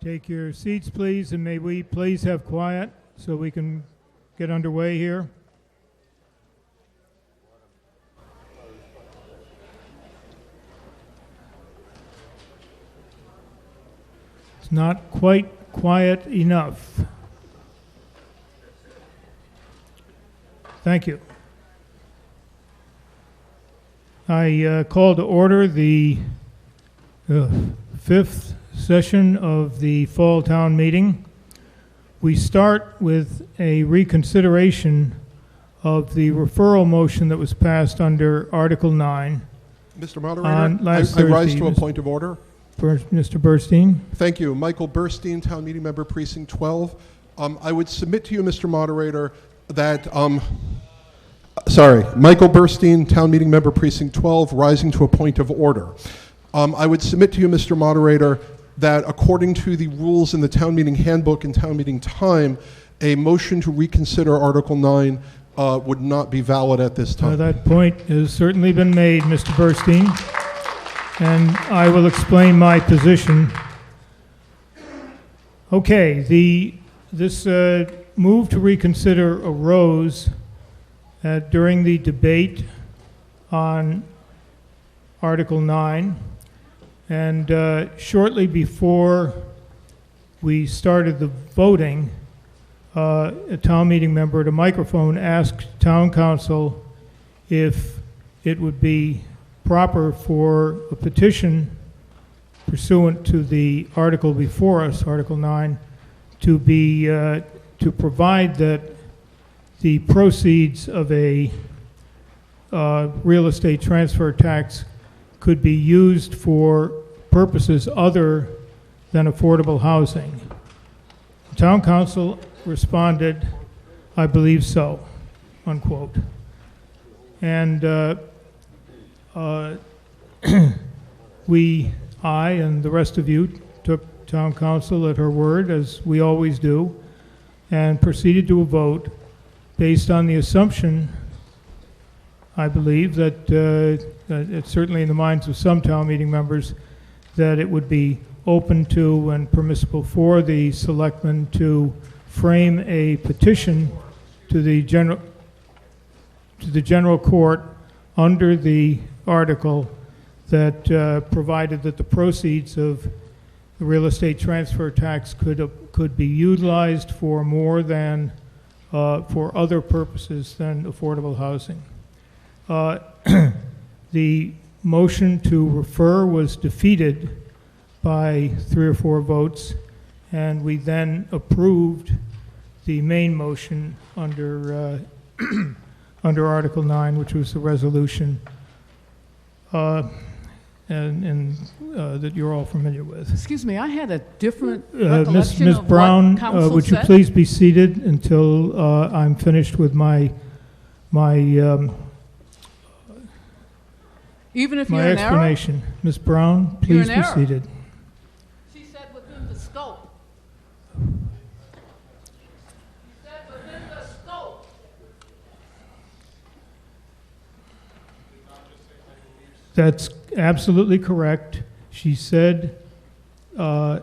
Take your seats, please, and may we please have quiet so we can get underway here. It's not quite quiet enough. Thank you. I call to order the fifth session of the Fall Town Meeting. We start with a reconsideration of the referral motion that was passed under Article 9. Mr. Moderator, I rise to a point of order. Mr. Burstein. Thank you. Michael Burstein, Town Meeting Member, Precinct 12. I would submit to you, Mr. Moderator, that... Michael Burstein, Town Meeting Member, Precinct 12, rising to a point of order. I would submit to you, Mr. Moderator, that according to the rules in the Town Meeting Handbook and Town Meeting Time, a motion to reconsider Article 9 would not be valid at this time. That point has certainly been made, Mr. Burstein, and I will explain my position. Okay, this move to reconsider arose during the debate on Article 9, and shortly before we started the voting, a town meeting member at a microphone asked town council if it would be proper for a petition pursuant to the article before us, Article 9, to be to provide that the proceeds of a real estate transfer tax could be used for purposes other than affordable housing. The town council responded, "I believe so," unquote. And I and the rest of you took town council at her word, as we always do, and proceeded to a vote based on the assumption, I believe, that it's certainly in the minds of some town meeting members, that it would be open to and permissible for the selectmen to frame a petition to the general court under the article that provided that the proceeds of the real estate transfer tax could be utilized for more than for other purposes than affordable housing. The motion to refer was defeated by 3 or 4 votes, and we then approved the main motion under under Article 9, which was the resolution and that you're all familiar with. Excuse me, I had a different recollection Ms. of Brown, what council would you said. please be seated until I'm finished with my Even if you're in error? explanation. Ms. Brown, please be seated. She said within the scope. She said within the scope. That's absolutely correct. She said, I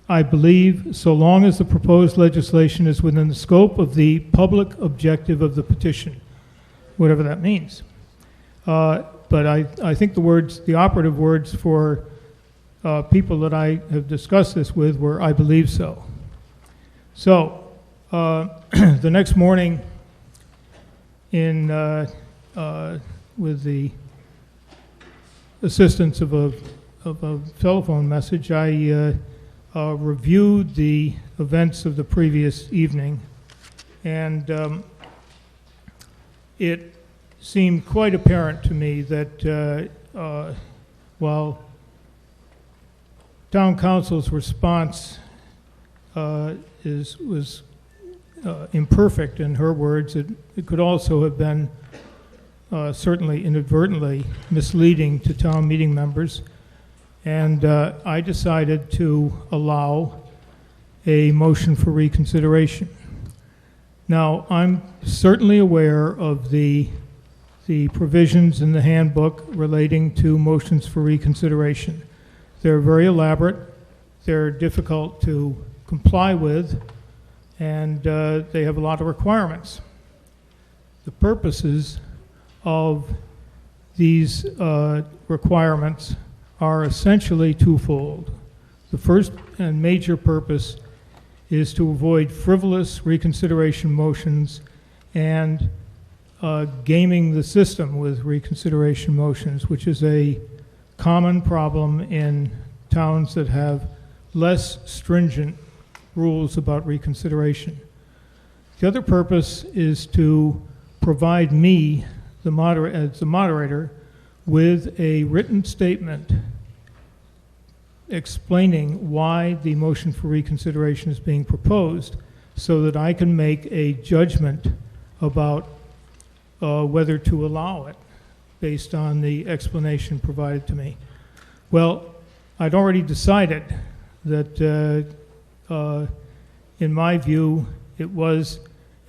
believe, so long as the proposed legislation is within the scope of the public objective of the petition, whatever that means. But I think the operative words for people that I have discussed this with were, I believe so. So, the next morning, with the assistance of a telephone message, I reviewed the events of the previous evening, and it seemed quite apparent to me that while town council's response was imperfect in her words, it could also have been certainly inadvertently misleading to town meeting members, and I decided to allow a motion for reconsideration. Now, I'm certainly aware of the provisions in the handbook relating to motions for reconsideration. They're very elaborate, they're difficult to comply with, and they have a lot of requirements. The purposes of these requirements are essentially twofold. The first and major purpose is to avoid frivolous reconsideration motions and gaming the system with reconsideration motions, which is a common problem in towns that have less stringent rules about reconsideration. The other purpose is to provide me, as the moderator, with a written statement explaining why the motion for reconsideration is being proposed, so that I can make a judgment about whether to allow it based on the explanation provided to me. Well, I'd already decided that in my view it was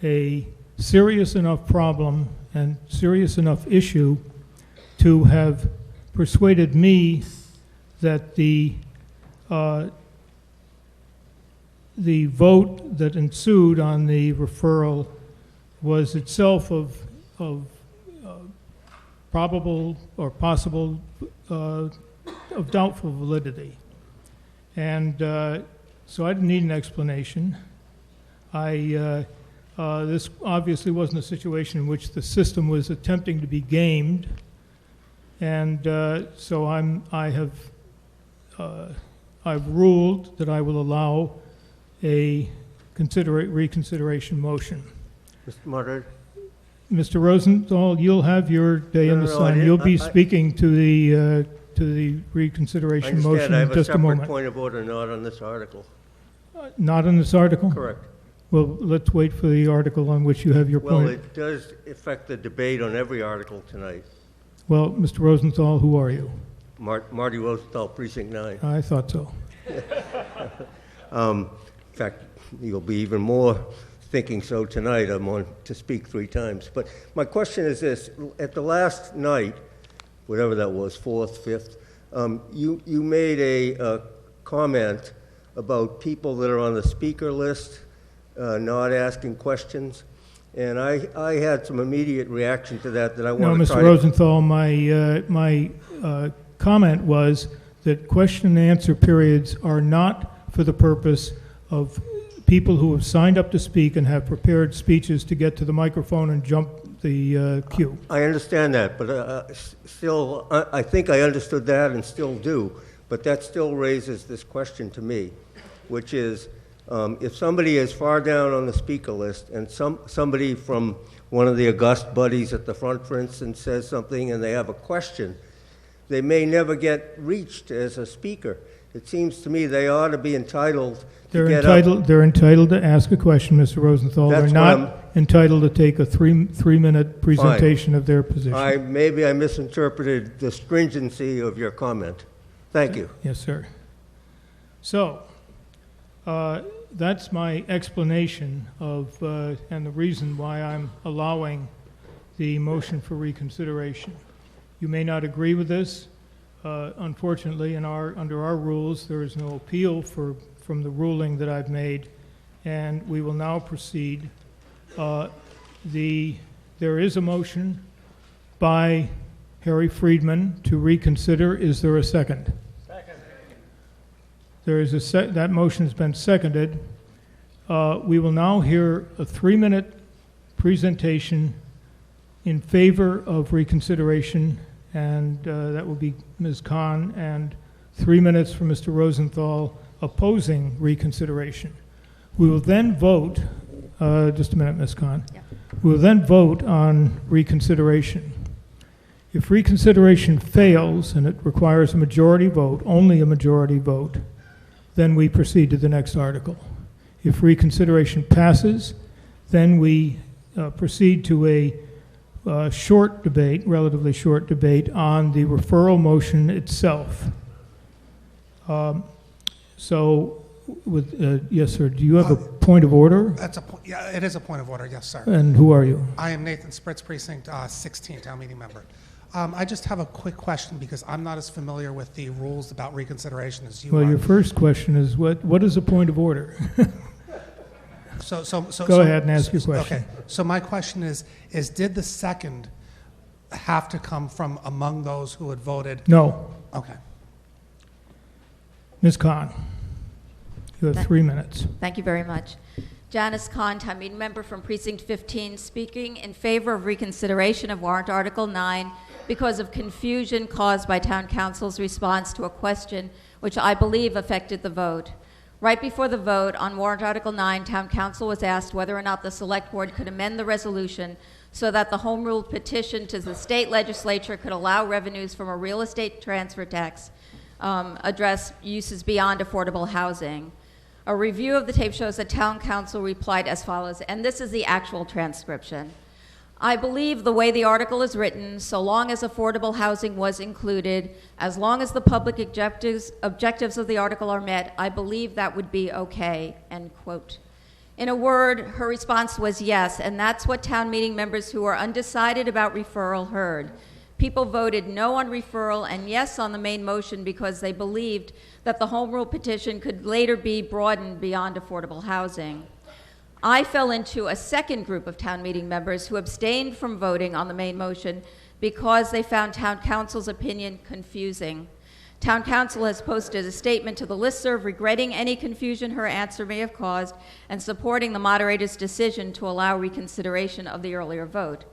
a serious enough problem and serious enough issue to have persuaded me that the vote that ensued on the referral was itself of probable or possible of doubtful validity. And so I didn't need an explanation. This obviously wasn't a situation in which the system was attempting to be gamed, and so I've ruled that I will allow a reconsideration motion. Mr. Moderator? Mr. Rosenthal, you'll have your day in the sun. You'll be speaking to the reconsideration motion in just a I have a separate moment. point of order, not on this article. Not on this article? Correct. Well, let's wait for the article on which you have your Well, point. it does affect the debate on every article tonight. Well, Mr. Rosenthal, who are you? Marty Rosenthal, Precinct 9. I thought so. In fact, you'll be even more thinking so tonight. I'm on to speak 3 times. But my question is this. At the last night, whatever that was, 4th, 5th, you made a comment about people that are on the speaker list not asking questions. And I had some immediate reaction to that I No, want to try Mr. Rosenthal, my comment was that question and answer periods are not for the purpose of people who have signed up to speak and have prepared speeches to get to the microphone and jump the queue. I understand that, but still, I think I understood that and still do, but that still raises this question to me, which is, if somebody is far down on the speaker list and somebody from one of the august buddies at the front, for instance, says something and they have a question, they may never get reached as a speaker. It seems to me they ought to be entitled to get up. They're entitled to ask a question, Mr. Rosenthal. That's They're what not entitled to take a three-minute presentation of their position. Maybe I misinterpreted the stringency of your comment. Thank you. Yes, sir. So, that's my explanation of, and the reason why I'm allowing the motion for reconsideration. You may not agree with this. Unfortunately, under our rules, there is no appeal from the ruling that I've made, and we will now proceed. There is a motion by Harry Friedman to reconsider. Is there a second? Second. There is that motion has been seconded. We will now hear a 3-minute presentation in favor of reconsideration, and that will be Ms. Khan, and 3 minutes for Mr. Rosenthal opposing reconsideration. We will then vote, just a minute, Ms. Khan. Yeah. We will then vote on reconsideration. If reconsideration fails, and it requires a majority vote, only a majority vote, then we proceed to the next article. If reconsideration passes, then we proceed to a short debate, relatively short debate, on the referral motion itself. Yes, sir, do you have a point of order? Yeah, it is a point of order, yes, sir. And who are you? I am Nathan Spritz, Precinct 16, Town Meeting Member. I just have a quick question because I'm not as familiar with the rules about reconsideration as you Well, are. your first question is, what is a point of order? Go ahead and ask your question. Okay. So my question is did the second have to come from among those who had voted? No. Okay. Ms. Khan, you have 3 minutes. Thank you very much. Janice Kahn, town meeting member from Precinct 15, speaking in favor of reconsideration of warrant Article 9 because of confusion caused by town council's response to a question which I believe affected the vote. Right before the vote on warrant Article 9, town council was asked whether or not the select board could amend the resolution so that the home rule petition to the state legislature could allow revenues from a real estate transfer tax address uses beyond affordable housing. A review of the tape shows that town council replied as follows, and this is the actual transcription. I believe the way the article is written, so long as affordable housing was included, as long as the public objectives of the article are met, I believe that would be okay, end quote. In a word, her response was yes, and that's what town meeting members who are undecided about referral heard. People voted no on referral and yes on the main motion because they believed that the home rule petition could later be broadened beyond affordable housing. I fell into a second group of town meeting members who abstained from voting on the main motion because they found town council's opinion confusing. Town council has posted a statement to the listserv regretting any confusion her answer may have caused and supporting the moderator's decision to allow reconsideration of the earlier vote.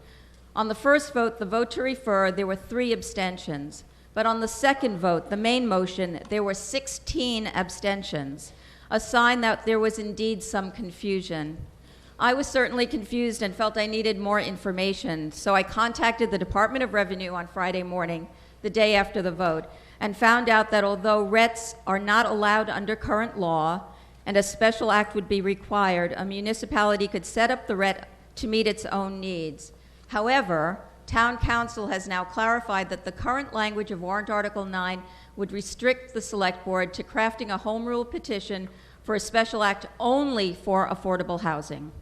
On the first vote, the vote to refer, there were 3 abstentions. But on the second vote, the main motion, there were 16 abstentions, a sign that there was indeed some confusion. I was certainly confused and felt I needed more information, so I contacted the Department of Revenue on Friday morning, the day after the vote, and found out that although RETs are not allowed under current law and a special act would be required, a municipality could set up the RET to meet its own needs. However, town council has now clarified that the current language of warrant Article 9 would restrict the select board to crafting a home rule petition for a special act only for affordable housing.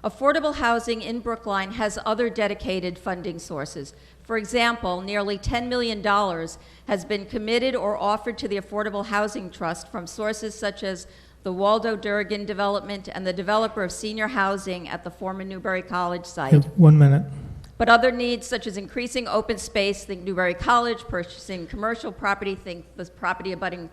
Affordable housing in Brookline has other dedicated funding sources. For example, nearly $10 million has been committed or offered to the Affordable Housing Trust from sources such as the Waldo Durgan development and the developer of senior housing at the former Newberry College site. You have 1 minute. But other needs such as increasing open space, think Newberry College, purchasing commercial property, think the property abutting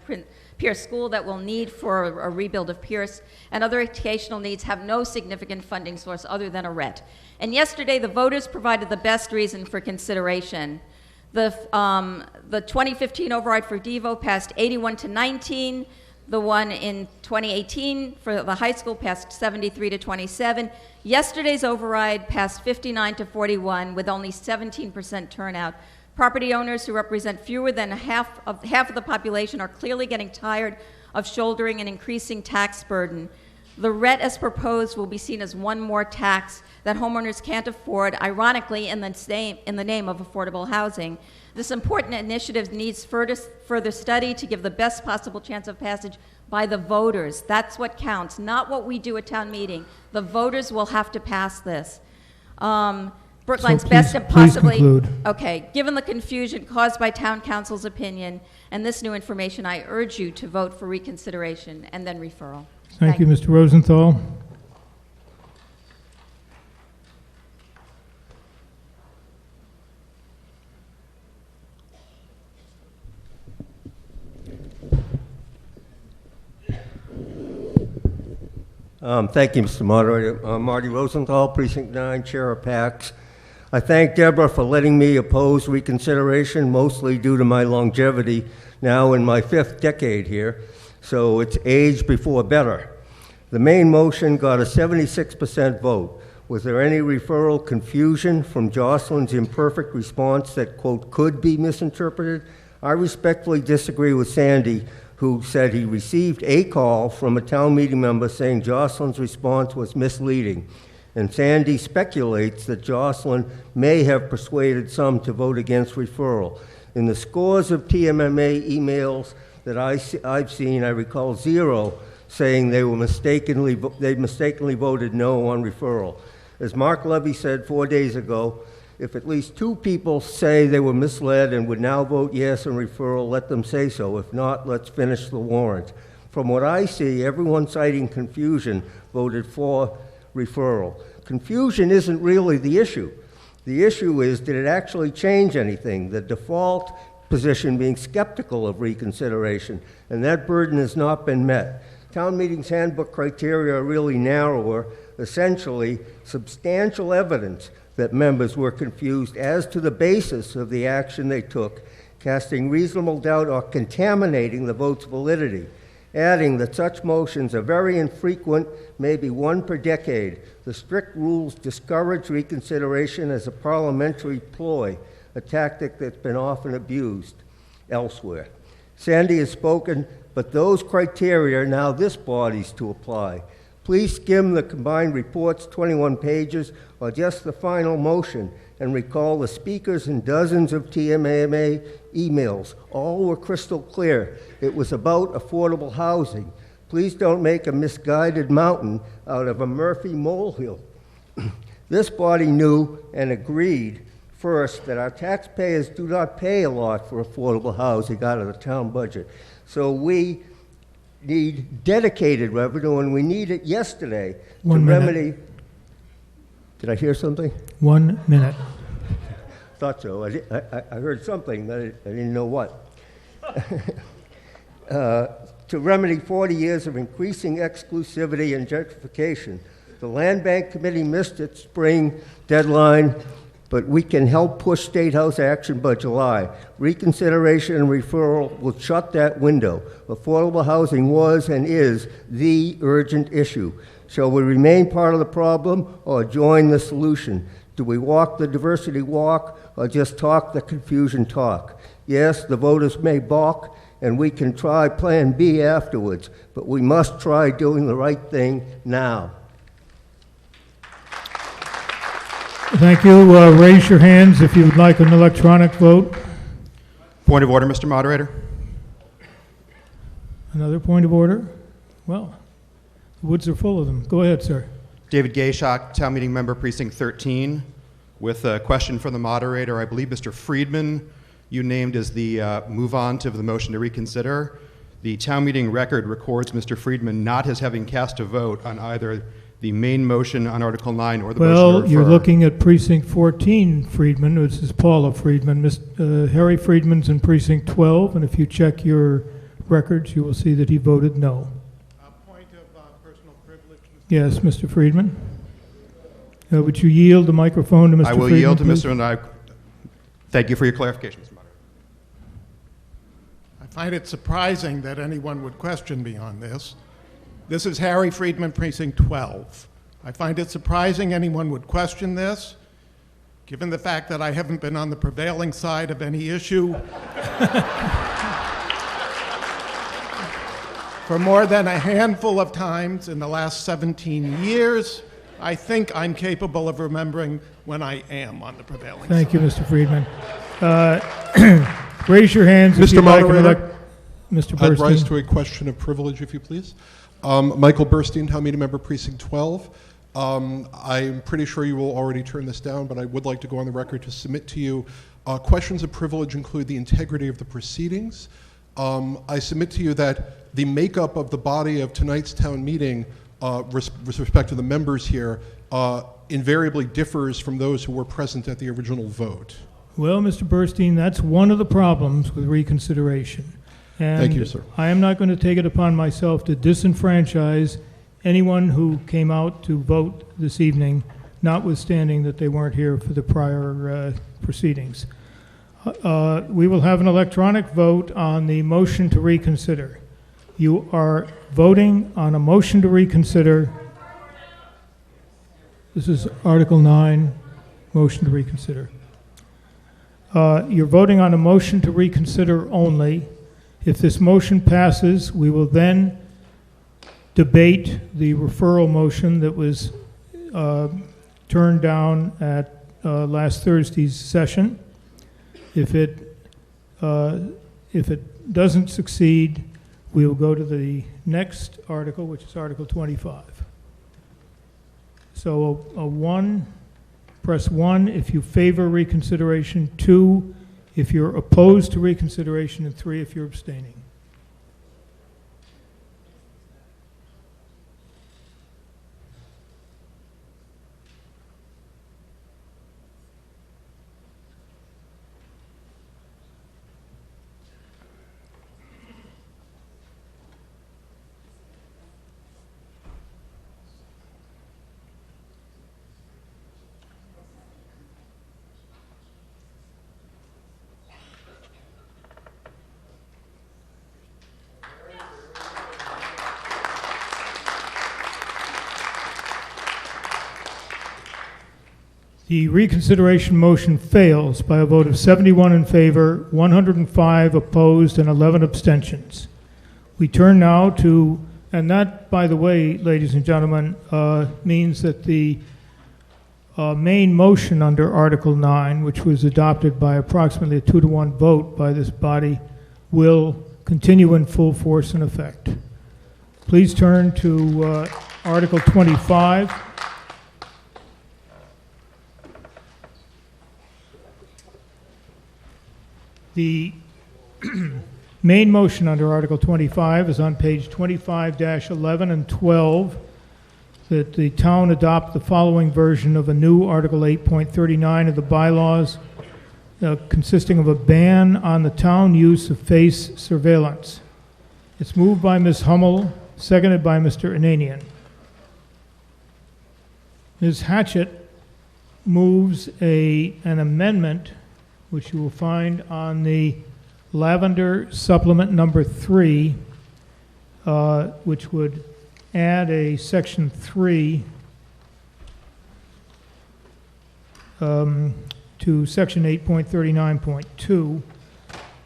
Pierce School that will need for a rebuild of Pierce, and other educational needs have no significant funding source other than a RET. And yesterday, the voters provided the best reason for consideration. The 2015 override for Devo passed 81 to 19. The one in 2018 for the high school passed 73 to 27. Yesterday's override passed 59 to 41 with only 17% turnout. Property owners who represent fewer than half of the population are clearly getting tired of shouldering an increasing tax burden. The RET as proposed will be seen as one more tax that homeowners can't afford, ironically in the name of affordable housing. This important initiative needs further study to give the best possible chance of passage by the voters. That's what counts, not what we do at town meeting. The voters will have to pass this. Brookline's So best and please possibly... conclude. Okay, given the confusion caused by town council's opinion and this new information, I urge you to vote for reconsideration and then referral. Thank you, Mr. Rosenthal. Thank you, Mr. Moderator. Marty Rosenthal, Precinct 9, Chair of PAX. I thank Deborah for letting me oppose reconsideration, mostly due to my longevity, now in my 5th decade here, so it's age before better. The main motion got a 76% vote. Was there any referral confusion from Jocelyn's imperfect response that, quote, could be misinterpreted? I respectfully disagree with Sandy, who said he received a call from a town meeting member saying Jocelyn's response was misleading. And Sandy speculates that Jocelyn may have persuaded some to vote against referral. In the scores of TMMA emails that I've seen, I recall 0 saying they mistakenly voted no on referral. As Mark Levy said 4 days ago, If at least 2 people say they were misled and would now vote yes on referral, let them say so. If not, let's finish the warrant. From what I see, everyone citing confusion voted for referral. Confusion isn't really the issue. The issue is, did it actually change anything? The default position being skeptical of reconsideration, and that burden has not been met. Town meeting's handbook criteria are really narrower, essentially substantial evidence that members were confused as to the basis of the action they took, casting reasonable doubt or contaminating the vote's validity, adding that such motions are very infrequent, maybe 1 per decade. The strict rules discourage reconsideration as a parliamentary ploy, a tactic that's been often abused elsewhere. Sandy has spoken, but those criteria are now this body's to apply. Please skim the combined reports, 21 pages, or just the final motion, and recall the speakers and dozens of TMAMA emails. All were crystal clear. It was about affordable housing. Please don't make a misguided mountain out of a Murphy molehill. This body knew and agreed first that our taxpayers do not pay a lot for affordable housing out of the town budget. So we need dedicated revenue, and we need it yesterday to remedy. Did I hear something? 1 minute. Thought so. I heard something, but I didn't know what. To remedy 40 years of increasing exclusivity and gentrification. The Land Bank Committee missed its spring deadline, but we can help push State House action by July. Reconsideration and referral will shut that window. Affordable housing was and is the urgent issue. Shall we remain part of the problem or join the solution? Do we walk the diversity walk or just talk the confusion talk? Yes, the voters may balk, and we can try Plan B afterwards, but we must try doing the right thing now. Thank you. Raise your hands if you would like an electronic vote. Point of order, Mr. Moderator. Another point of order? Well, the woods are full of them. Go ahead, sir. David Gayshock, Town Meeting Member, Precinct 13, with a question for the moderator. I believe Mr. Friedman, you named as the move-on to the motion to reconsider. The town meeting record records Mr. Friedman not as having cast a vote on either the main motion on Article 9 or the motion to refer. Well, you're looking at Precinct 14, Friedman. This is Paula Friedman. Harry Friedman's in Precinct 12, and if you check your records, you will see that he voted no. A point of personal privilege. Yes, Mr. Friedman. Would you yield the microphone to Mr. Friedman? I will yield to please? Mr. and I. Thank you for your clarification, Mr. Moderator. I find it surprising that anyone would question me on this. This is Harry Friedman, Precinct 12. I find it surprising anyone would question this, given the fact that I haven't been on the prevailing side of any issue for more than a handful of times in the last 17 years. I think I'm capable of remembering when I am on the prevailing side. Thank you, Mr. Friedman. Raise your hands if Mr. you'd like an Moderator, Mr. I'd rise Burstein. to a question of privilege, if you please. Michael Burstein, Town Meeting Member, Precinct 12. I'm pretty sure you will already turn this down, but I would like to go on the record to submit to you questions of privilege include the integrity of the proceedings. I submit to you that the makeup of the body of tonight's town meeting with respect to the members here invariably differs from those who were present at the original vote. Well, Mr. Burstein, that's one of the problems with reconsideration. And Thank you, sir. I am not going to take it upon myself to disenfranchise anyone who came out to vote this evening, notwithstanding that they weren't here for the prior proceedings. We will have an electronic vote on the motion to reconsider. You are voting on a motion to reconsider. This is Article 9, motion to reconsider. You're voting on a motion to reconsider only. If this motion passes, we will then debate the referral motion that was turned down at last Thursday's session. If it doesn't succeed, we will go to the next article, which is Article 25. So a 1 press 1 if you favor reconsideration, 2 if you're opposed to reconsideration, and 3 if you're abstaining. The reconsideration motion fails by a vote of 71 in favor, 105 opposed, and 11 abstentions. We turn now to, and that, by the way, ladies and gentlemen, means that the main motion under Article 9, which was adopted by approximately a 2-to-1 vote by this body, will continue in full force and effect. Please turn to Article 25. The main motion under Article 25 is on page 25-11 and 12, that the town adopt the following version of a new Article 8.39 of the bylaws, consisting of a ban on the town use of face surveillance. It's moved by Ms. Hummel, seconded by Mr. Ananian. Ms. Hatchett moves an amendment, which you will find on the Lavender Supplement number 3, which would add a section 3 to section 8.39.2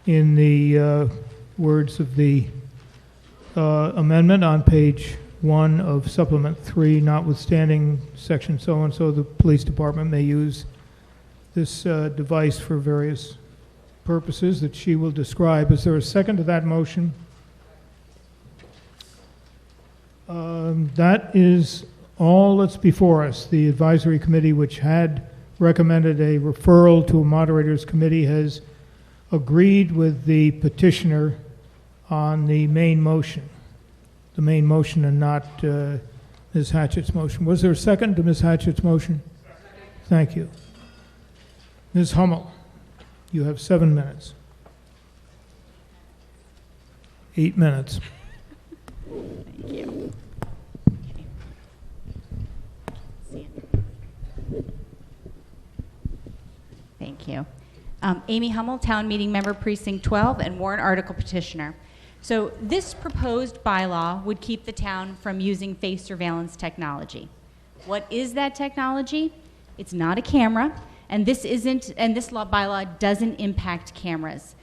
in the words of the amendment on page 1 of Supplement 3, notwithstanding section so-and-so, the police department may use this device for various purposes that she will describe. Is there a second to that motion? That is all that's before us. The advisory committee, which had recommended a referral to a moderator's committee, has agreed with the petitioner on the main motion. The main motion and not Ms. Hatchett's motion. Was there a second to Ms. Hatchett's motion? Second. Thank you. Ms. Hummel, you have 7 minutes. 8 minutes. Thank you. Okay. Thank you. Amy Hummel, Town Meeting Member, Precinct 12, and Warrant Article Petitioner. So this proposed bylaw would keep the town from using face surveillance technology. What is that technology? It's not a camera, and this bylaw doesn't impact cameras.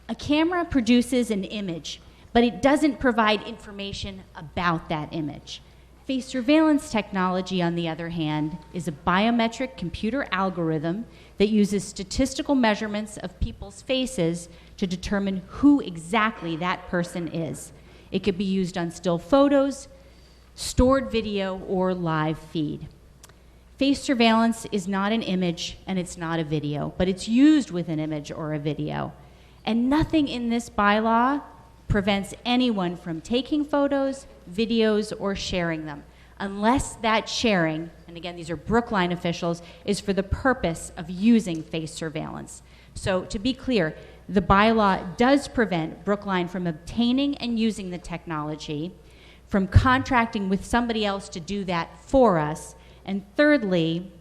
A camera produces an image, but it doesn't provide information about that image. Face surveillance technology, on the other hand, is a biometric computer algorithm that uses statistical measurements of people's faces to determine who exactly that person is. It could be used on still photos, stored video, or live feed. Face surveillance is not an image and it's not a video, but it's used with an image or a video. And nothing in this bylaw prevents anyone from taking photos, videos, or sharing them, unless that sharing, and again, these are Brookline officials, is for the purpose of using face surveillance. So to be clear, the bylaw does prevent Brookline from obtaining and using the technology, from contracting with somebody else to do that for us, and thirdly,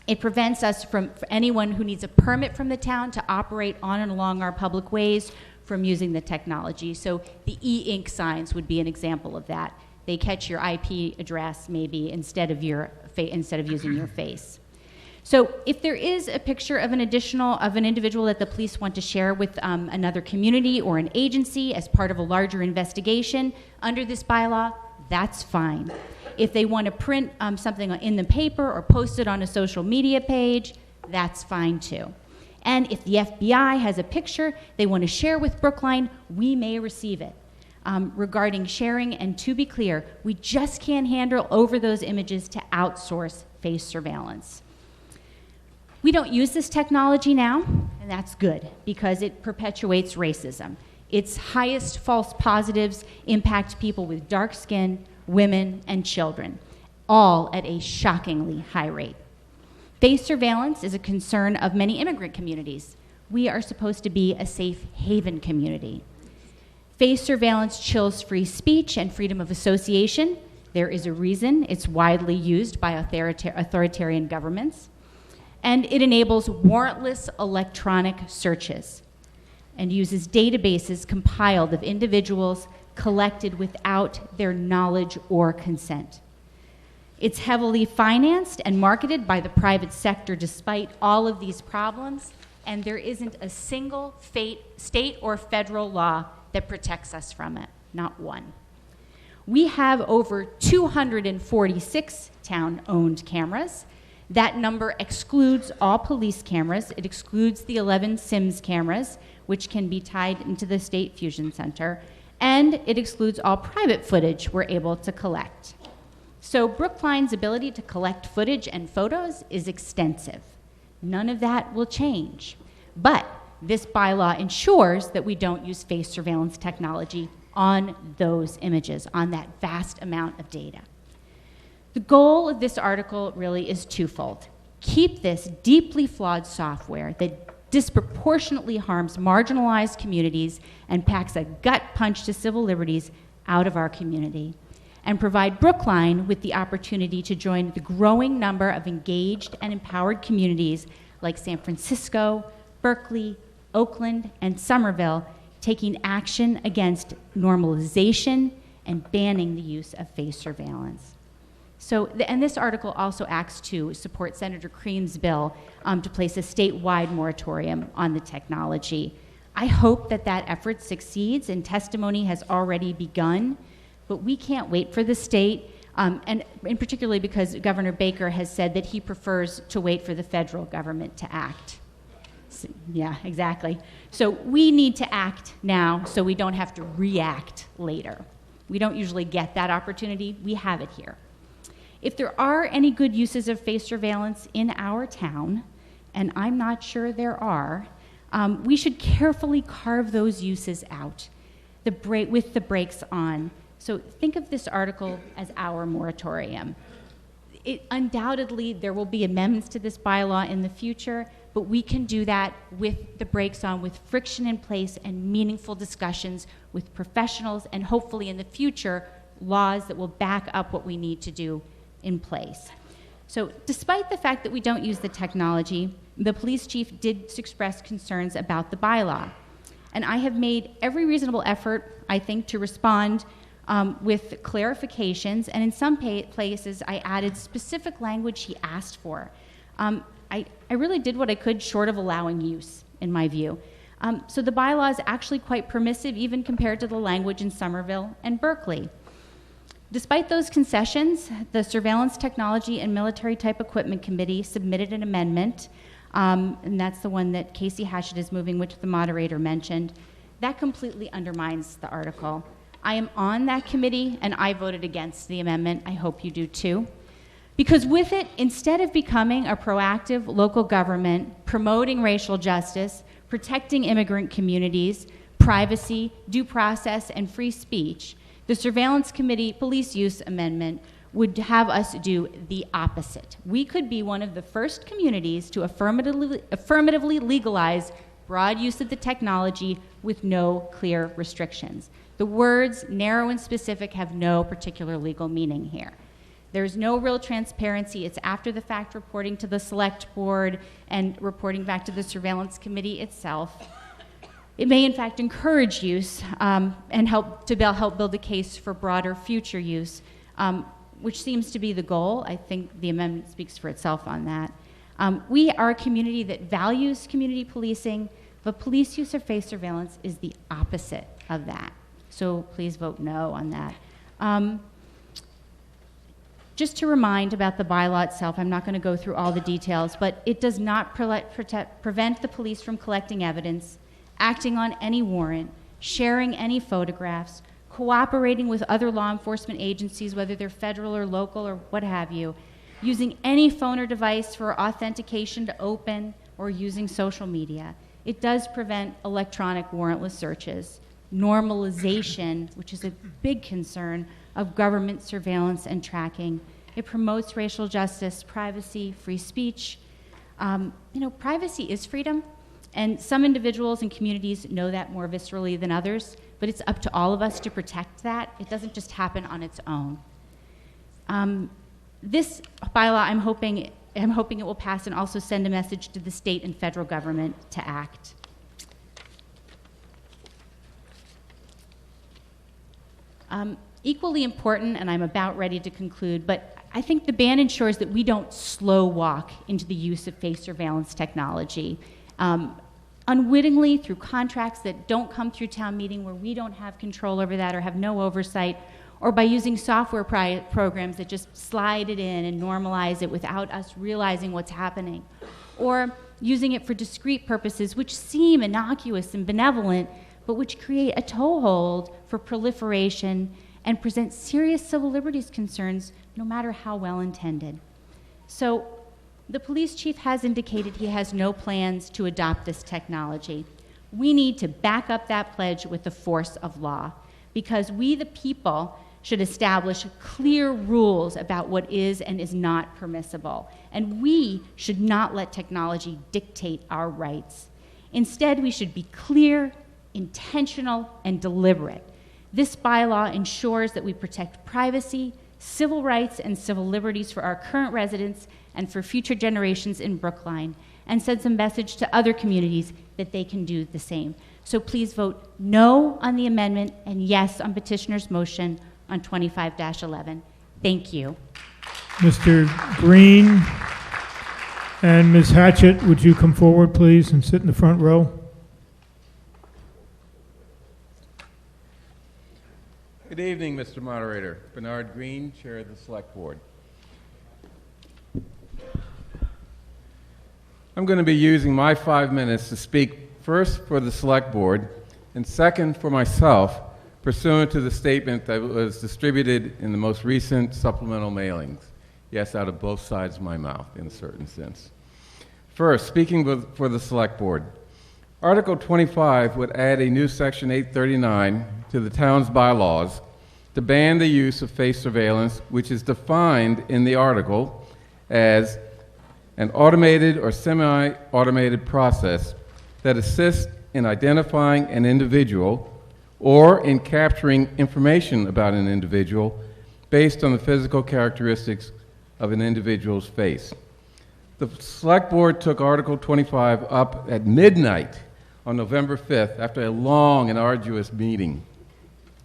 it prevents us from anyone who needs a permit from the town to operate on and along our public ways from using the technology. So the e-ink signs would be an example of that. They catch your IP address maybe instead of using your face. So if there is a picture of an individual that the police want to share with another community or an agency as part of a larger investigation under this bylaw, that's fine. If they want to print something in the paper or post it on a social media page, that's fine too. And if the FBI has a picture they want to share with Brookline, we may receive it. Regarding sharing, and to be clear, we just can't handle over those images to outsource face surveillance. We don't use this technology now, and that's good because it perpetuates racism. Its highest false positives impact people with dark skin, women, and children, all at a shockingly high rate. Face surveillance is a concern of many immigrant communities. We are supposed to be a safe haven community. Face surveillance chills free speech and freedom of association. There is a reason it's widely used by authoritarian governments. And it enables warrantless electronic searches and uses databases compiled of individuals collected without their knowledge or consent. It's heavily financed and marketed by the private sector despite all of these problems, and there isn't a single state or federal law that protects us from it, not one. We have over 246 town-owned cameras. That number excludes all police cameras. It excludes the 11 SIMS cameras, which can be tied into the State Fusion Center, and it excludes all private footage we're able to collect. So Brookline's ability to collect footage and photos is extensive. None of that will change. But this bylaw ensures that we don't use face surveillance technology on those images, on that vast amount of data. The goal of this article really is twofold. Keep this deeply flawed software that disproportionately harms marginalized communities and packs a gut punch to civil liberties out of our community, and provide Brookline with the opportunity to join the growing number of engaged and empowered communities like San Francisco, Berkeley, Oakland, and Somerville, taking action against normalization and banning the use of face surveillance. So, and this article also acts to support Senator Cream's bill to place a statewide moratorium on the technology. I hope that that effort succeeds, and testimony has already begun, but we can't wait for the state, and particularly because Governor Baker has said that he prefers to wait for the federal government to act. So, yeah, exactly. So we need to act now so we don't have to react later. We don't usually get that opportunity. We have it here. If there are any good uses of face surveillance in our town, and I'm not sure there are, we should carefully carve those uses out with the brakes on. So think of this article as our moratorium. Undoubtedly, there will be amendments to this bylaw in the future, but we can do that with the brakes on, with friction in place and meaningful discussions with professionals, and hopefully in the future, laws that will back up what we need to do in place. So despite the fact that we don't use the technology, the police chief did express concerns about the bylaw. And I have made every reasonable effort, I think, to respond with clarifications, and in some places I added specific language he asked for. I really did what I could short of allowing use, in my view. So the bylaw is actually quite permissive, even compared to the language in Somerville and Berkeley. Despite those concessions, the Surveillance Technology and Military Type Equipment Committee submitted an amendment, and that's the one that Casey Hatchett is moving, which the moderator mentioned. That completely undermines the article. I am on that committee, and I voted against the amendment. I hope you do too. Because with it, instead of becoming a proactive local government, promoting racial justice, protecting immigrant communities, privacy, due process, and free speech, the Surveillance Committee Police Use Amendment would have us do the opposite. We could be one of the first communities to affirmatively legalize broad use of the technology with no clear restrictions. The words narrow and specific have no particular legal meaning here. There's no real transparency. It's after the fact reporting to the select board and reporting back to the surveillance committee itself. It may in fact encourage use and help build a case for broader future use, which seems to be the goal. I think the amendment speaks for itself on that. We are a community that values community policing, but police use of face surveillance is the opposite of that. So please vote no on that. Just to remind about the bylaw itself, I'm not going to go through all the details, but it does not prevent the police from collecting evidence, acting on any warrant, sharing any photographs, cooperating with other law enforcement agencies, whether they're federal or local or what have you, using any phone or device for authentication to open, or using social media. It does prevent electronic warrantless searches, normalization, which is a big concern, of government surveillance and tracking. It promotes racial justice, privacy, free speech. Privacy is freedom, and some individuals and communities know that more viscerally than others, but it's up to all of us to protect that. It doesn't just happen on its own. This bylaw, I'm hoping it will pass and also send a message to the state and federal government to act. Equally important, and I'm about ready to conclude, but I think the ban ensures that we don't slow walk into the use of face surveillance technology. Unwittingly, through contracts that don't come through town meeting where we don't have control over that or have no oversight, or by using software programs that just slide it in and normalize it without us realizing what's happening, or using it for discrete purposes which seem innocuous and benevolent, but which create a toehold for proliferation and present serious civil liberties concerns, no matter how well intended. So the police chief has indicated he has no plans to adopt this technology. We need to back up that pledge with the force of law, because we, the people, should establish clear rules about what is and is not permissible. And we should not let technology dictate our rights. Instead, we should be clear, intentional, and deliberate. This bylaw ensures that we protect privacy, civil rights, and civil liberties for our current residents and for future generations in Brookline, and sends a message to other communities that they can do the same. So please vote no on the amendment and yes on petitioner's motion on 25-11. Thank you. Mr. Green and Ms. Hatchett, would you come forward, please, and sit in the front row? Good evening, Mr. Moderator. Bernard Green, Chair of the Select Board. I'm going to be using my 5 minutes to speak first for the Select Board and second for myself, pursuant to the statement that was distributed in the most recent supplemental mailings. Yes, out of both sides of my mouth, in a certain sense. First, speaking for the Select Board, Article 25 would add a new Section 839 to the town's bylaws to ban the use of face surveillance, which is defined in the article as an automated or semi-automated process that assists in identifying an individual or in capturing information about an individual based on the physical characteristics of an individual's face. The Select Board took Article 25 up at midnight on November 5th after a long and arduous meeting.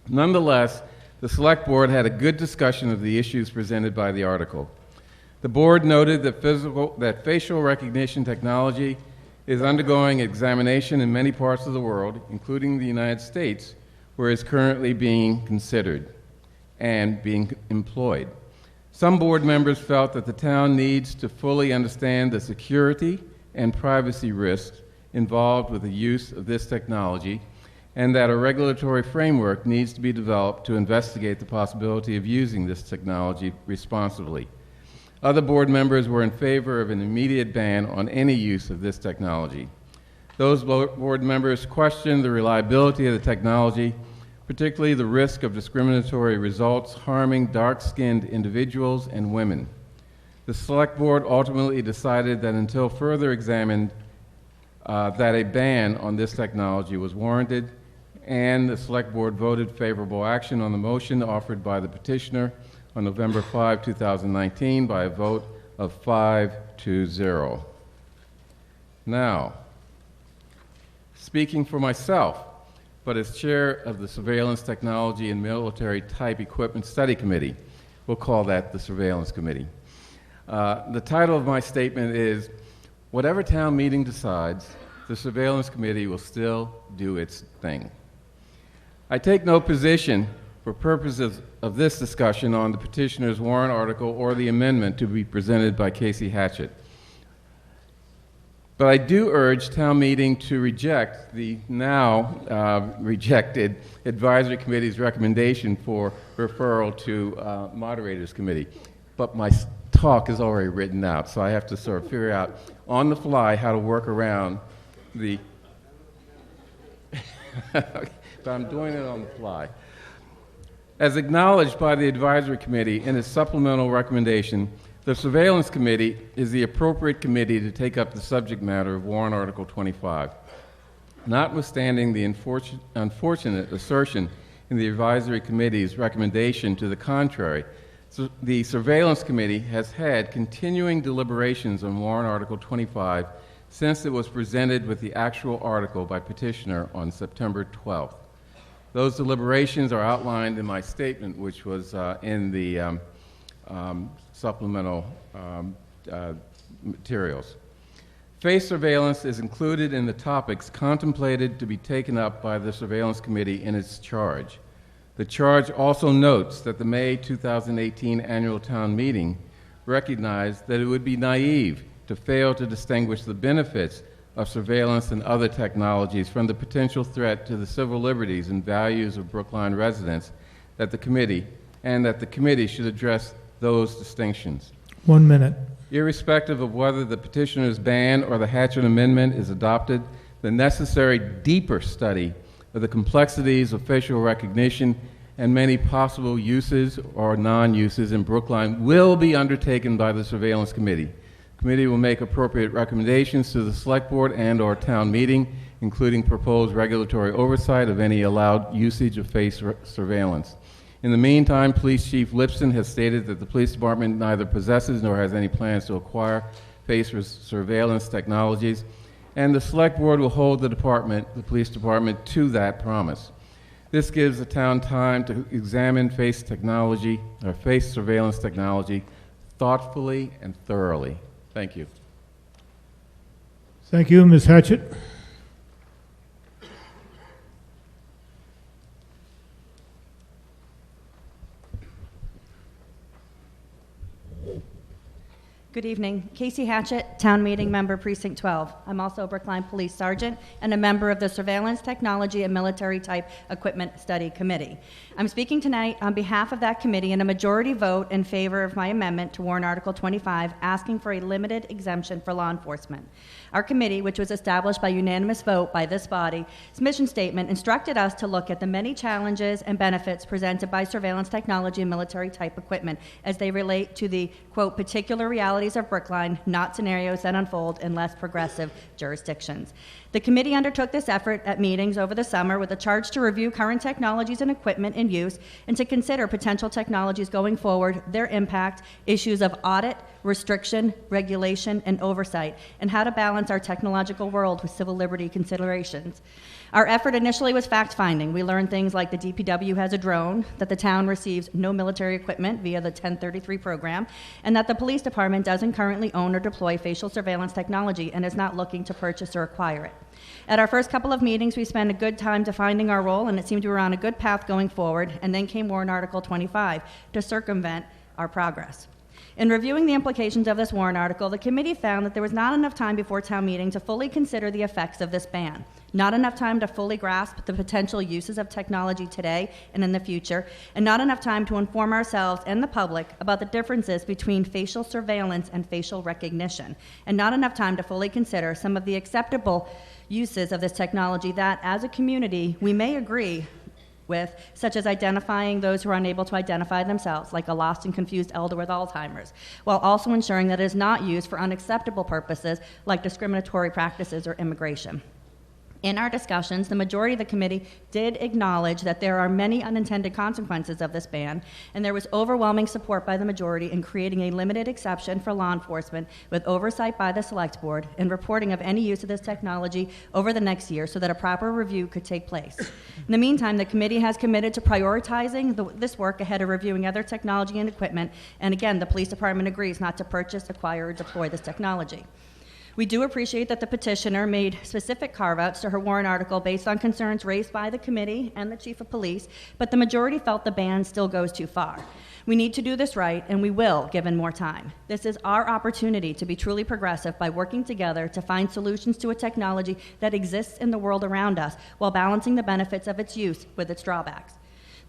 Nonetheless, the Select Board had a good discussion of the issues presented by the article. The board noted that facial recognition technology is undergoing examination in many parts of the world, including the United States, where it is currently being considered and being employed. Some board members felt that the town needs to fully understand the security and privacy risks involved with the use of this technology, and that a regulatory framework needs to be developed to investigate the possibility of using this technology responsibly. Other board members were in favor of an immediate ban on any use of this technology. Those board members questioned the reliability of the technology, particularly the risk of discriminatory results harming dark-skinned individuals and women. The Select Board ultimately decided that until further examined, that a ban on this technology was warranted, and the Select Board voted favorable action on the motion offered by the petitioner on November 5, 2019 by a vote of 5-0. Now, speaking for myself, but as chair of the Surveillance Technology and Military Type Equipment Study Committee, we'll call that the Surveillance Committee. The title of my statement is, whatever town meeting decides, the Surveillance Committee will still do its thing. I take no position for purposes of this discussion on the petitioner's warrant article or the amendment to be presented by Casey Hatchett. But I do urge town meeting to reject the now rejected advisory committee's recommendation for referral to moderator's committee. But my talk is already written out, so I have to sort of figure out on the fly how to work around the... But I'm doing it on the fly. As acknowledged by the Advisory Committee in its supplemental recommendation, the Surveillance Committee is the appropriate committee to take up the subject matter of Warrant Article 25. Notwithstanding the unfortunate assertion in the Advisory Committee's recommendation to the contrary, the Surveillance Committee has had continuing deliberations on Warrant Article 25 since it was presented with the actual article by petitioner on September 12th. Those deliberations are outlined in my statement, which was in the supplemental materials. Face surveillance is included in the topics contemplated to be taken up by the Surveillance Committee in its charge. The charge also notes that the May 2018 annual town meeting recognized that it would be naive to fail to distinguish the benefits of surveillance and other technologies from the potential threat to the civil liberties and values of Brookline residents, that the committee should address those distinctions. 1 minute. Irrespective of whether the petitioner's ban or the Hatchett Amendment is adopted, the necessary deeper study of the complexities of facial recognition and many possible uses or non-uses in Brookline will be undertaken by the Surveillance Committee. The committee will make appropriate recommendations to the Select Board and/or town meeting, including proposed regulatory oversight of any allowed usage of face surveillance. In the meantime, Police Chief Lipson has stated that the police department neither possesses nor has any plans to acquire face surveillance technologies, and the Select Board will hold the police department, to that promise. This gives the town time to examine face surveillance technology thoughtfully and thoroughly. Thank you. Thank you, Ms. Hatchett. Good evening. Casey Hatchett, Town Meeting Member, Precinct 12. I'm also a Brookline Police Sergeant and a member of the Surveillance Technology and Military Type Equipment Study Committee. I'm speaking tonight on behalf of that committee in a majority vote in favor of my amendment to Warrant Article 25, asking for a limited exemption for law enforcement. Our committee, which was established by unanimous vote by this body, its mission statement instructed us to look at the many challenges and benefits presented by surveillance technology and military type equipment as they relate to the, quote, particular realities of Brookline, not scenarios that unfold in less progressive jurisdictions. The committee undertook this effort at meetings over the summer with a charge to review current technologies and equipment in use and to consider potential technologies going forward, their impact, issues of audit, restriction, regulation, and oversight, and how to balance our technological world with civil liberty considerations. Our effort initially was fact-finding. We learned things like the DPW has a drone, that the town receives no military equipment via the 1033 program, and that the police department doesn't currently own or deploy facial surveillance technology and is not looking to purchase or acquire it. At our first couple of meetings, we spent a good time defining our role, and it seemed we were on a good path going forward, and then came Warrant Article 25 to circumvent our progress. In reviewing the implications of this warrant article, the committee found that there was not enough time before town meeting to fully consider the effects of this ban, not enough time to fully grasp the potential uses of technology today and in the future, and not enough time to inform ourselves and the public about the differences between facial surveillance and facial recognition, and not enough time to fully consider some of the acceptable uses of this technology that, as a community, we may agree with, such as identifying those who are unable to identify themselves, like a lost and confused elder with Alzheimer's, while also ensuring that it is not used for unacceptable purposes like discriminatory practices or immigration. In our discussions, the majority of the committee did acknowledge that there are many unintended consequences of this ban, and there was overwhelming support by the majority in creating a limited exception for law enforcement with oversight by the Select Board and reporting of any use of this technology over the next year so that a proper review could take place. In the meantime, the committee has committed to prioritizing this work ahead of reviewing other technology and equipment, and again, the police department agrees not to purchase, acquire, or deploy this technology. We do appreciate that the petitioner made specific carve-outs to her warrant article based on concerns raised by the committee and the chief of police, but the majority felt the ban still goes too far. We need to do this right, and we will, given more time. This is our opportunity to be truly progressive by working together to find solutions to a technology that exists in the world around us while balancing the benefits of its use with its drawbacks.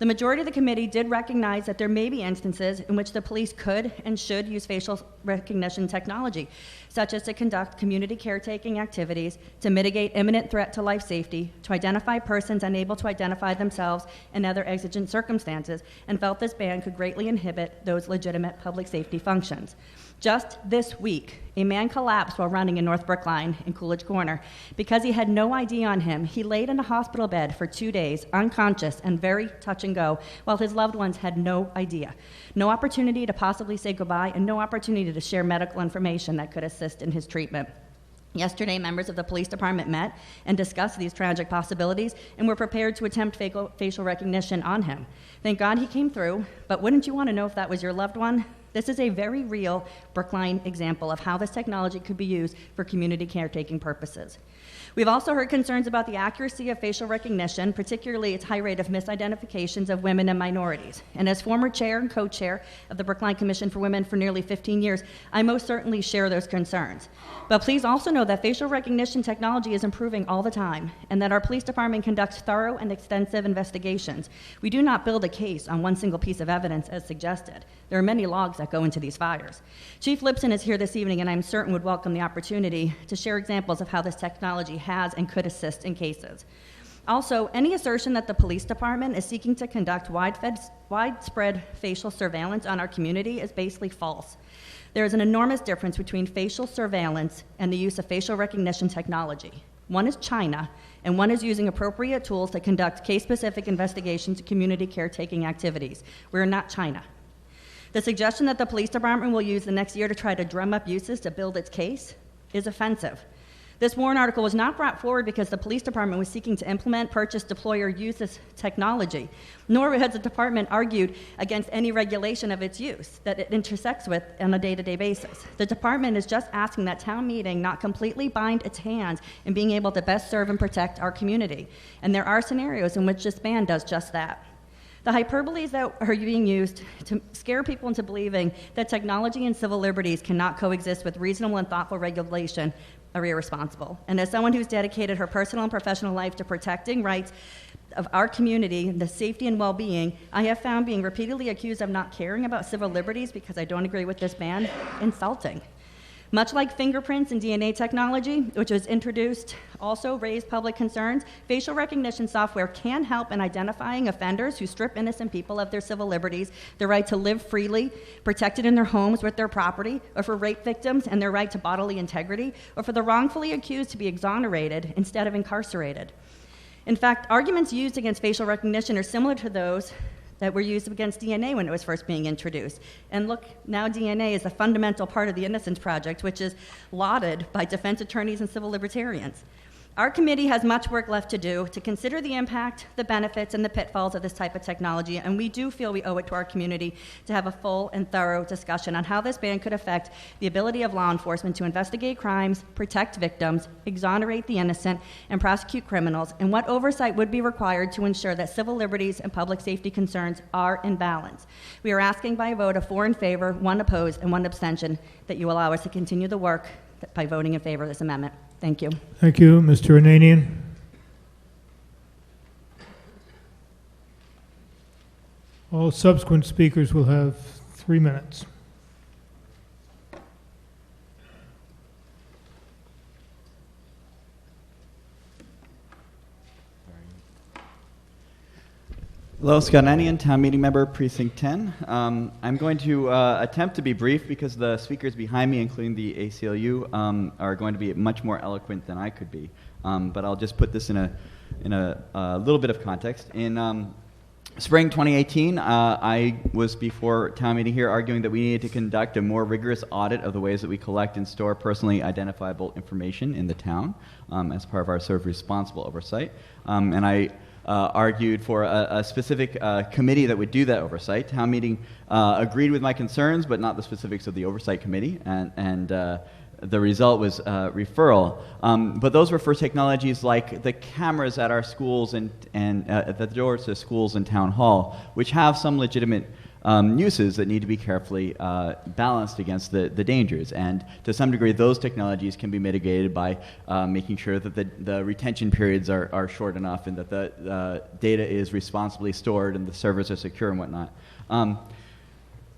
The majority of the committee did recognize that there may be instances in which the police could and should use facial recognition technology, such as to conduct community caretaking activities, to mitigate imminent threat to life safety, to identify persons unable to identify themselves in other exigent circumstances, and felt this ban could greatly inhibit those legitimate public safety functions. Just this week, a man collapsed while running in North Brookline in Coolidge Corner. Because he had no ID on him, he laid in a hospital bed for 2 days, unconscious and very touch and go, while his loved ones had no idea. No opportunity to possibly say goodbye, and no opportunity to share medical information that could assist in his treatment. Yesterday, members of the police department met and discussed these tragic possibilities and were prepared to attempt facial recognition on him. Thank God he came through, but wouldn't you want to know if that was your loved one? This is a very real Brookline example of how this technology could be used for community caretaking purposes. We've also heard concerns about the accuracy of facial recognition, particularly its high rate of misidentifications of women and minorities. And as former chair and co-chair of the Brookline Commission for Women for nearly 15 years, I most certainly share those concerns. But please also know that facial recognition technology is improving all the time, and that our police department conducts thorough and extensive investigations. We do not build a case on one single piece of evidence as suggested. There are many logs that go into these fires. Chief Lipson is here this evening, and I'm certain would welcome the opportunity to share examples of how this technology has and could assist in cases. Also, any assertion that the police department is seeking to conduct widespread facial surveillance on our community is basically false. There is an enormous difference between facial surveillance and the use of facial recognition technology. One is China, and one is using appropriate tools to conduct case-specific investigations and community caretaking activities. We're not China. The suggestion that the police department will use the next year to try to drum up uses to build its case is offensive. This warrant article was not brought forward because the police department was seeking to implement, purchase, deploy, or use this technology, nor has the department argued against any regulation of its use that it intersects with on a day-to-day basis. The department is just asking that town meeting not completely bind its hands in being able to best serve and protect our community. And there are scenarios in which this ban does just that. The hyperboles that are being used to scare people into believing that technology and civil liberties cannot coexist with reasonable and thoughtful regulation are irresponsible. And as someone who's dedicated her personal and professional life to protecting rights of our community, the safety and well-being, I have found being repeatedly accused of not caring about civil liberties because I don't agree with this ban insulting. Much like fingerprints and DNA technology, which was introduced, also raised public concerns, facial recognition software can help in identifying offenders who strip innocent people of their civil liberties, their right to live freely, protected in their homes with their property, or for rape victims and their right to bodily integrity, or for the wrongfully accused to be exonerated instead of incarcerated. In fact, arguments used against facial recognition are similar to those that were used against DNA when it was first being introduced. And look, now DNA is a fundamental part of the Innocence Project, which is lauded by defense attorneys and civil libertarians. Our committee has much work left to do to consider the impact, the benefits, and the pitfalls of this type of technology, and we do feel we owe it to our community to have a full and thorough discussion on how this ban could affect the ability of law enforcement to investigate crimes, protect victims, exonerate the innocent, and prosecute criminals, and what oversight would be required to ensure that civil liberties and public safety concerns are in balance. We are asking by a vote of 4 in favor, 1 opposed, and 1 abstention that you allow us to continue the work by voting in favor of this amendment. Thank you. Thank you. Mr. Ananian? All subsequent speakers will have 3 minutes. Hello, Scott Ananian, Town Meeting Member, Precinct 10. I'm going to attempt to be brief because the speakers behind me, including the ACLU, are going to be much more eloquent than I could be. But I'll just put this in a little bit of context. In spring 2018, I was before town meeting here arguing that we needed to conduct a more rigorous audit of the ways that we collect and store personally identifiable information in the town as part of our sort of responsible oversight. And I argued for a specific committee that would do that oversight. Town meeting agreed with my concerns, but not the specifics of the oversight committee, and the result was referral. But those were for technologies like the cameras at our schools and at the doors to schools and town hall, which have some legitimate uses that need to be carefully balanced against the dangers. And to some degree, those technologies can be mitigated by making sure that the retention periods are short enough and that the data is responsibly stored and the servers are secure and whatnot.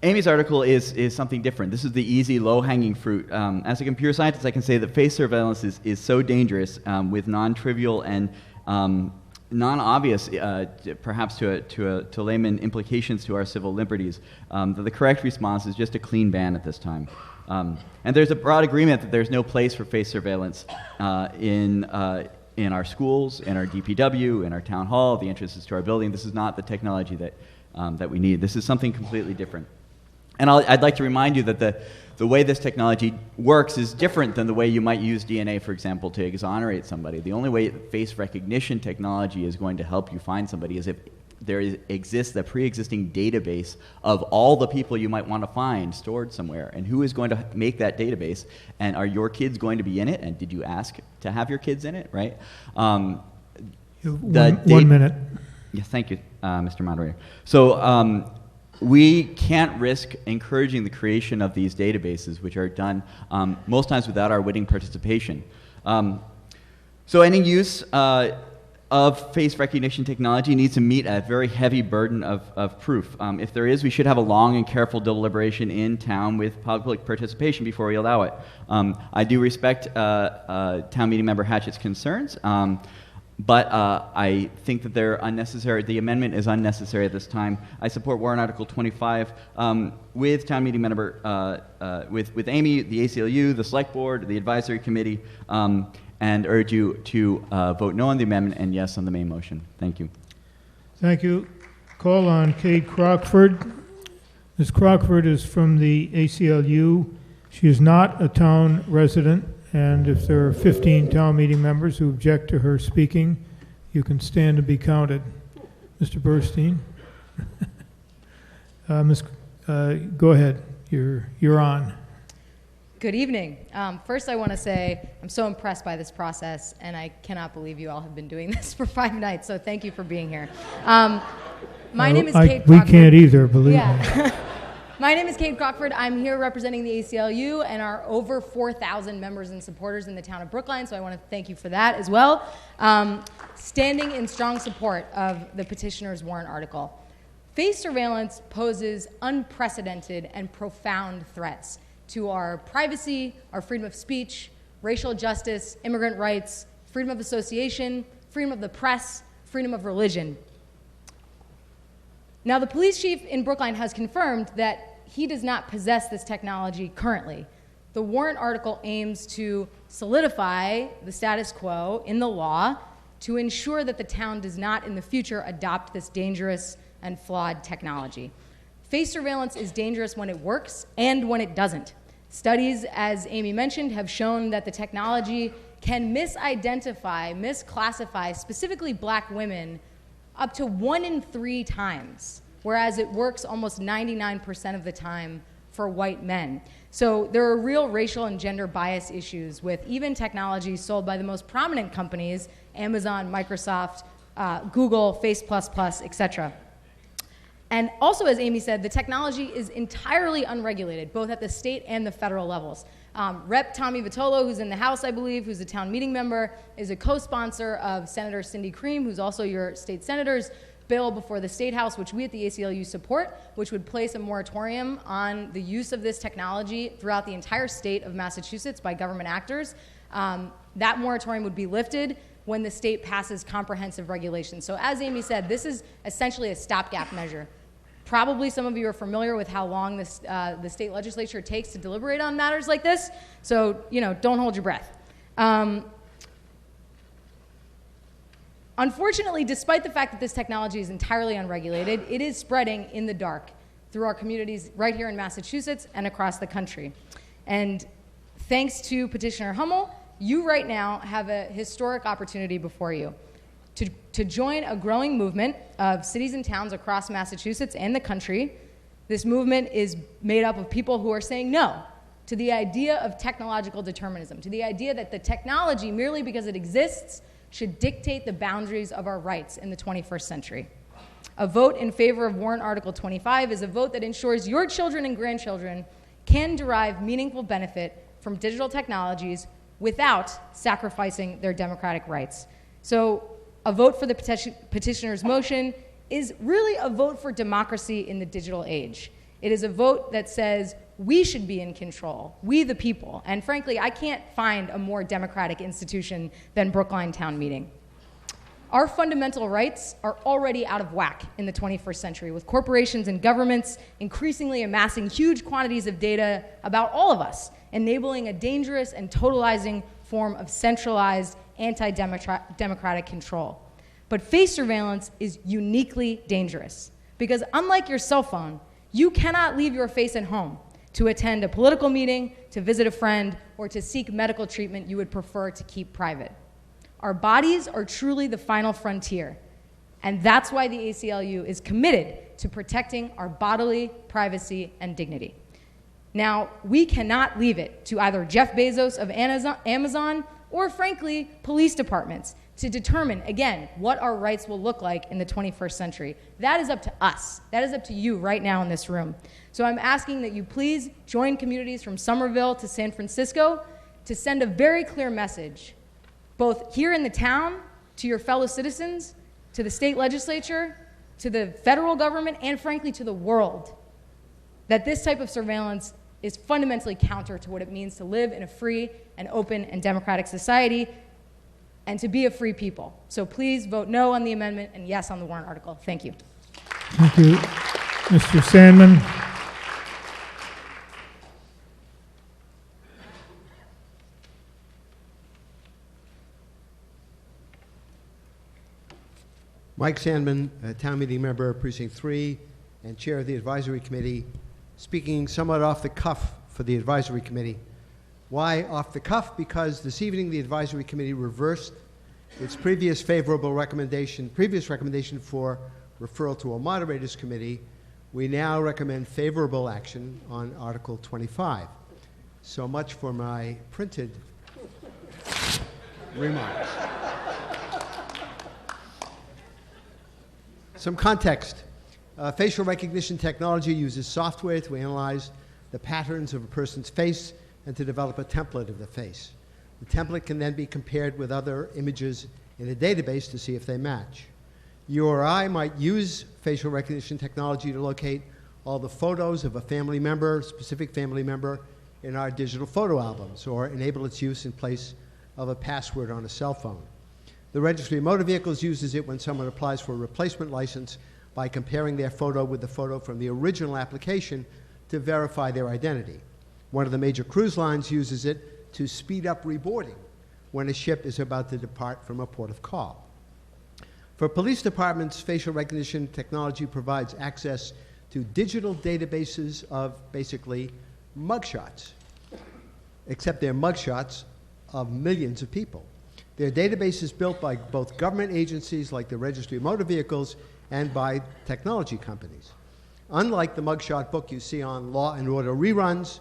Amy's article is something different. This is the easy, low-hanging fruit. As a computer scientist, I can say that face surveillance is so dangerous with non-trivial and non-obvious, perhaps to layman, implications to our civil liberties, that the correct response is just a clean ban at this time. And there's a broad agreement that there's no place for face surveillance in our schools, in our DPW, in our town hall, the entrances to our building. This is not the technology that we need. This is something completely different. And I'd like to remind you that the way this technology works is different than the way you might use DNA, for example, to exonerate somebody. The only way face recognition technology is going to help you find somebody is if there exists a pre-existing database of all the people you might want to find stored somewhere. And who is going to make that database? And are your kids going to be in it? And did you ask to have your kids in it, right? 1 minute. Yes, thank you, Mr. Moderator. So we can't risk encouraging the creation of these databases, which are done most times without our witting participation. So any use of face recognition technology needs to meet a very heavy burden of proof. If there is, we should have a long and careful deliberation in town with public participation before we allow it. I do respect Town Meeting Member Hatchett's concerns. But I think that they're unnecessary. The amendment is unnecessary at this time. I support Warrant Article 25 with Town Meeting Member, with Amy, the ACLU, the Select Board, the Advisory Committee, and urge you to vote no on the amendment and yes on the main motion. Thank you. Thank you. Call on Kate Crockford. Ms. Crockford is from the ACLU. She is not a town resident. And if there are 15 town meeting members who object to her speaking, you can stand and be counted. Mr. Burstein? Go ahead. You're on. Good evening. First, I want to say I'm so impressed by this process, and I cannot believe you all have been doing this for 5 nights, so thank you for being here. My name is Kate Crockford. We can't either, believe me. My name is Kate Crockford. I'm here representing the ACLU and our over 4,000 members and supporters in the town of Brookline, so I want to thank you for that as well. Standing in strong support of the petitioner's warrant article. Face surveillance poses unprecedented and profound threats to our privacy, our freedom of speech, racial justice, immigrant rights, freedom of association, freedom of the press, freedom of religion. Now, the police chief in Brookline has confirmed that he does not possess this technology currently. The warrant article aims to solidify the status quo in the law to ensure that the town does not in the future adopt this dangerous and flawed technology. Face surveillance is dangerous when it works and when it doesn't. Studies, as Amy mentioned, have shown that the technology can misidentify, misclassify specifically black women up to 1 in 3 times, whereas it works almost 99% of the time for white men. So there are real racial and gender bias issues with even technologies sold by the most prominent companies, Amazon, Microsoft, Google, Face++, etc. And also, as Amy said, the technology is entirely unregulated, both at the state and the federal levels. Rep. Tommy Vitolo, who's in the House, I believe, who's a town meeting member, is a co-sponsor of Senator Cindy Cream, who's also your state senator's bill before the State House, which we at the ACLU support, which would place a moratorium on the use of this technology throughout the entire state of Massachusetts by government actors. That moratorium would be lifted when the state passes comprehensive regulations. So as Amy said, this is essentially a stopgap measure. Probably some of you are familiar with how long this, the state legislature takes to deliberate on matters like this, so don't hold your breath. Unfortunately, despite the fact that this technology is entirely unregulated, it is spreading in the dark through our communities right here in Massachusetts and across the country. And thanks to Petitioner Hummel, you right now have a historic opportunity before you to join a growing movement of cities and towns across Massachusetts and the country. This movement is made up of people who are saying no to the idea of technological determinism, to the idea that the technology, merely because it exists, should dictate the boundaries of our rights in the 21st century. A vote in favor of warrant Article 25 is a vote that ensures your children and grandchildren can derive meaningful benefit from digital technologies without sacrificing their democratic rights. So a vote for the petitioner's motion is really a vote for democracy in the digital age. It is a vote that says we should be in control, we the people. And frankly, I can't find a more democratic institution than Brookline Town Meeting. Our fundamental rights are already out of whack in the 21st century, with corporations and governments increasingly amassing huge quantities of data about all of us, enabling a dangerous and totalizing form of centralized anti-democratic control. But face surveillance is uniquely dangerous because unlike your cell phone, you cannot leave your face at home to attend a political meeting, to visit a friend, or to seek medical treatment you would prefer to keep private. Our bodies are truly the final frontier, and that's why the ACLU is committed to protecting our bodily privacy and dignity. Now, we cannot leave it to either Jeff Bezos of Amazon or, frankly, police departments to determine, again, what our rights will look like in the 21st century. That is up to us. That is up to you right now in this room. So I'm asking that you please join communities from Somerville to San Francisco to send a very clear message, both here in the town, to your fellow citizens, to the state legislature, to the federal government, and frankly to the world, that this type of surveillance is fundamentally counter to what it means to live in a free and open and democratic society and to be a free people. So please vote no on the amendment and yes on the warrant article. Thank you. Thank you. Mr. Sandman. Mike Sandman, Town Meeting Member, Precinct 3, and Chair of the Advisory Committee, speaking somewhat off the cuff for the Advisory Committee. Why off the cuff? Because this evening the Advisory Committee reversed its previous recommendation for referral to a Moderators Committee. We now recommend favorable action on Article 25. So much for my printed remarks. Some context. Facial recognition technology uses software to analyze the patterns of a person's face and to develop a template of the face. The template can then be compared with other images in a database to see if they match. You or I might use facial recognition technology to locate all the photos of a family member, specific family member, in our digital photo albums, or enable its use in place of a password on a cell phone. The Registry of Motor Vehicles uses it when someone applies for a replacement license by comparing their photo with the photo from the original application to verify their identity. One of the major cruise lines uses it to speed up reboarding when a ship is about to depart from a port of call. For police departments, facial recognition technology provides access to digital databases of basically mugshots, except they're mugshots of millions of people. Their database is built by both government agencies like the Registry of Motor Vehicles and by technology companies. Unlike the mugshot book you see on Law and Order reruns,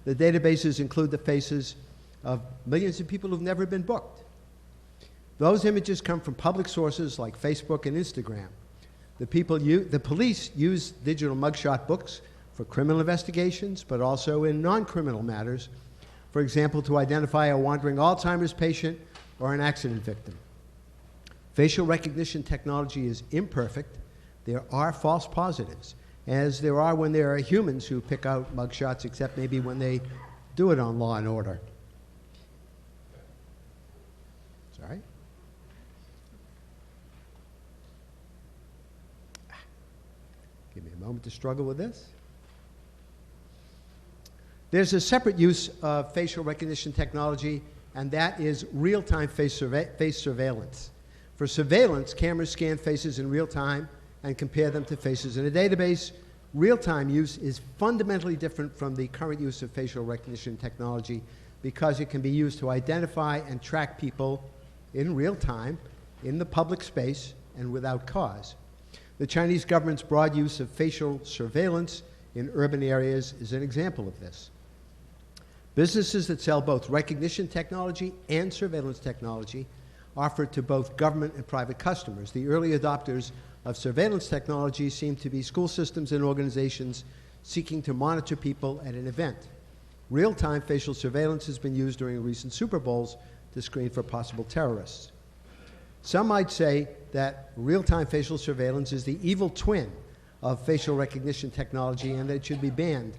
the databases include the faces of millions of people who've never been booked. Those images come from public sources like Facebook and Instagram. The police use digital mugshot books for criminal investigations, but also in non-criminal matters, for example, to identify a wandering Alzheimer's patient or an accident victim. Facial recognition technology is imperfect. There are false positives, as there are when there are humans who pick out mugshots, except maybe when they do it on Law and Order. Sorry? Give me a moment to struggle with this. There's a separate use of facial recognition technology, and that is real-time face surveillance. For surveillance, cameras scan faces in real time and compare them to faces in a database. Real-time use is fundamentally different from the current use of facial recognition technology because it can be used to identify and track people in real time in the public space and without cause. The Chinese government's broad use of facial surveillance in urban areas is an example of this. Businesses that sell both recognition technology and surveillance technology offer it to both government and private customers. The early adopters of surveillance technology seem to be school systems and organizations seeking to monitor people at an event. Real-time facial surveillance has been used during recent Super Bowls to screen for possible terrorists. Some might say that real-time facial surveillance is the evil twin of facial recognition technology and that it should be banned.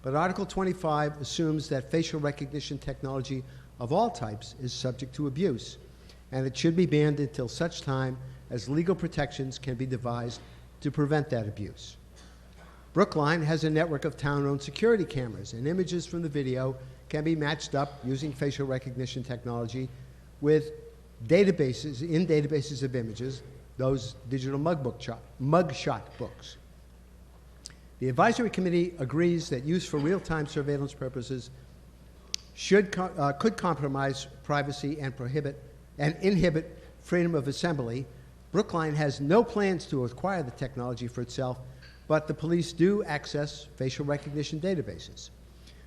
But Article 25 assumes that facial recognition technology of all types is subject to abuse, and it should be banned until such time as legal protections can be devised to prevent that abuse. Brookline has a network of town-owned security cameras, and images from the video can be matched up using facial recognition technology with databases of images, those digital mugshot books. The advisory committee agrees that use for real-time surveillance purposes could compromise privacy and inhibit freedom of assembly. Brookline has no plans to acquire the technology for itself, but the police do access facial recognition databases.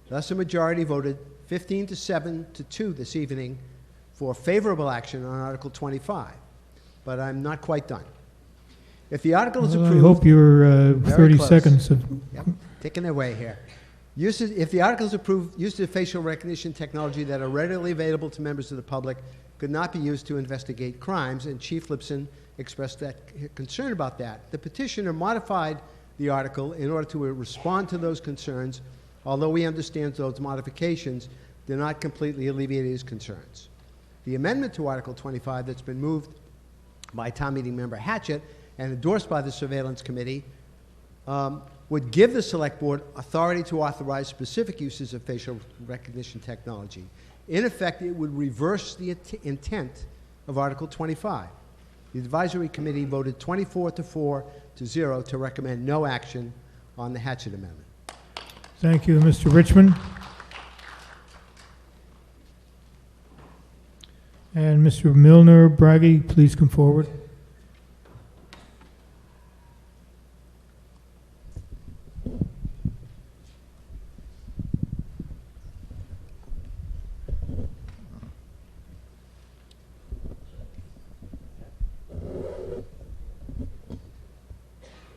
Thus, a majority voted 15 to 7 to 2 this evening for favorable action on Article 25. But I'm not quite done. If the article is approved... I hope you're very 30 close. seconds. Yep, taking away here. If the article is approved, use of facial recognition technology that are readily available to members of the public could not be used to investigate crimes, and Chief Lipson expressed that concern about that. The petitioner modified the article in order to respond to those concerns, although we understand those modifications do not completely alleviate his concerns. The amendment to Article 25 that's been moved by town meeting member Hatchett and endorsed by the Surveillance Committee would give the Select Board authority to authorize specific uses of facial recognition technology. In effect, it would reverse the intent of Article 25. The Advisory Committee voted 24 to 4 to 0 to recommend no action on the Hatchett Amendment. Thank you, Mr. Richmond. And Mr. Milner Braggie, please come forward.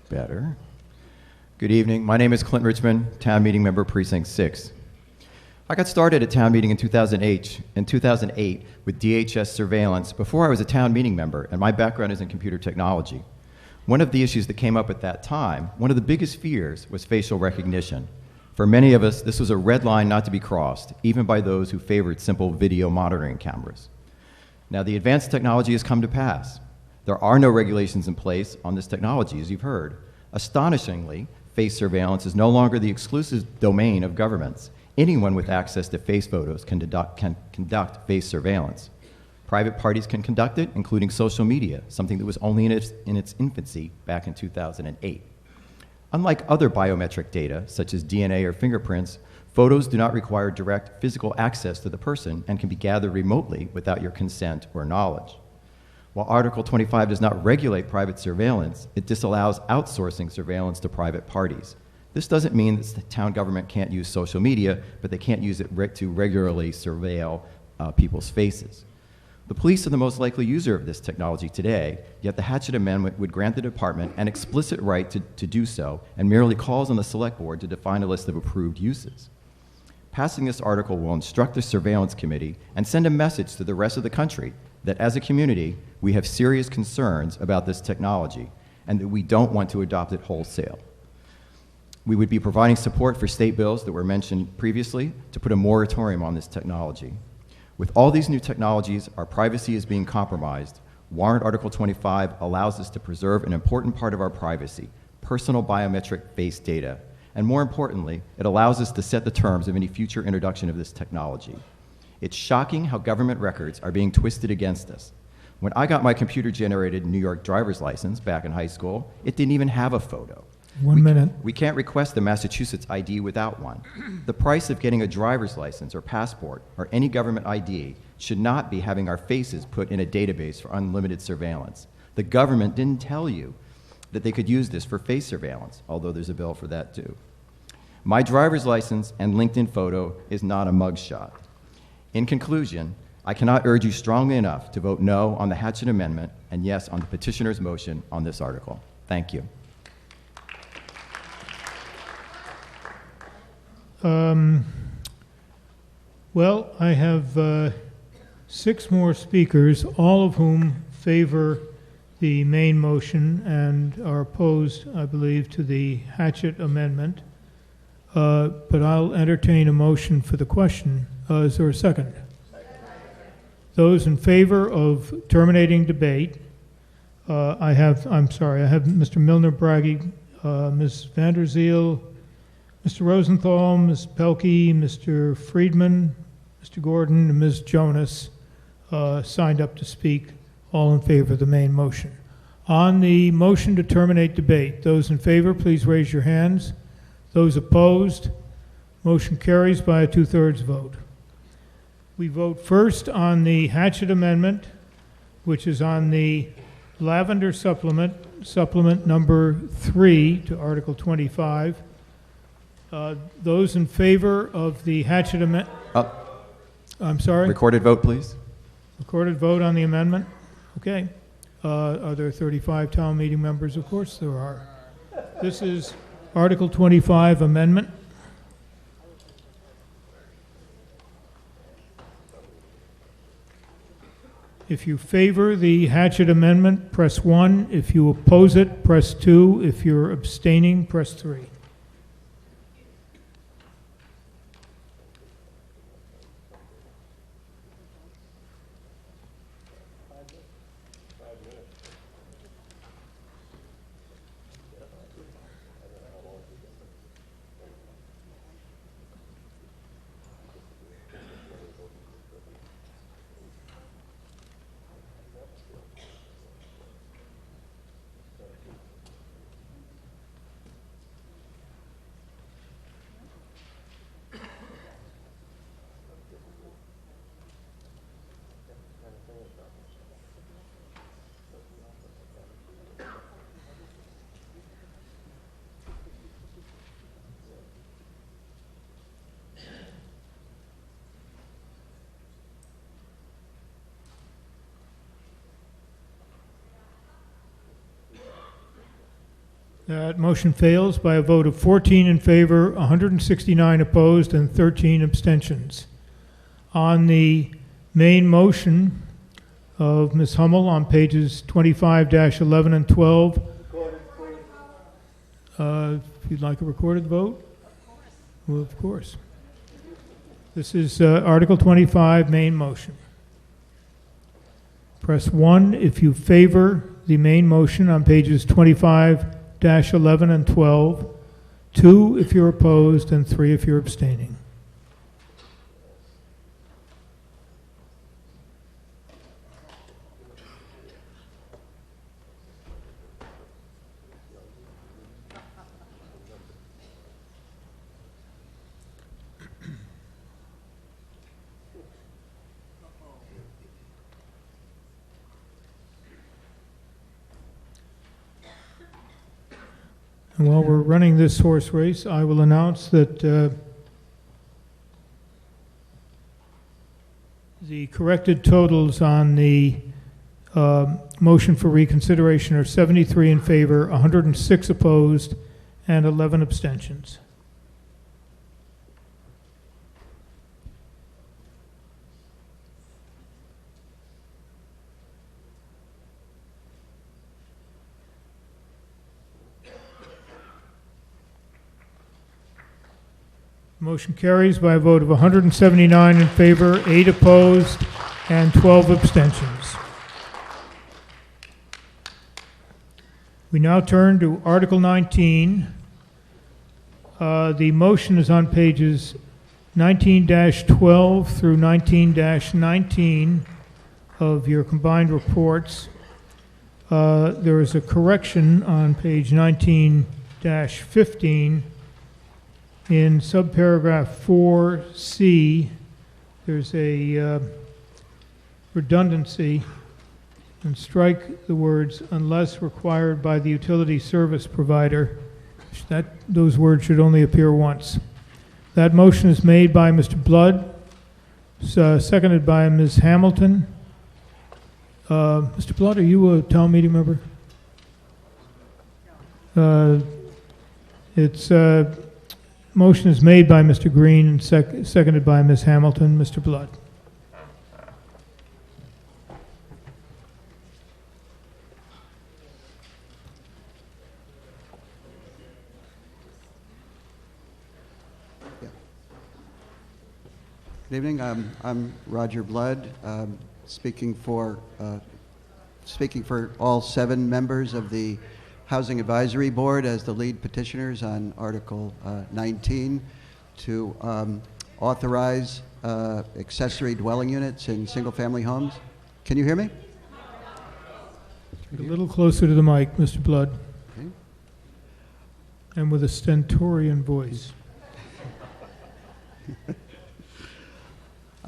Better. Good evening. My name is Clint Richmond, Town Meeting Member, Precinct 6. I got started at town meeting in 2008 with DHS surveillance before I was a town meeting member, and my background is in computer technology. One of the issues that came up at that time, one of the biggest fears, was facial recognition. For many of us, this was a red line not to be crossed, even by those who favored simple video monitoring cameras. Now, the advanced technology has come to pass. There are no regulations in place on this technology, as you've heard. Astonishingly, face surveillance is no longer the exclusive domain of governments. Anyone with access to face photos can conduct face surveillance. Private parties can conduct it, including social media, something that was only in its infancy back in 2008. Unlike other biometric data, such as DNA or fingerprints, photos do not require direct physical access to the person and can be gathered remotely without your consent or knowledge. While Article 25 does not regulate private surveillance, it disallows outsourcing surveillance to private parties. This doesn't mean that the town government can't use social media, but they can't use it to regularly surveil people's faces. The police are the most likely user of this technology today, yet the Hatchett Amendment would grant the department an explicit right to do so and merely calls on the Select Board to define a list of approved uses. Passing this article will instruct the Surveillance Committee and send a message to the rest of the country that as a community, we have serious concerns about this technology and that we don't want to adopt it wholesale. We would be providing support for state bills that were mentioned previously to put a moratorium on this technology. With all these new technologies, our privacy is being compromised. Warrant Article 25 allows us to preserve an important part of our privacy, personal biometric face data. And more importantly, it allows us to set the terms of any future introduction of this technology. It's shocking how government records are being twisted against us. When I got my computer-generated New York driver's license back in high school, it didn't even have a photo. 1 minute. We can't request a Massachusetts ID without one. The price of getting a driver's license or passport or any government ID should not be having our faces put in a database for unlimited surveillance. The government didn't tell you that they could use this for face surveillance, although there's a bill for that too. My driver's license and LinkedIn photo is not a mugshot. In conclusion, I cannot urge you strongly enough to vote no on the Hatchet Amendment and yes on the petitioner's motion on this article. Thank you. Well, I have 6 more speakers, all of whom favor the main motion and are opposed, I believe, to the Hatchet Amendment. But I'll entertain a motion for the question. Is there a second? Those in favor of terminating debate, I have Mr. Milner Braggi, Ms. Vanderzeel, Mr. Rosenthal, Ms. Pelkey, Mr. Friedman, Mr. Gordon, and Ms. Jonas signed up to speak, all in favor of the main motion. On the motion to terminate debate, those in favor, please raise your hands. Those opposed, motion carries by a 2/3 vote. We vote first on the Hatchet Amendment, which is on the Lavender supplement number 3 to Article 25. Those in favor of the Hatchet Amendment... I'm sorry? Recorded vote, please. Recorded vote on the amendment? Okay. Are there 35 town meeting members? Of course there are. This is Article 25 Amendment. If you favor the Hatchet Amendment, press 1. If you oppose it, press 2. If you're abstaining, press 3. That motion fails by a vote of 14 in favor, 169 opposed, and 13 abstentions. On the main motion of Ms. Hummel on pages 25-11 and 12, if you'd like a recorded vote? Well, of course. This is Article 25, main motion. Press 1 if you favor the main motion on pages 25-11 and 12, 2 if you're opposed, and 3 if you're abstaining. And while we're running this horse race, I will announce that the corrected totals on the motion for reconsideration are 73 in favor, 106 opposed, and 11 abstentions. Motion carries by a vote of 179 in favor, 8 opposed, and 12 abstentions. We now turn to Article 19. The motion is on pages 19-12 through 19-19 of your combined reports. There is a correction on page 19-15. In subparagraph 4C, there's a redundancy, and strike the words "unless required by the utility service provider." Those words should only appear once. That motion is made by Mr. Blood, Seconded by Ms. Hamilton. Mr. Blood, are you a town meeting member? Motion is made by Mr. Green and seconded by Ms. Hamilton. Mr. Blood. Good evening. I'm Roger Blood, speaking for all 7 members of the Housing Advisory Board as the lead petitioners on Article 19 to authorize accessory dwelling units in single-family homes. Can you hear me? A little closer to the mic, Mr. Blood. Okay. And with a stentorian voice.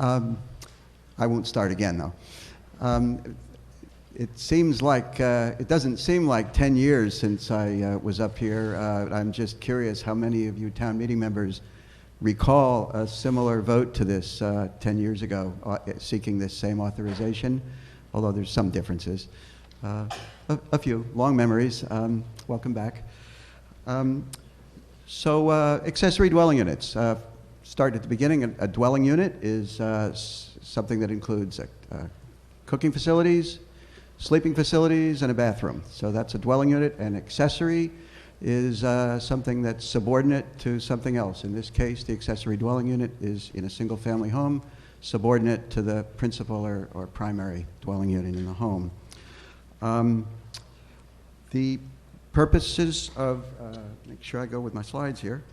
I won't start again, though. It seems like, it doesn't seem like 10 years since I was up here. I'm just curious how many of you town meeting members recall a similar vote to this 10 years ago, seeking this same authorization, although there's some differences. A few, long memories. Welcome back. Accessory dwelling units. Start at the beginning. A dwelling unit is something that includes cooking facilities, sleeping facilities, and a bathroom. So that's a dwelling unit. An accessory is something that's subordinate to something else. In this case, the accessory dwelling unit is in a single-family home, subordinate to the principal or primary dwelling unit in the home. The purposes of, make sure I go with my slides here.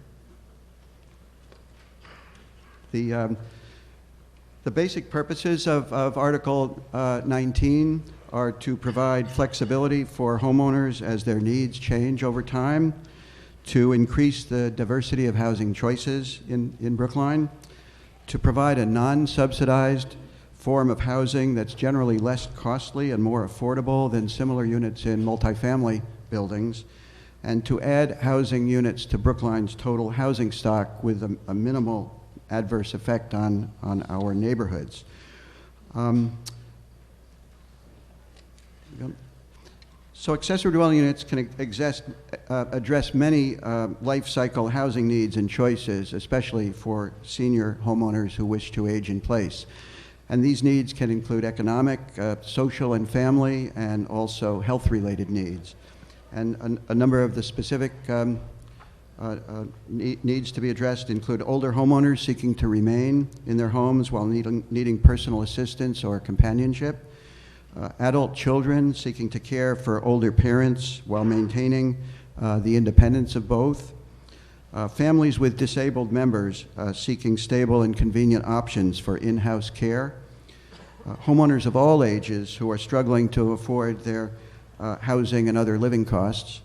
The basic purposes of Article 19 are to provide flexibility for homeowners as their needs change over time, to increase the diversity of housing choices in Brookline, to provide a non-subsidized form of housing that's generally less costly and more affordable than similar units in multifamily buildings, and to add housing units to Brookline's total housing stock with a minimal adverse effect on our neighborhoods. So accessory dwelling units can address many life cycle housing needs and choices, especially for senior homeowners who wish to age in place. And these needs can include economic, social and family, and also health-related needs. And a number of the specific needs to be addressed include older homeowners seeking to remain in their homes while needing personal assistance or companionship, adult children seeking to care for older parents while maintaining the independence of both, families with disabled members seeking stable and convenient options for in-house care, homeowners of all ages who are struggling to afford their housing and other living costs,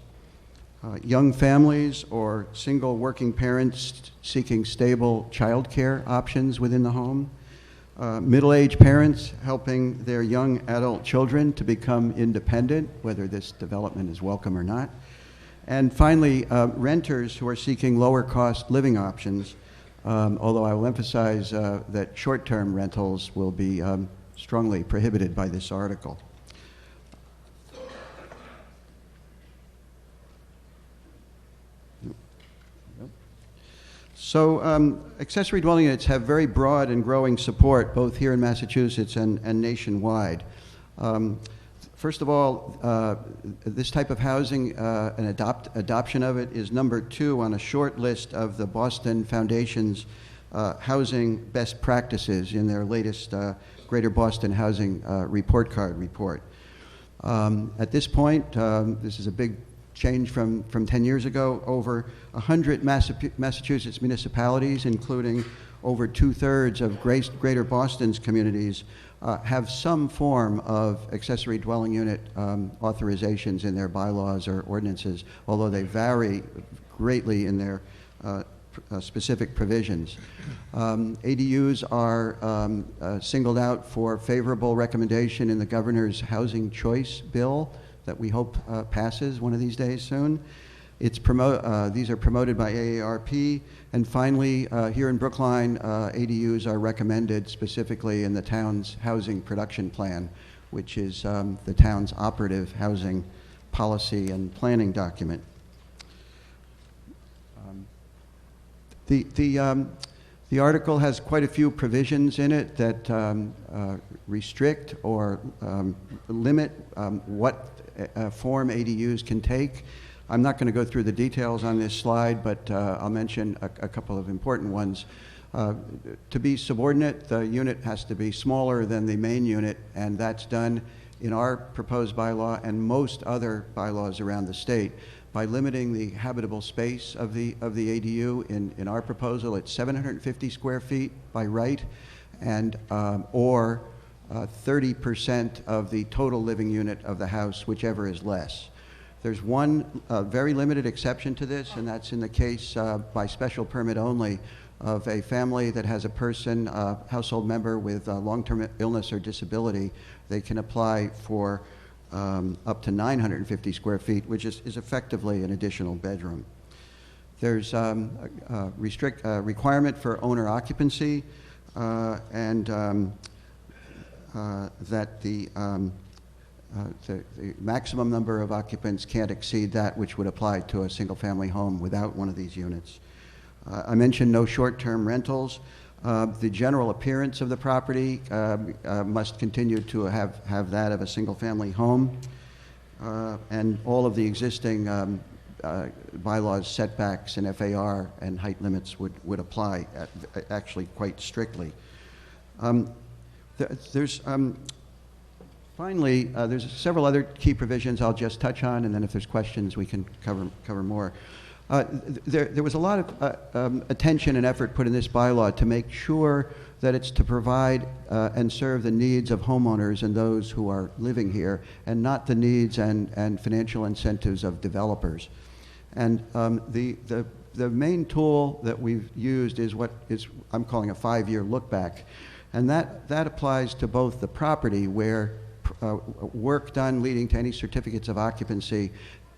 young families or single working parents seeking stable childcare options within the home, middle-aged parents helping their young adult children to become independent, whether this development is welcome or not, and finally, renters who are seeking lower-cost living options, although I will emphasize that short-term rentals will be strongly prohibited by this article. So accessory dwelling units have very broad and growing support both here in Massachusetts and nationwide. First of all, this type of housing, an adoption of it is number 2 on a short list of the Boston Foundation's housing best practices in their latest Greater Boston Housing Report Card report. At this point, this is a big change from 10 years ago. Over 100 Massachusetts municipalities, including over 2/3 of Greater Boston's communities, have some form of accessory dwelling unit authorizations in their bylaws or ordinances, although they vary greatly in their specific provisions. ADUs are singled out for favorable recommendation in the governor's housing choice bill that we hope passes one of these days soon. These are promoted by AARP. And finally, here in Brookline, ADUs are recommended specifically in the town's housing production plan, which is the town's operative housing policy and planning document. The article has quite a few provisions in it that restrict or limit what form ADUs can take. I'm not going to go through the details on this slide, but I'll mention a couple of important ones. To be subordinate, the unit has to be smaller than the main unit, and that's done in our proposed bylaw and most other bylaws around the state by limiting the habitable space of the ADU. In our proposal, it's 750 square feet by right, and or 30% of the total living unit of the house, whichever is less. There's one very limited exception to this, and that's in the case by special permit only of a family that has a person, household member with long-term illness or disability. They can apply for up to 950 square feet, which is effectively an additional bedroom. There's a requirement for owner occupancy, and that the maximum number of occupants can't exceed that which would apply to a single-family home without one of these units. I mentioned no short-term rentals. The general appearance of the property must continue to have that of a single-family home. And all of the existing bylaws, setbacks, and FAR and height limits would apply actually quite strictly. Finally, there's several other key provisions I'll just touch on, and then if there's questions, we can cover more. There was a lot of attention and effort put in this bylaw to make sure that it's to provide and serve the needs of homeowners and those who are living here, and not the needs and financial incentives of developers. And the main tool that we've used is what I'm calling a 5-year look back. And that applies to both the property where work done leading to any certificates of occupancy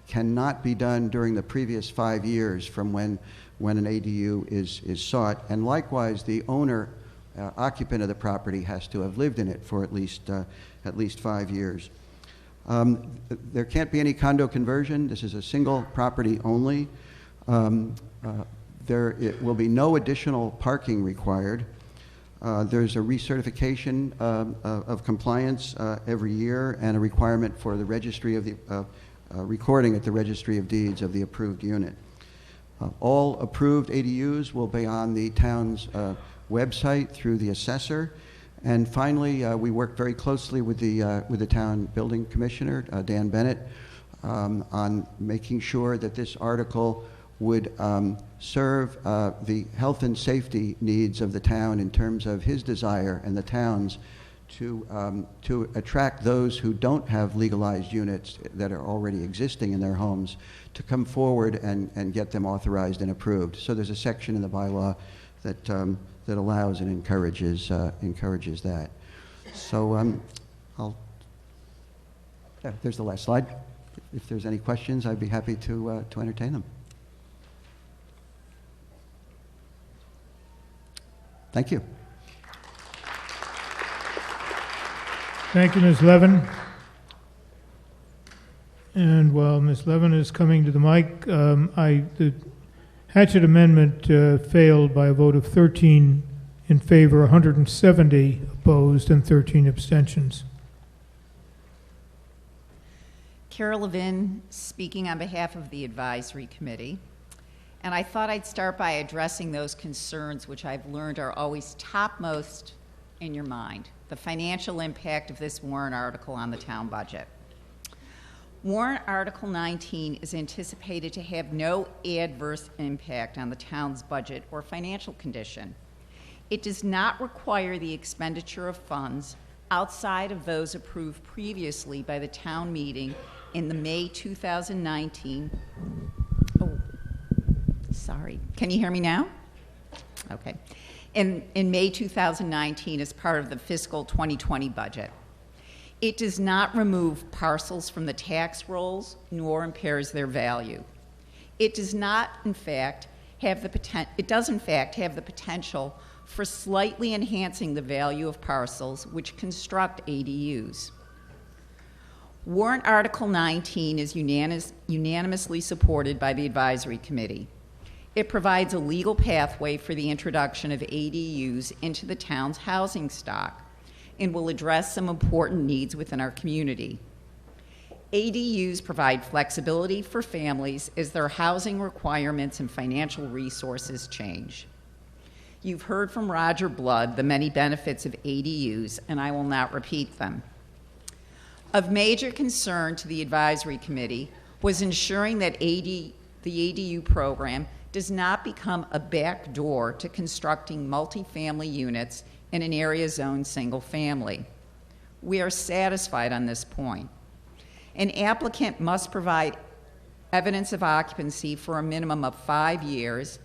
cannot be done during the previous 5 years from when an ADU is sought, and likewise the owner occupant of the property has to have lived in it for at least 5 years. There can't be any condo conversion. This is a single property only. There will be no additional parking required. There's a recertification of compliance every year, and a requirement for the registry of the recording at the Registry of Deeds of the approved unit. All approved ADUs will be on the town's website through the assessor. And finally, we work very closely with the town building commissioner, Dan Bennett, on making sure that this article would serve the health and safety needs of the town in terms of his desire and the town's to attract those who don't have legalized units that are already existing in their homes to come forward and get them authorized and approved. So there's a section in the bylaw that that allows and encourages that. So there's the last slide. If there's any questions, I'd be happy to entertain them. Thank you. Thank you, Ms. Levin. And while Ms. Levin is coming to the mic, the Hatchett Amendment failed by a vote of 13 in favor, 170 opposed, and 13 abstentions. Carol Levin, speaking on behalf of the Advisory Committee. And I thought I'd start by addressing those concerns which I've learned are always topmost in your mind, the financial impact of this warrant article on the town budget. Warrant Article 19 is anticipated to have no adverse impact on the town's budget or financial condition. It does not require the expenditure of funds outside of those approved previously by the town meeting in the May 2019. Oh, sorry. Can you hear me now? Okay. In May 2019 as part of the fiscal 2020 budget. It does not remove parcels from the tax rolls nor impairs their value. It does not, in fact, have the potential for slightly enhancing the value of parcels which construct ADUs. Warrant Article 19 is unanimously supported by the Advisory Committee. It provides a legal pathway for the introduction of ADUs into the town's housing stock and will address some important needs within our community. ADUs provide flexibility for families as their housing requirements and financial resources change. You've heard from Roger Blood the many benefits of ADUs, and I will not repeat them. Of major concern to the Advisory Committee was ensuring that the ADU program does not become a backdoor to constructing multifamily units in an area zoned single family. We are satisfied on this point. An applicant must provide evidence of occupancy for a minimum of 5 years,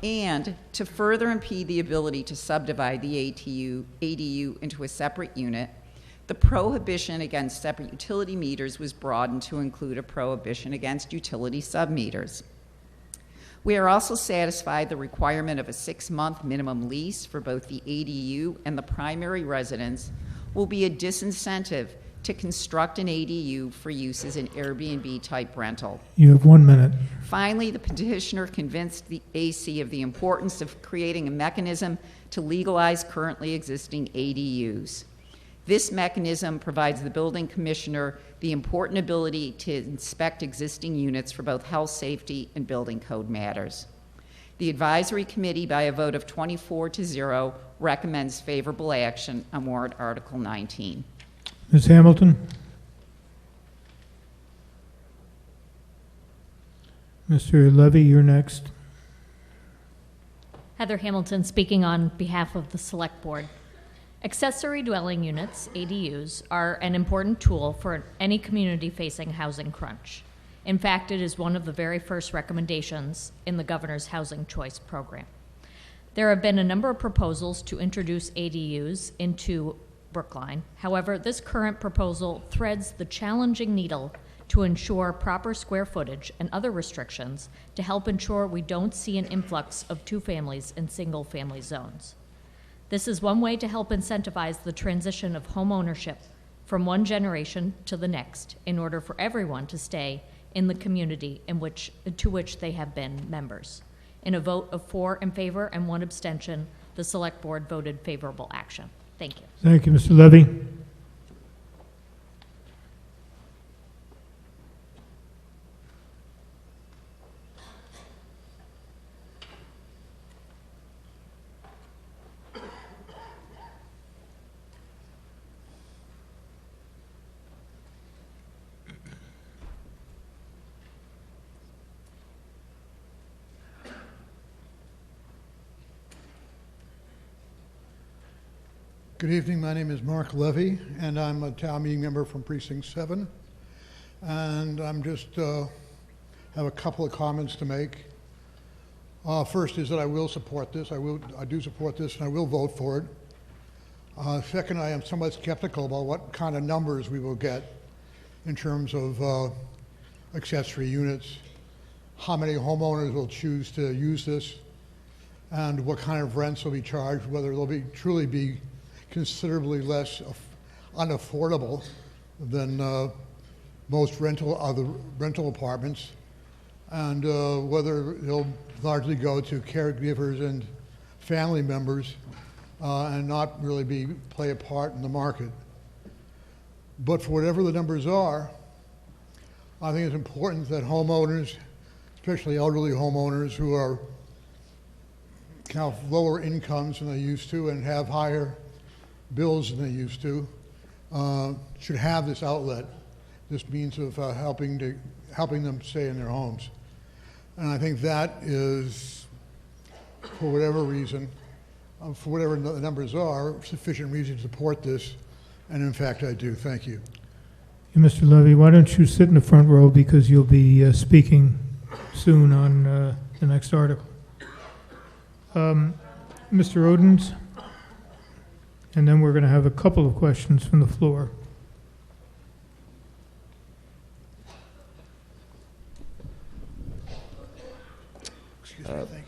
and to further impede the ability to subdivide the ADU into a separate unit, the prohibition against separate utility meters was broadened to include a prohibition against utility submeters. We are also satisfied the requirement of a 6-month minimum lease for both the ADU and the primary residence will be a disincentive to construct an ADU for use as an Airbnb-type rental. You have 1 minute. Finally, the petitioner convinced the AC of the importance of creating a mechanism to legalize currently existing ADUs. This mechanism provides the building commissioner the important ability to inspect existing units for both health, safety, and building code matters. The Advisory Committee, by a vote of 24-0, recommends favorable action on Warrant Article 19. Ms. Hamilton? Mr. Levy, you're next. Heather Hamilton speaking on behalf of the Select Board. Accessory dwelling units, ADUs, are an important tool for any community facing housing crunch. In fact, it is one of the very first recommendations in the Governor's Housing Choice Program. There have been a number of proposals to introduce ADUs into Brookline. However, this current proposal threads the challenging needle to ensure proper square footage and other restrictions to help ensure we don't see an influx of two families in single-family zones. This is one way to help incentivize the transition of home ownership from one generation to the next in order for everyone to stay in the community to which they have been members. In a vote of 4 in favor and 1 abstention, the Select Board voted favorable action. Thank you. Thank you, Mr. Levy. Good evening. My name is Mark Levy, and I'm a town meeting member from Precinct 7. And I'm just have a couple of comments to make. First is that I will support this. I do support this, and I will vote for it. Second, I am somewhat skeptical about what kind of numbers we will get in terms of accessory units, how many homeowners will choose to use this, and what kind of rents will be charged, whether they'll truly be considerably less unaffordable than most rental apartments, and whether they'll largely go to caregivers and family members and not really play a part in the market. But for whatever the numbers are, I think it's important that homeowners, especially elderly homeowners who are kind of lower incomes than they used to and have higher bills than they used to, should have this outlet, this means of helping them stay in their homes. And I think that is, for whatever reason, for whatever the numbers are, sufficient reason to support this. And in fact, I do. Thank you. Hey, Mr. Levy, why don't you sit in the front row because you'll be speaking soon on the next article. Mr. Odens? And then we're going to have a couple of questions from the floor.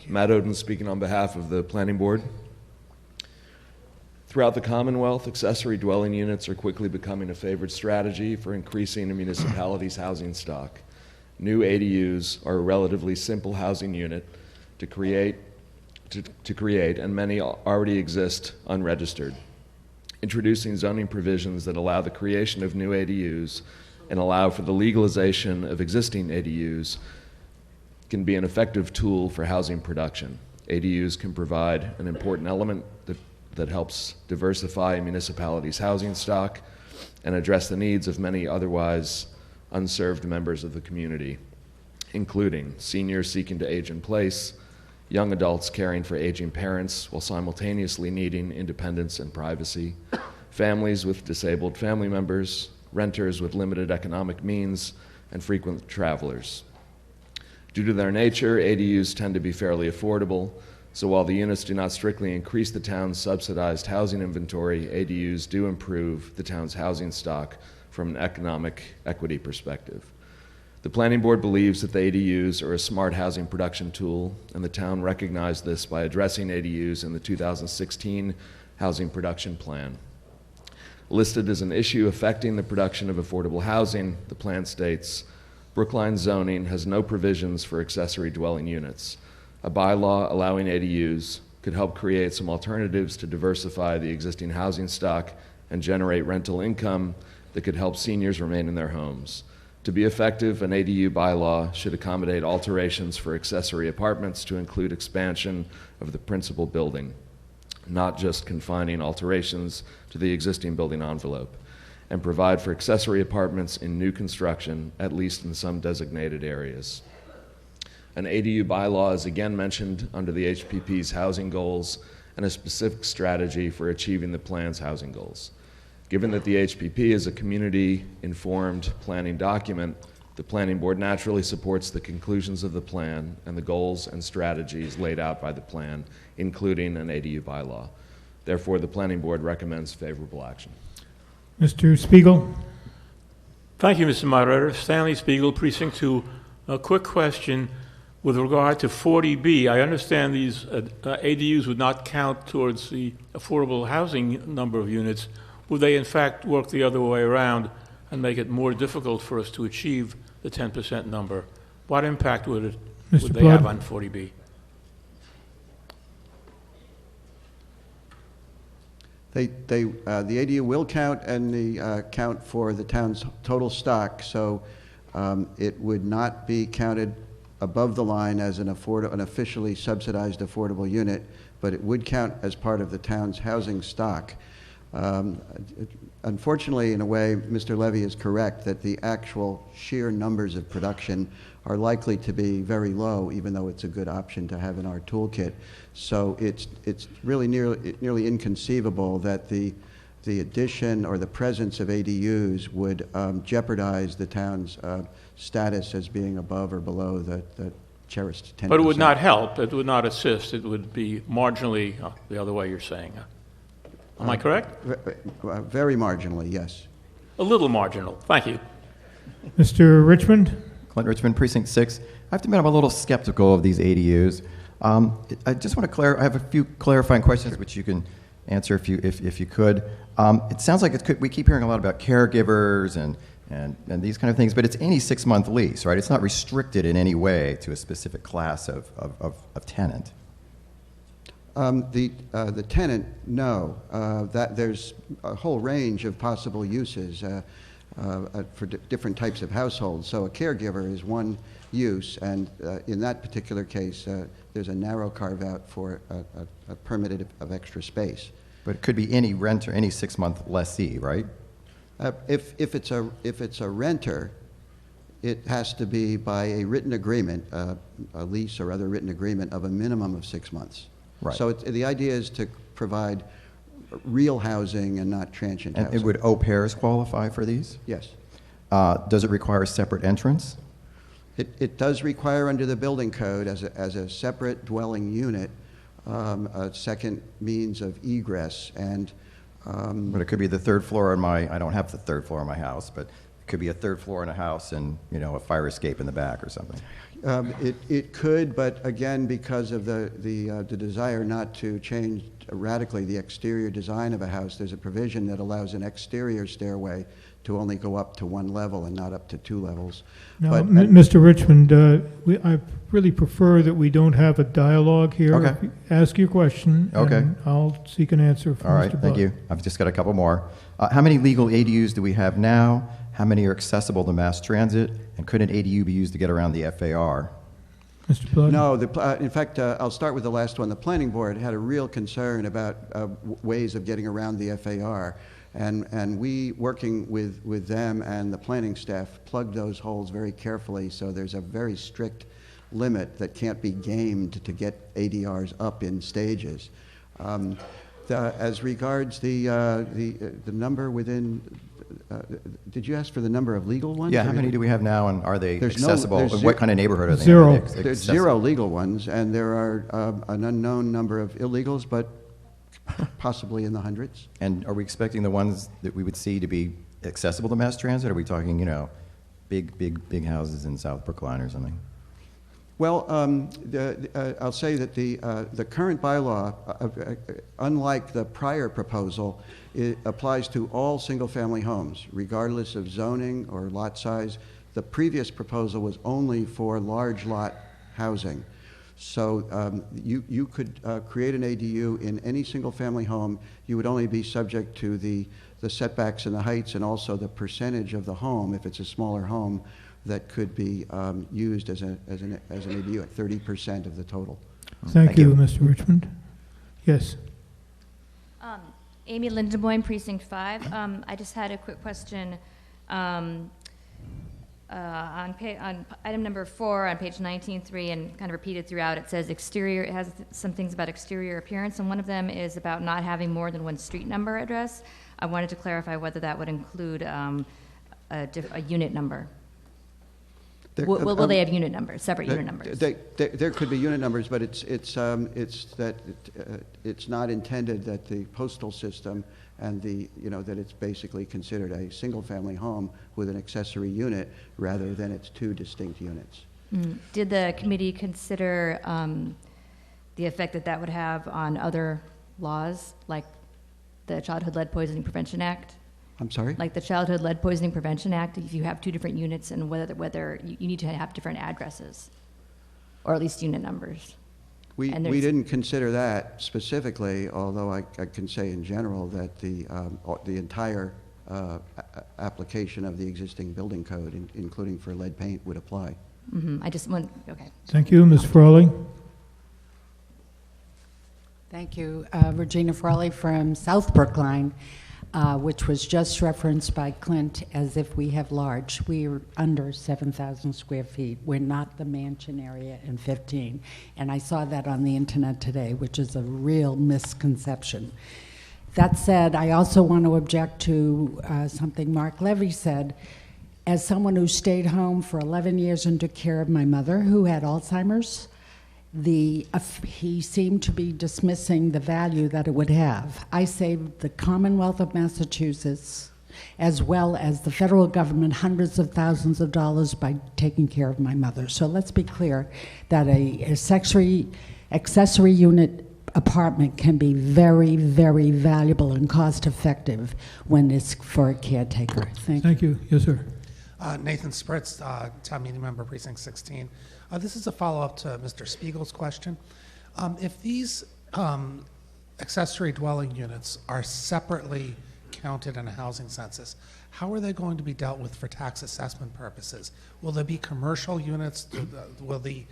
Matt Oden speaking on behalf of the Planning Board. Throughout the Commonwealth, accessory dwelling units are quickly becoming a favored strategy for increasing a municipality's housing stock. New ADUs are a relatively simple housing unit to create, and many already exist unregistered. Introducing zoning provisions that allow the creation of new ADUs and allow for the legalization of existing ADUs can be an effective tool for housing production. ADUs can provide an important element that helps diversify a municipality's housing stock and address the needs of many otherwise unserved members of the community, including seniors seeking to age in place, young adults caring for aging parents while simultaneously needing independence and privacy, families with disabled family members, renters with limited economic means, and frequent travelers. Due to their nature, ADUs tend to be fairly affordable, so while the units do not strictly increase the town's subsidized housing inventory, ADUs do improve the town's housing stock from an economic equity perspective. The Planning Board believes that the ADUs are a smart housing production tool, and the town recognized this by addressing ADUs in the 2016 Housing Production Plan. Listed as an issue affecting the production of affordable housing, the plan states, Brookline zoning has no provisions for accessory dwelling units. A bylaw allowing ADUs could help create some alternatives to diversify the existing housing stock and generate rental income that could help seniors remain in their homes. To be effective, an ADU bylaw should accommodate alterations for accessory apartments to include expansion of the principal building, not just confining alterations to the existing building envelope, and provide for accessory apartments in new construction, at least in some designated areas. An ADU bylaw is again mentioned under the HPP's housing goals and a specific strategy for achieving the plan's housing goals. Given that the HPP is a community-informed planning document, the Planning Board naturally supports the conclusions of the plan and the goals and strategies laid out by the plan, including an ADU bylaw. Therefore, the Planning Board recommends favorable action. Mr. Spiegel? Thank you, Mr. Moderator. Stanley Spiegel, Precinct 2. A quick question with regard to 40B. I understand these ADUs would not count towards the affordable housing number of units. Would they, in fact, work the other way around and make it more difficult for us to achieve the 10% number? What impact would they have on 40B? The ADU will count and the count for the town's total stock, so it would not be counted above the line as an officially subsidized affordable unit, but it would count as part of the town's housing stock. Unfortunately, in a way, Mr. Levy is correct that the actual sheer numbers of production are likely to be very low, even though it's a good option to have in our toolkit. So it's really nearly inconceivable that the addition or the presence of ADUs would jeopardize the town's status as being above or below the cherished 10%. But it would not help. It would not assist. It would be marginally the other way you're saying. Am I correct? Very marginally, yes. A little marginal. Thank you. Mr. Richmond? Clint Richmond, Precinct 6. I have to admit I'm a little skeptical of these ADUs. I just want to I have a few clarifying questions which you can answer if you could. It sounds like we keep hearing a lot about caregivers and these kind of things, but it's any 6-month lease, right? It's not restricted in any way to a specific class of tenant. The tenant, no. That there's a whole range of possible uses for different types of households. So a caregiver is one use, and in that particular case, there's a narrow carve-out for a permitted of extra space. But it could be any renter, any 6-month lessee, right? If it's a renter, it has to be by a written agreement, a lease or other written agreement of a minimum of 6 months. Right. So the idea is to provide real housing and not transient housing. And would au pairs qualify for these? Yes. Does it require a separate entrance? It does require under the building code as a separate dwelling unit a second means of egress. And but it could be the third floor in I don't have the third floor in my house, but it could be a third floor in a house and a fire escape in the back or something. It could, but again, because of the desire not to change radically the exterior design of a house, there's a provision that allows an exterior stairway to only go up to one level and not up to two levels. Now, But- Mr. Richmond, I really prefer that we don't have a dialogue here. Okay. If you ask your question, Okay. and I'll seek an answer from All Mr. right, Buck. thank you. I've just got a couple more. How many legal ADUs do we have now? How many are accessible to mass transit? And could an ADU be used to get around the FAR? Mr. Blood? No, in fact, I'll start with the last one. The planning board had a real concern about ways of getting around the FAR. And we, working with them and the planning staff, plugged those holes very carefully, so there's a very strict limit that can't be gamed to get ADRs up in stages. As regards the number within, did you ask for the number of legal ones? Yeah, how many do we have now, and are they There's accessible? there's What kind of neighborhood are they in? Zero. Are they There's accessible? 0 legal ones, and there are an unknown number of illegals, but possibly in the hundreds. And are we expecting the ones that we would see to be accessible to mass transit? Or are we talking, big houses in South Brookline or something? Well, I'll say that the current bylaw, unlike the prior proposal, it applies to all single-family homes, regardless of zoning or lot size. The previous proposal was only for large lot housing. So you could create an ADU in any single-family home. You would only be subject to the setbacks and the heights, and also the percentage of the home, if it's a smaller home, that could be used as an ADU at 30% of the total. Thank you, Mr. Richmond. Yes. Amy Lindenboim, Precinct 5. I just had a quick question. On item number 4 on page 19.3, and kind of repeated throughout, it says exterior, it has some things about exterior appearance, and one of them is about not having more than one street number address. I wanted to clarify whether that would include a unit number. Will they have unit numbers, separate unit numbers? There could be unit numbers, but it's not intended that the postal system and that it's basically considered a single-family home with an accessory unit rather than it's two distinct units. Did the committee consider the effect that would have on other laws, like the Childhood Lead Poisoning Prevention Act? I'm sorry? Like the Childhood Lead Poisoning Prevention Act, if you have two different units, and whether you need to have different addresses, or at least unit numbers. We didn't consider that specifically, although I can say in general that the entire application of the existing building code, including for lead paint, would apply. I just want, okay. Thank you, Ms. Frawley. Thank you. Regina Frawley from South Brookline, which was just referenced by Clint as if we have large. We're under 7,000 square feet. We're not the mansion area in 15. And I saw that on the internet today, which is a real misconception. That said, I also want to object to something Mark Levy said. As someone who stayed home for 11 years and took care of my mother, who had Alzheimer's, he seemed to be dismissing the value that it would have. I saved the Commonwealth of Massachusetts, as well as the federal government, hundreds of thousands of dollars by taking care of my mother. So let's be clear that a accessory unit apartment can be very, very valuable and cost-effective when it's for a caretaker. Thank you. Yes, sir. Nathan Spritz, Town Meeting Member, Precinct 16. This is a follow-up to Mr. Spiegel's question. If these accessory dwelling units are separately counted in a housing census, how are they going to be dealt with for tax assessment purposes? Will there be commercial units? Will the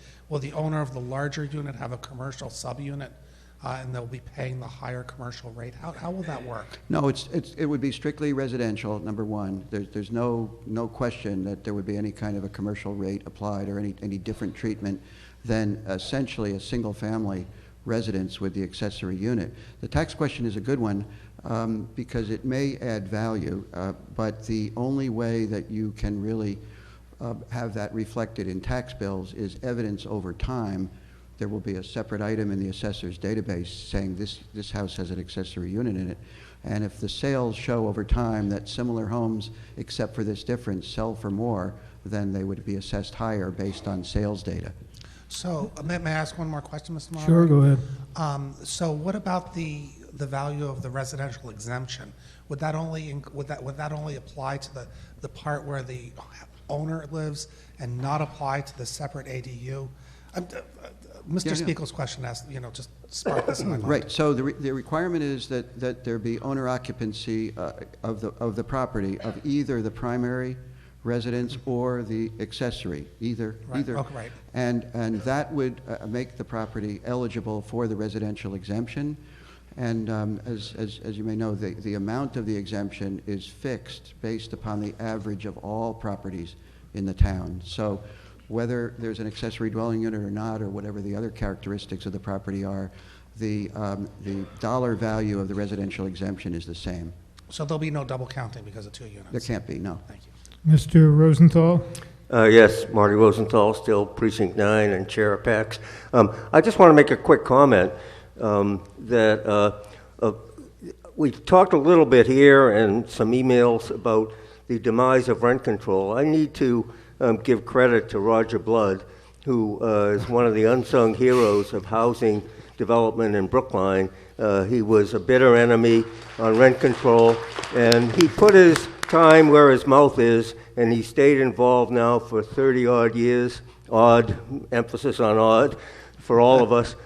owner of the larger unit have a commercial subunit, and they'll be paying the higher commercial rate? How will that work? No, it would be strictly residential, number one. There's no question that there would be any kind of a commercial rate applied or any different treatment than essentially a single-family residence with the accessory unit. The tax question is a good one because it may add value, but the only way that you can really have that reflected in tax bills is evidence over time there will be a separate item in the assessor's database saying this house has an accessory unit in it. And if the sales show over time that similar homes, except for this difference, sell for more, then they would be assessed higher based on sales data. So may I ask one more question, Mr. Moderator? Sure, go ahead. So what about the value of the residential exemption? Would that only apply to the part where the owner lives and not apply to the separate ADU? Mr. Spiegel's question asked, just sparked this in my mind. Right. So the requirement is that there be owner occupancy of the property of either the primary residence or the accessory, either. Okay, right. And that would make the property eligible for the residential exemption. And as you may know, the amount of the exemption is fixed based upon the average of all properties in the town. So whether there's an accessory dwelling unit or not, or whatever the other characteristics of the property are, the dollar value of the residential exemption is the same. So there'll be no double counting because of 2 units? There can't be, no. Thank you. Mr. Rosenthal? Yes, Marty Rosenthal, still Precinct 9 and Chair of PAX. I just want to make a quick comment that we talked a little bit here and some emails about the demise of rent control. I need to give credit to Roger Blood, who is one of the unsung heroes of housing development in Brookline. He was a bitter enemy on rent control, and he put his time where his mouth is, and he stayed involved now for 30-odd years, odd, emphasis on odd, for all of us,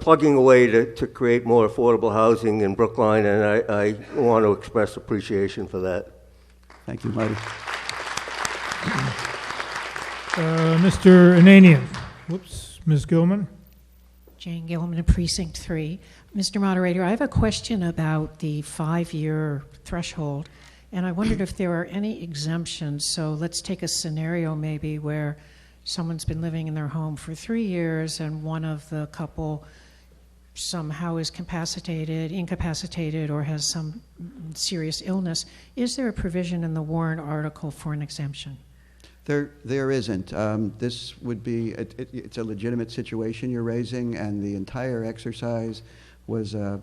plugging away to create more affordable housing in Brookline, and I want to express appreciation for that. Thank you, Marty. Mr. Ananian. Whoops, Ms. Gilman. Jane Gilman, Precinct 3. Mr. Moderator, I have a question about the 5-year threshold, and I wondered if there are any exemptions. So let's take a scenario maybe where someone's been living in their home for 3 years and one of the couple somehow is incapacitated, or has some serious illness. Is there a provision in the Warren article for an exemption? There isn't. This would be, it's a legitimate situation you're raising, and the entire exercise was a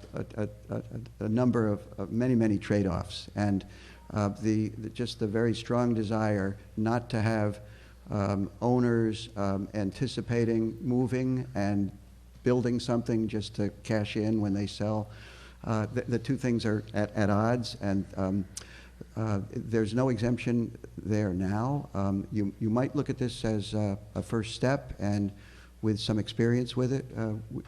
number of many trade-offs. And just the very strong desire not to have owners anticipating moving and building something just to cash in when they sell. The two things are at odds, and there's no exemption there now. You might look at this as a first step, and with some experience with it,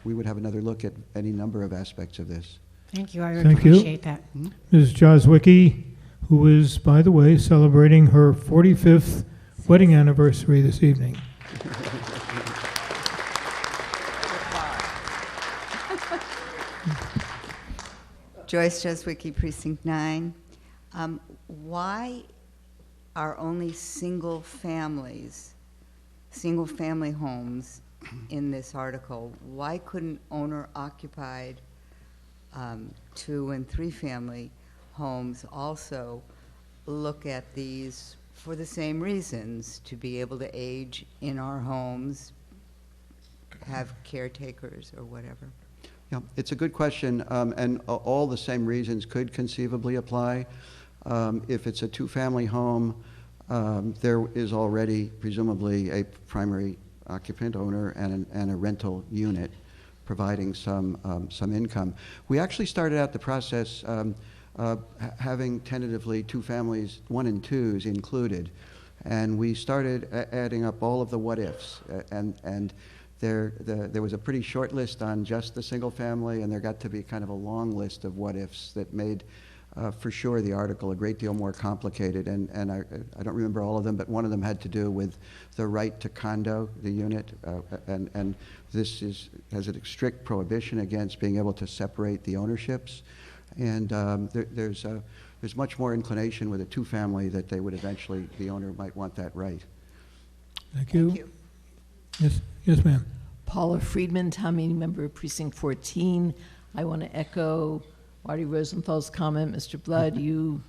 we would have another look at any number of aspects of this. Thank you. I would appreciate that. Ms. Jazwicki, who is, by the way, celebrating her 45th wedding anniversary this evening. Joyce Jazwicki, Precinct 9. Why are only single-family homes in this article? Why couldn't owner-occupied 2- and 3-family homes also look at these for the same reasons, to be able to age in our homes, have caretakers or whatever? Yeah, it's a good question, and all the same reasons could conceivably apply. If it's a 2-family home, there is already presumably a primary occupant owner and a rental unit providing some income. We actually started out the process having tentatively 2 families, 1 and 2s included, and we started adding up all of the what-ifs, and there was a pretty short list on just the single family, and there got to be kind of a long list of what-ifs that made, for sure, the article a great deal more complicated. And I don't remember all of them, but one of them had to do with the right to condo the unit, and this has a strict prohibition against being able to separate the ownerships. And there's much more inclination with a 2-family that they would eventually, the owner might want that right. Thank you. Yes, ma'am. Paula Friedman, town meeting member of Precinct 14. I want to echo Marty Rosenthal's comment. Mr. Blood, you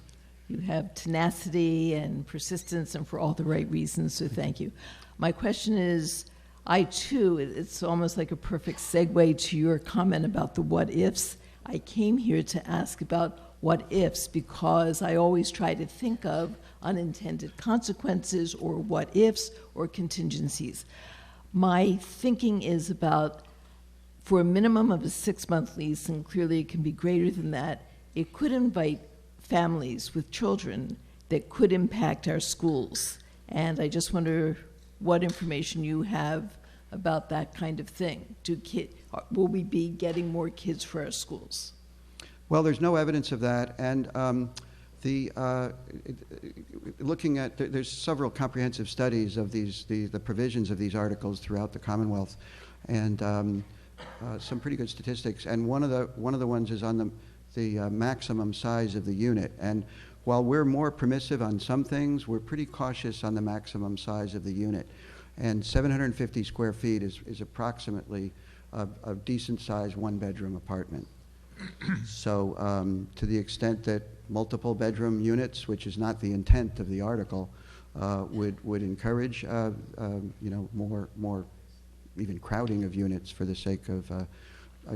have tenacity and persistence, and for all the right reasons, so thank you. My question is, I too, it's almost like a perfect segue to your comment about the what ifs. I came here to ask about what ifs because I always try to think of unintended consequences or what ifs or contingencies. My thinking is about, for a minimum of a 6-month lease, and clearly it can be greater than that, it could invite families with children that could impact our schools. And I just wonder what information you have about that kind of thing. Will we be getting more kids for our schools? Well, there's no evidence of that, and looking at, there's several comprehensive studies of the provisions of these articles throughout the Commonwealth, and some pretty good statistics. And one of the ones is on the maximum size of the unit. And while we're more permissive on some things, we're pretty cautious on the maximum size of the unit. And 750 square feet is approximately a decent sized 1-bedroom apartment. So to the extent that multiple bedroom units, which is not the intent of the article, would encourage more even crowding of units for the sake of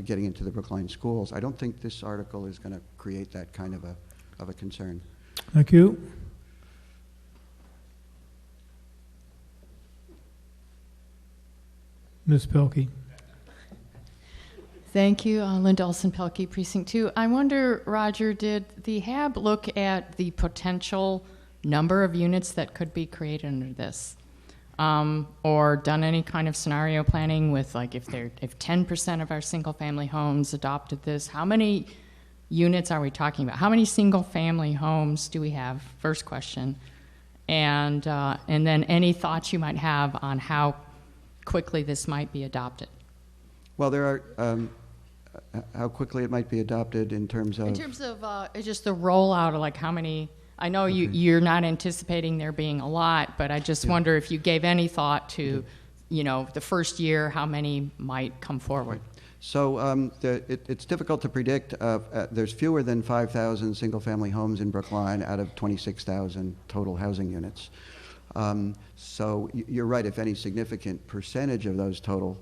getting into the Brookline schools, I don't think this article is going to create that kind of a concern. Thank you. Ms. Pelkey. Thank you. Linda Olson-Pelkey, Precinct 2. I wonder, Roger, did the HAB look at the potential number of units that could be created under this? Or done any kind of scenario planning with, like, if 10% of our single-family homes adopted this, how many units are we talking about? How many single-family homes do we have? First question. And then any thoughts you might have on how quickly this might be adopted? Well, there are how quickly it might be adopted in terms of... In terms of just the rollout of, like, how many... I know you're not anticipating there being a lot, but I just wonder if you gave any thought to, the first year, how many might come forward. So it's difficult to predict. There's fewer than 5,000 single-family homes in Brookline out of 26,000 total housing units. So you're right, if any significant percentage of those total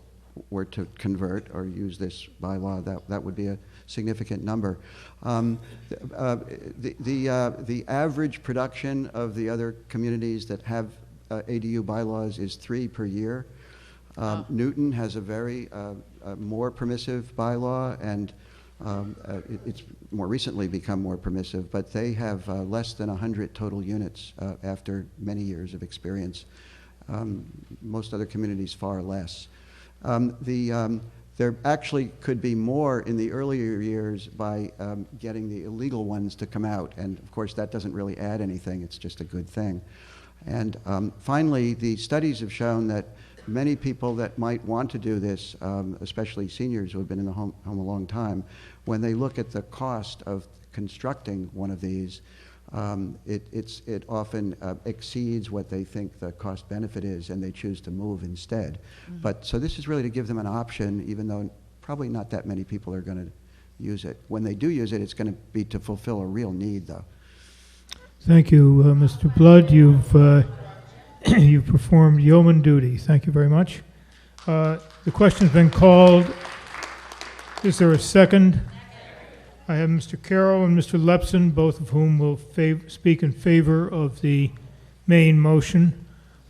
were to convert or use this bylaw, that would be a significant number. The average production of the other communities that have ADU bylaws is 3 per year. Newton has a very more permissive bylaw, and it's more recently become more permissive, but they have less than 100 total units after many years of experience. Most other communities far less. There actually could be more in the earlier years by getting the illegal ones to come out, and of course that doesn't really add anything, it's just a good thing. And finally, the studies have shown that many people that might want to do this, especially seniors who have been in the home a long time, when they look at the cost of constructing one of these, it often exceeds what they think the cost benefit is, and they choose to move instead. But so this is really to give them an option, even though probably not that many people are going to use it. When they do use it, it's going to be to fulfill a real need, though. Thank you, Mr. Blood. You've performed yeoman duty. Thank you very much. The question's been called. Is there a second? I have Mr. Carroll and Mr. Lepson, both of whom will speak in favor of the main motion.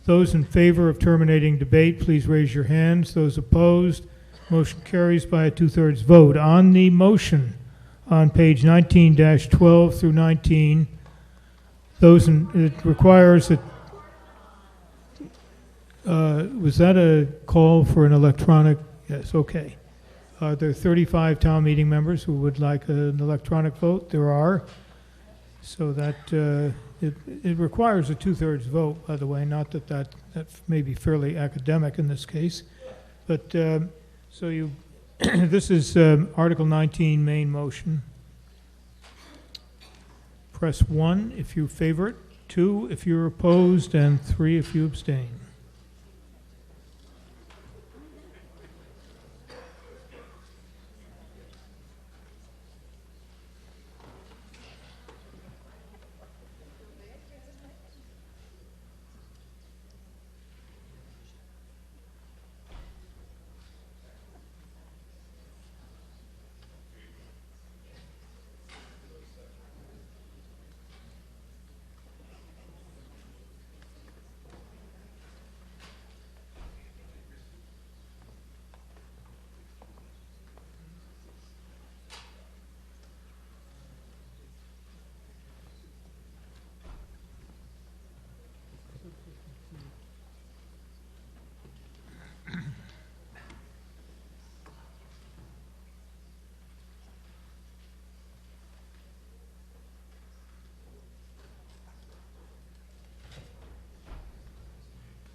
Those in favor of terminating debate, please raise your hands. Those opposed, motion carries by a 2/3 vote. On the motion on page 19-12 through 19, it requires that, was that a call for an electronic? Yes, okay. There are 35 town meeting members who would like an electronic vote. There are. So that it requires a 2/3 vote, by the way, not that may be fairly academic in this case. But so this is Article 19 main motion. Press 1 if you favor it, 2 if you're opposed, and 3 if you abstain.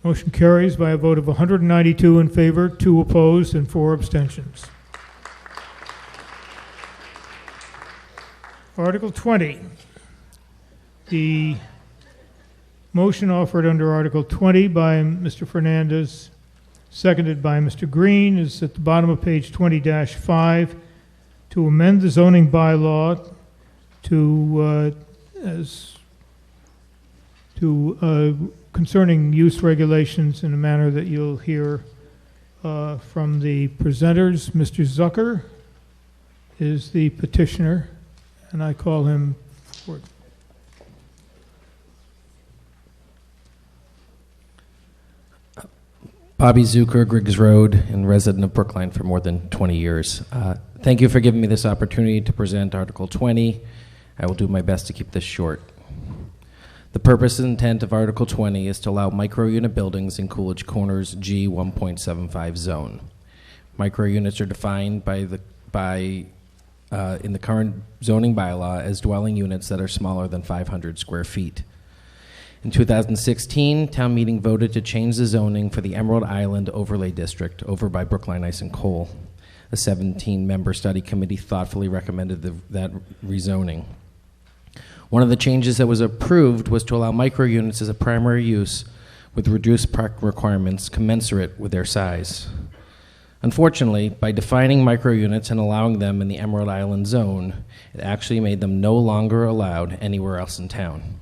Motion carries by a vote of 192 in favor, 2 opposed, and 4 abstentions. Article 20. The motion offered under Article 20 by Mr. Fernandez, seconded by Mr. Green, is at the bottom of page 20-5 to amend the zoning bylaw concerning use regulations in a manner that you'll hear from the presenters. Mr. Zucker is the petitioner, and I call him forward. Bobby Zucker, Griggs Road, and resident of Brookline for more than 20 years. Thank you for giving me this opportunity to present Article 20. I will do my best to keep this short. The purpose and intent of Article 20 is to allow micro-unit buildings in Coolidge Corners G 1.75 zone. Micro-units are defined in the current zoning bylaw as dwelling units that are smaller than 500 square feet. In 2016, town meeting voted to change the zoning for the Emerald Island Overlay District over by Brookline Ice and Coal. A 17-member study committee thoughtfully recommended that rezoning. One of the changes that was approved was to allow micro-units as a primary use with reduced park requirements commensurate with their size. Unfortunately, by defining micro-units and allowing them in the Emerald Island zone, it actually made them no longer allowed anywhere else in town.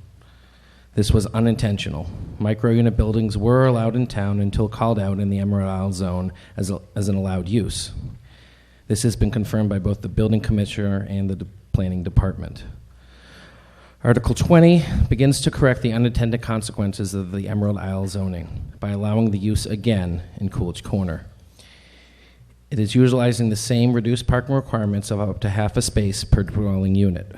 This was unintentional. Micro-unit buildings were allowed in town until called out in the Emerald Isle zone as an allowed use. This has been confirmed by both the building commissioner and the planning department. Article 20 begins to correct the unintended consequences of the Emerald Isle zoning by allowing the use again in Coolidge Corner. It is utilizing the same reduced parking requirements of up to half a space per dwelling unit.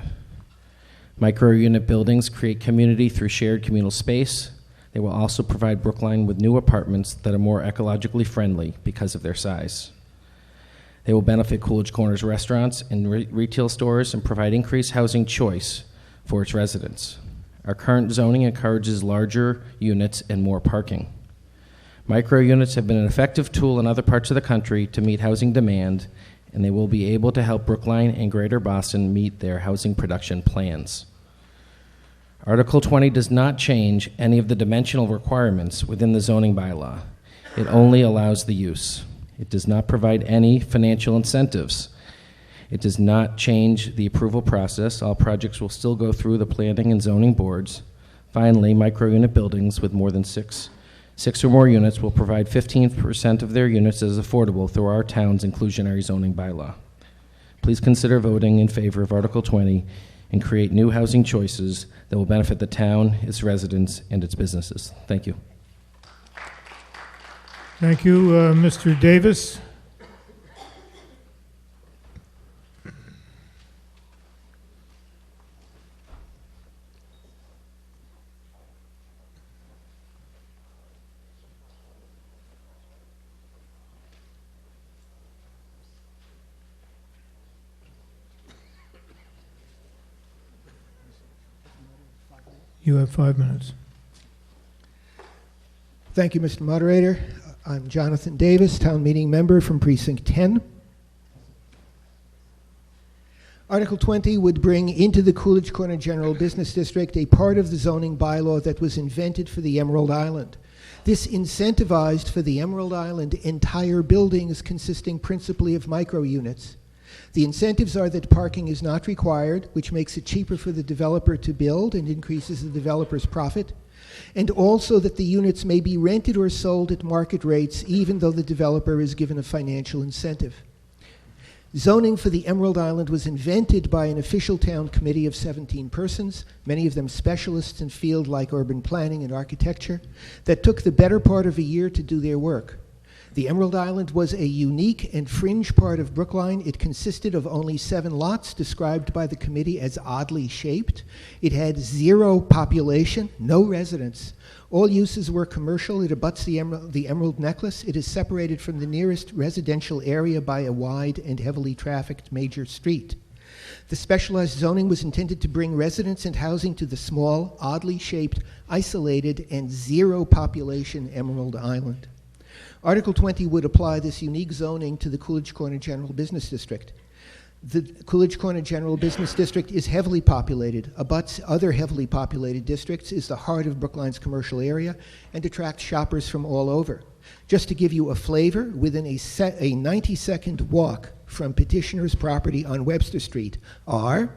Micro-unit buildings create community through shared communal space. They will also provide Brookline with new apartments that are more ecologically friendly because of their size. They will benefit Coolidge Corners restaurants and retail stores and provide increased housing choice for its residents. Our current zoning encourages larger units and more parking. Micro-units have been an effective tool in other parts of the country to meet housing demand, and they will be able to help Brookline and Greater Boston meet their housing production plans. Article 20 does not change any of the dimensional requirements within the zoning bylaw. It only allows the use. It does not provide any financial incentives. It does not change the approval process. All projects will still go through the planning and zoning boards. Finally, micro-unit buildings with more than six or more units will provide 15% of their units as affordable through our town's inclusionary zoning bylaw. Please consider voting in favor of Article 20 and create new housing choices that will benefit the town, its residents, and its businesses. Thank you. Thank you, Mr. Davis. You have 5 minutes. Thank you, Mr. Moderator. I'm Jonathan Davis, town meeting member from Precinct 10. Article 20 would bring into the Coolidge Corner General Business District a part of the zoning bylaw that was invented for the Emerald Island. This incentivized for the Emerald Island entire buildings consisting principally of micro-units. The incentives are that parking is not required, which makes it cheaper for the developer to build and increases the developer's profit, and also that the units may be rented or sold at market rates even though the developer is given a financial incentive. Zoning for the Emerald Island was invented by an official town committee of 17 persons, many of them specialists in fields like urban planning and architecture, that took the better part of a year to do their work. The Emerald Island was a unique and fringe part of Brookline. It consisted of only 7 lots, described by the committee as oddly shaped. It had 0 population, no residents. All uses were commercial. It abuts the Emerald Necklace. It is separated from the nearest residential area by a wide and heavily trafficked major street. The specialized zoning was intended to bring residents and housing to the small, oddly shaped, isolated, and zero population Emerald Island. Article 20 would apply this unique zoning to the Coolidge Corner General Business District. The Coolidge Corner General Business District is heavily populated, abuts other heavily populated districts, is the heart of Brookline's commercial area, and attracts shoppers from all over. Just to give you a flavor, within a 90-second walk from petitioner's property on Webster Street are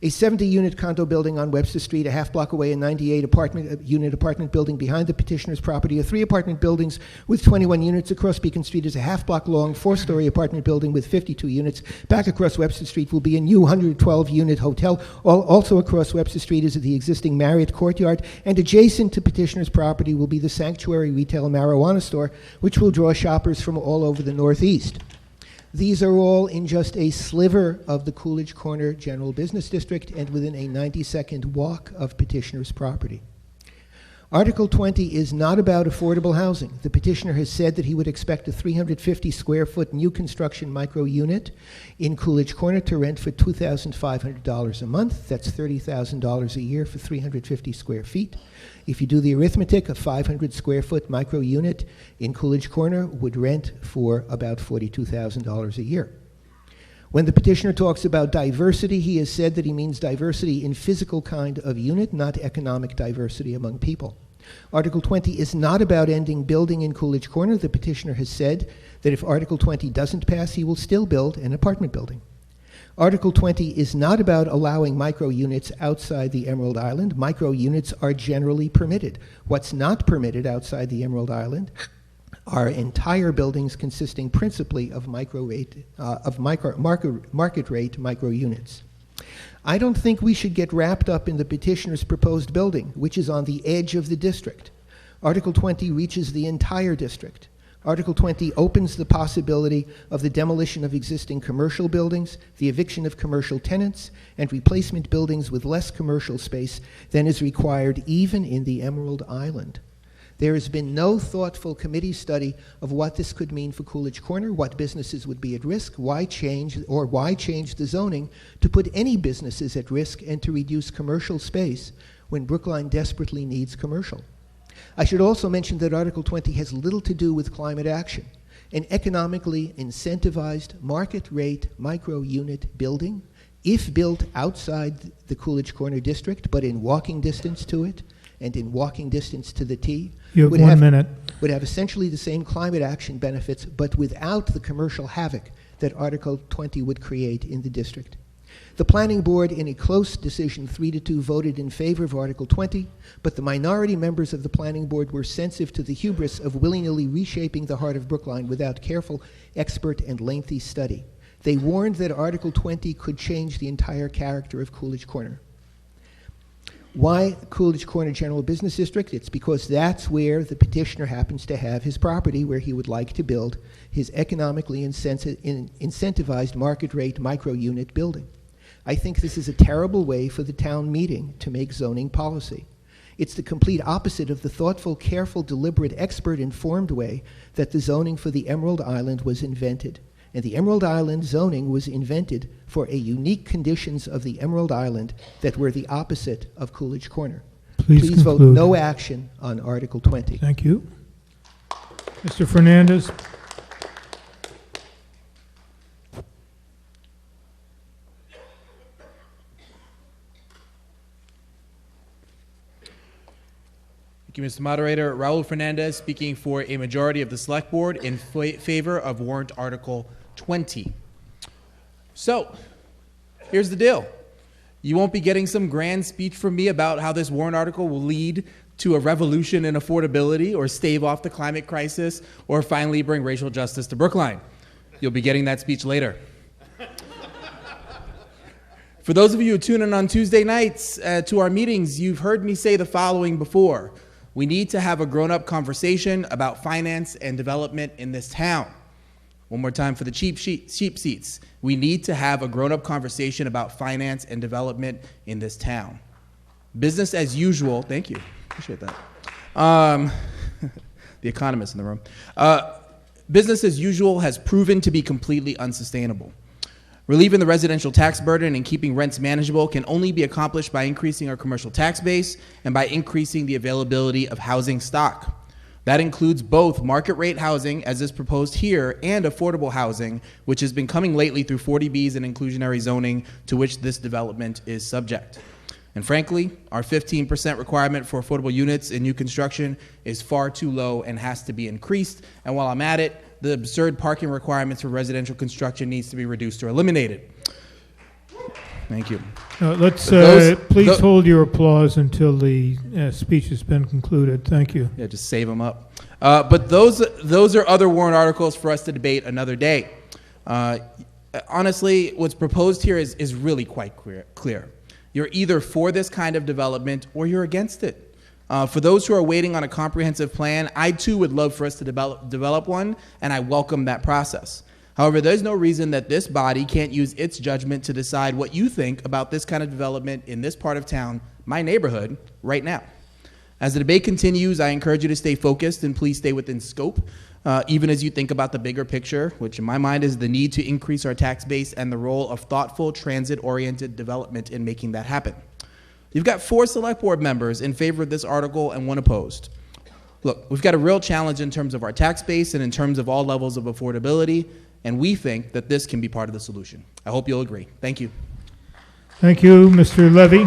a 70-unit condo building on Webster Street, a half block away, a 98-unit apartment building behind the petitioner's property, a 3 apartment buildings with 21 units across Beacon Street is a half block long, 4-story apartment building with 52 units. Back across Webster Street will be a new 112-unit hotel. Also across Webster Street is the existing Marriott Courtyard, and adjacent to petitioner's property will be the Sanctuary Retail Marijuana Store, which will draw shoppers from all over the Northeast. These are all in just a sliver of the Coolidge Corner General Business District and within a 90-second walk of petitioner's property. Article 20 is not about affordable housing. The petitioner has said that he would expect a 350-square-foot new construction micro-unit in Coolidge Corner to rent for $2,500 a month. That's $30,000 a year for 350 square feet. If you do the arithmetic, a 500-square-foot micro-unit in Coolidge Corner would rent for about $42,000 a year. When the petitioner talks about diversity, he has said that he means diversity in physical kind of unit, not economic diversity among people. Article 20 is not about ending building in Coolidge Corner. The petitioner has said that if Article 20 doesn't pass, he will still build an apartment building. Article 20 is not about allowing micro-units outside the Emerald Island. Micro-units are generally permitted. What's not permitted outside the Emerald Island are entire buildings consisting principally of market rate micro-units. I don't think we should get wrapped up in the petitioner's proposed building, which is on the edge of the district. Article 20 reaches the entire district. Article 20 opens the possibility of the demolition of existing commercial buildings, the eviction of commercial tenants, and replacement buildings with less commercial space than is required even in the Emerald Island. There has been no thoughtful committee study of what this could mean for Coolidge Corner, what businesses would be at risk, why change the zoning to put any businesses at risk and to reduce commercial space when Brookline desperately needs commercial. I should also mention that Article 20 has little to do with climate action. An economically incentivized market rate micro-unit building, if built outside the Coolidge Corner district but in walking distance to it and in walking distance to the T, would have essentially the same climate action benefits, but without the commercial havoc that Article 20 would create in the district. The Planning Board, in a close decision 3-2, voted in favor of Article 20, but the minority members of the Planning Board were sensitive to the hubris of willy-nilly reshaping the heart of Brookline without careful, expert, and lengthy study. They warned that Article 20 could change the entire character of Coolidge Corner. Why Coolidge Corner General Business District? It's because that's where the petitioner happens to have his property, where he would like to build his economically incentivized market rate micro-unit building. I think this is a terrible way for the town meeting to make zoning policy. It's the complete opposite of the thoughtful, careful, deliberate, expert-informed way that the zoning for the Emerald Island was invented. And the Emerald Island zoning was invented for a unique conditions of the Emerald Island that were the opposite of Coolidge Corner. Please vote no action on Article 20. Thank you. Mr. Fernandez. Thank you, Mr. Moderator. Raul Fernandez speaking for a majority of the Select Board in favor of warrant Article 20. So, here's the deal. You won't be getting some grand speech from me about how this warrant article will lead to a revolution in affordability or stave off the climate crisis or finally bring racial justice to Brookline. You'll be getting that speech later. For those of you who tune in on Tuesday nights to our meetings, you've heard me say the following before. We need to have a grown-up conversation about finance and development in this town. One more time for the cheap seats. We need to have a grown-up conversation about finance and development in this town. Business as usual, thank you, appreciate that. The economist in the room. Business as usual has proven to be completely unsustainable. Relieving the residential tax burden and keeping rents manageable can only be accomplished by increasing our commercial tax base and by increasing the availability of housing stock. That includes both market rate housing, as is proposed here, and affordable housing, which has been coming lately through 40Bs and inclusionary zoning, to which this development is subject. And frankly, our 15% requirement for affordable units in new construction is far too low and has to be increased. And while I'm at it, the absurd parking requirements for residential construction needs to be reduced or eliminated. Thank you. Please hold your applause until the speech has been concluded. Thank you. Yeah, just save them up. But those are other warrant articles for us to debate another day. Honestly, what's proposed here is really quite clear. You're either for this kind of development or you're against it. For those who are waiting on a comprehensive plan, I too would love for us to develop one, and I welcome that process. However, there's no reason that this body can't use its judgment to decide what you think about this kind of development in this part of town, my neighborhood, right now. As the debate continues, I encourage you to stay focused and please stay within scope, even as you think about the bigger picture, which in my mind is the need to increase our tax base and the role of thoughtful, transit-oriented development in making that happen. You've got 4 select board members in favor of this article and 1 opposed. Look, we've got a real challenge in terms of our tax base and in terms of all levels of affordability, and we think that this can be part of the solution. I hope you'll agree. Thank you. Thank you, Mr. Levy.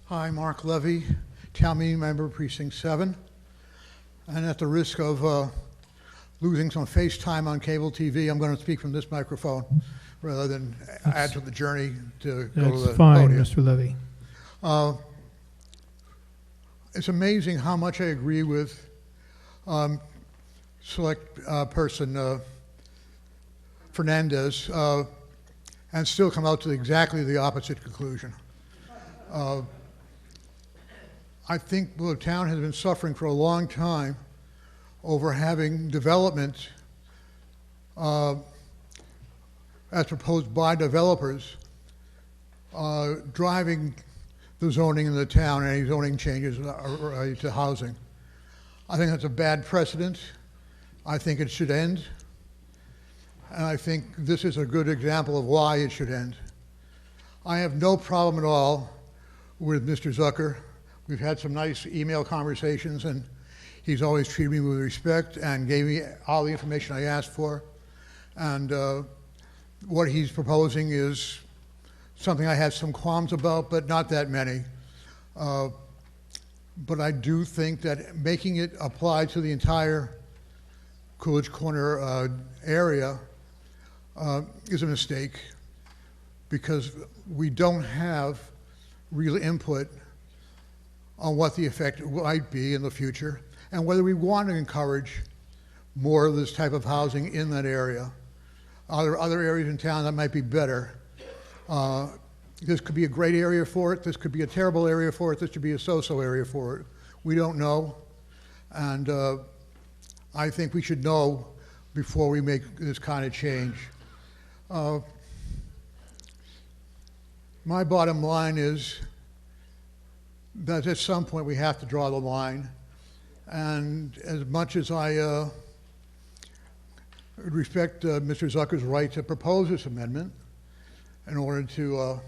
Hi, Mark Levy, Town Meeting Member, Precinct 7. And at the risk of losing some face time on cable TV, I'm going to speak from this microphone rather than add to the journey to go to the That's fine, podium. Mr. Levy. It's amazing how much I agree with select person Fernandez and still come out to exactly the opposite conclusion. I think the town has been suffering for a long time over having development as proposed by developers driving the zoning in the town, any zoning changes to housing. I think that's a bad precedent. I think it should end. And I think this is a good example of why it should end. I have no problem at all with Mr. Zucker. We've had some nice email conversations, and he's always treated me with respect and gave me all the information I asked for. And what he's proposing is something I had some qualms about, but not that many. But I do think that making it apply to the entire Coolidge Corner area is a mistake, because we don't have real input on what the effect might be in the future and whether we want to encourage more of this type of housing in that area. Are there other areas in town that might be better? This could be a great area for it. This could be a terrible area for it. This could be a so-so area for it. We don't know. And I think we should know before we make this kind of change. My bottom line is that at some point we have to draw the line. And as much as I respect Mr. Zucker's right to propose this amendment in order to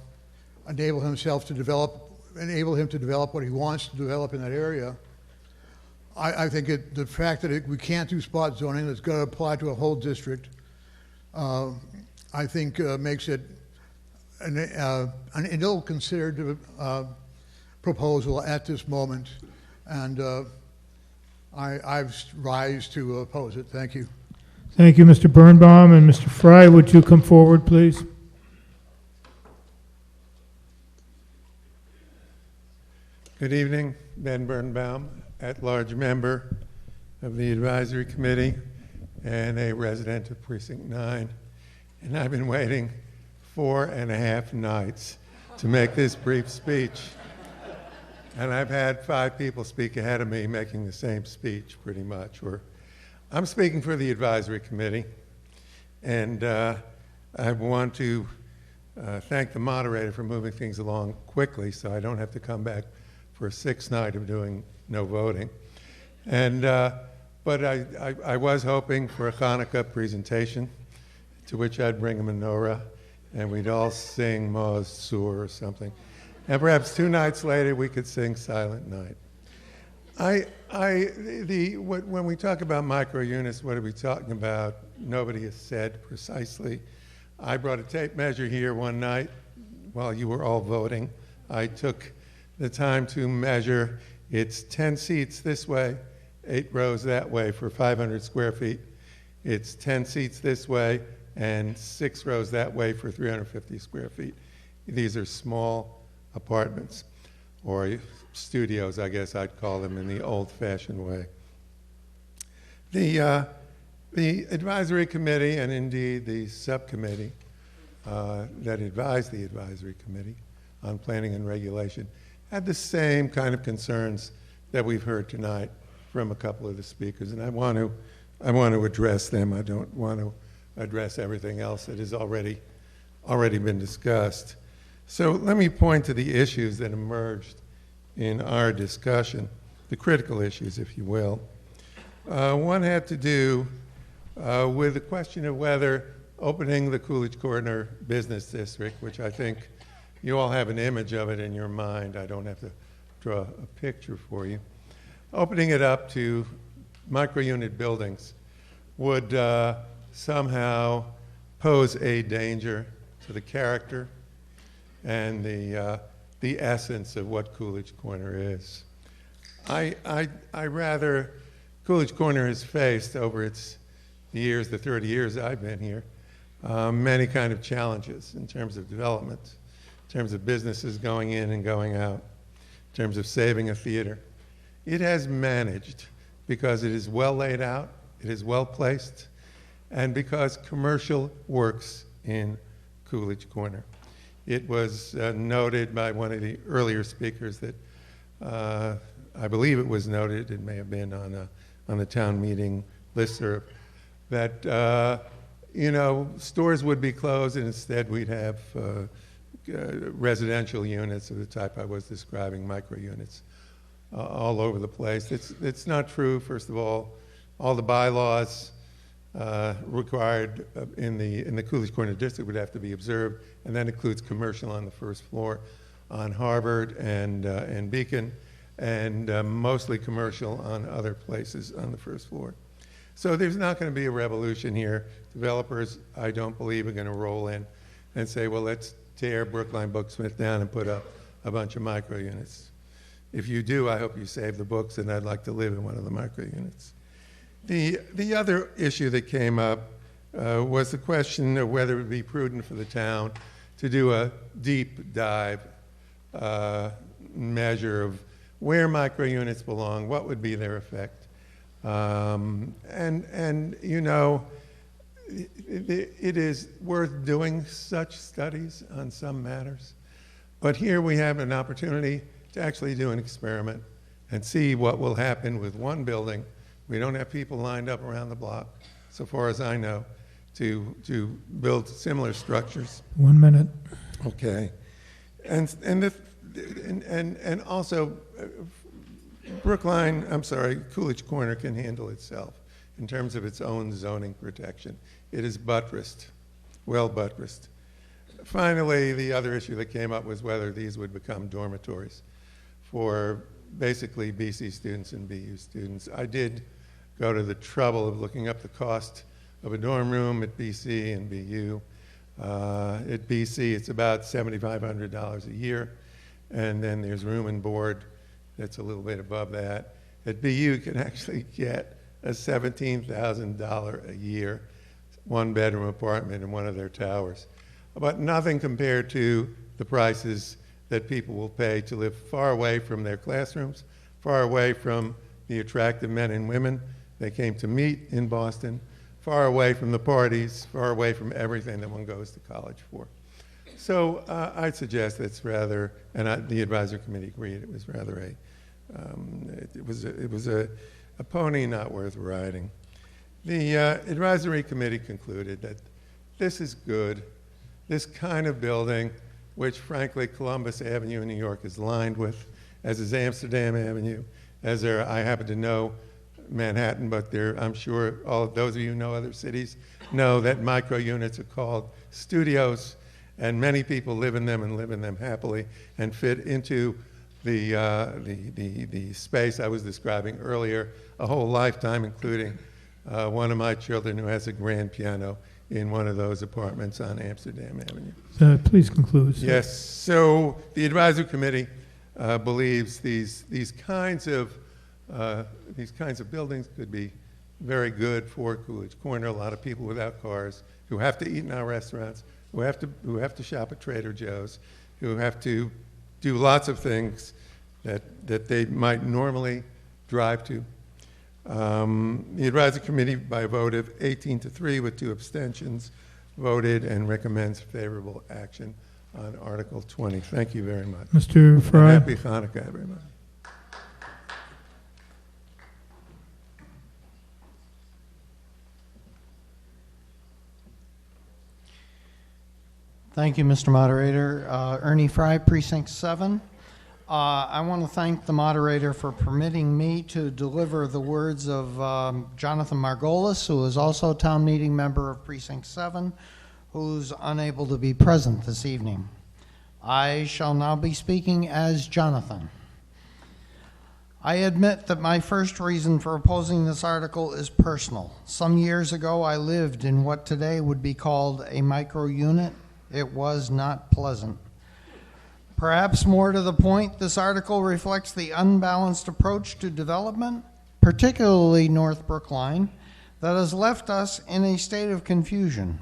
enable him to develop what he wants to develop in that area, I think the fact that we can't do spot zoning, that's going to apply to a whole district, I think makes it an ill-considered proposal at this moment, and I've rise to oppose it. Thank you. Thank you, Mr. Birnbaum. And Mr. Fry, would you come forward, please? Good evening, Ben Birnbaum, at-large member of the Advisory Committee and a resident of Precinct 9. And I've been waiting 4.5 nights to make this brief speech. And I've had 5 people speak ahead of me making the same speech, pretty much, or I'm speaking for the advisory committee, and I want to thank the moderator for moving things along quickly so I don't have to come back for a sixth night of doing no voting. And, but I was hoping for a Hanukkah presentation to which I'd bring a menorah and we'd all sing Ma's Sur or something. And perhaps 2 nights later we could sing Silent Night. When we talk about micro units, what are we talking about? Nobody has said precisely. I brought a tape measure here one night while you were all voting. I took the time to measure. It's 10 seats this way, 8 rows that way for 500 square feet. It's 10 seats this way and 6 rows that way for 350 square feet. These are small apartments, or studios, I guess I'd call them in the old-fashioned way. The advisory committee, and indeed the subcommittee that advised the advisory committee on planning and regulation, had the same kind of concerns that we've heard tonight from a couple of the speakers, and I want to address them. I don't want to address everything else that has already been discussed. So let me point to the issues that emerged in our discussion, the critical issues, if you will. One had to do with the question of whether opening the Coolidge Corner Business District, which I think you all have an image of it in your mind. I don't have to draw a picture for you. Opening it up to micro-unit buildings would somehow pose a danger to the character and the essence of what Coolidge Corner is. Coolidge Corner has faced over the 30 years I've been here, many kind of challenges in terms of development, in terms of businesses going in and going out, in terms of saving a theater. It has managed because it is well laid out, it is well placed, and because commercial works in Coolidge Corner. It was noted by one of the earlier speakers that I believe it was noted, it may have been on the town meeting listserv, that stores would be closed and instead we'd have residential units of the type I was describing, micro units, all over the place. It's not true. First of all the bylaws required in the Coolidge Corner District would have to be observed, and that includes commercial on the first floor on Harvard and Beacon, and mostly commercial on other places on the first floor. So there's not going to be a revolution here. Developers, I don't believe, are going to roll in and say, well, let's tear Brookline Booksmith down and put up a bunch of micro units. If you do, I hope you save the books, and I'd like to live in one of the micro units. The other issue that came up was the question of whether it would be prudent for the town to do a deep dive measure of where micro units belong, what would be their effect. It is worth doing such studies on some matters, but here we have an opportunity to actually do an experiment and see what will happen with one building. We don't have people lined up around the block, so far as I know, to build similar structures. 1 minute. Okay, and also Coolidge Corner can handle itself in terms of its own zoning protection. It is buttressed, well buttressed. Finally, the other issue that came up was whether these would become dormitories for basically BC students and BU students. I did go to the trouble of looking up the cost of a dorm room at BC and BU. At BC, it's about $7,500 a year, and then there's room and board that's a little bit above that. At BU, you can actually get a $17,000 a year, 1-bedroom apartment in one of their towers. But nothing compared to the prices that people will pay to live far away from their classrooms, far away from the attractive men and women they came to meet in Boston, far away from the parties, far away from everything that one goes to college for. So I'd suggest it's rather, and the advisory committee agreed, it was rather it was a pony not worth riding. The advisory committee concluded that this is good. This kind of building, which frankly Columbus Avenue in New York is lined with, as is Amsterdam Avenue, as there, I happen to know Manhattan, but there, I'm sure all of those of you who know other cities know that micro units are called studios, and many people live in them and live in them happily and fit into the space I was describing earlier, a whole lifetime, including one of my children who has a grand piano in one of those apartments on Amsterdam Avenue. Please conclude, sir. Yes, so the advisory committee believes these kinds of buildings could be very good for Coolidge Corner. A lot of people without cars who have to eat in our restaurants, who have to shop at Trader Joe's, who have to do lots of things that they might normally drive to. The advisory committee, by a vote of 18-3 with 2 abstentions, voted and recommends favorable action on Article 20. Thank you very much. Mr. Fry. And happy Hanukkah, everybody. Thank you, Mr. Moderator. Ernie Fry, Precinct 7. I want to thank the moderator for permitting me to deliver the words of Jonathan Margolis, who is also a town meeting member of Precinct 7, who's unable to be present this evening. I shall now be speaking as Jonathan. I admit that my first reason for opposing this article is personal. Some years ago, I lived in what today would be called a micro unit. It was not pleasant. Perhaps more to the point, this article reflects the unbalanced approach to development, particularly North Brookline, that has left us in a state of confusion.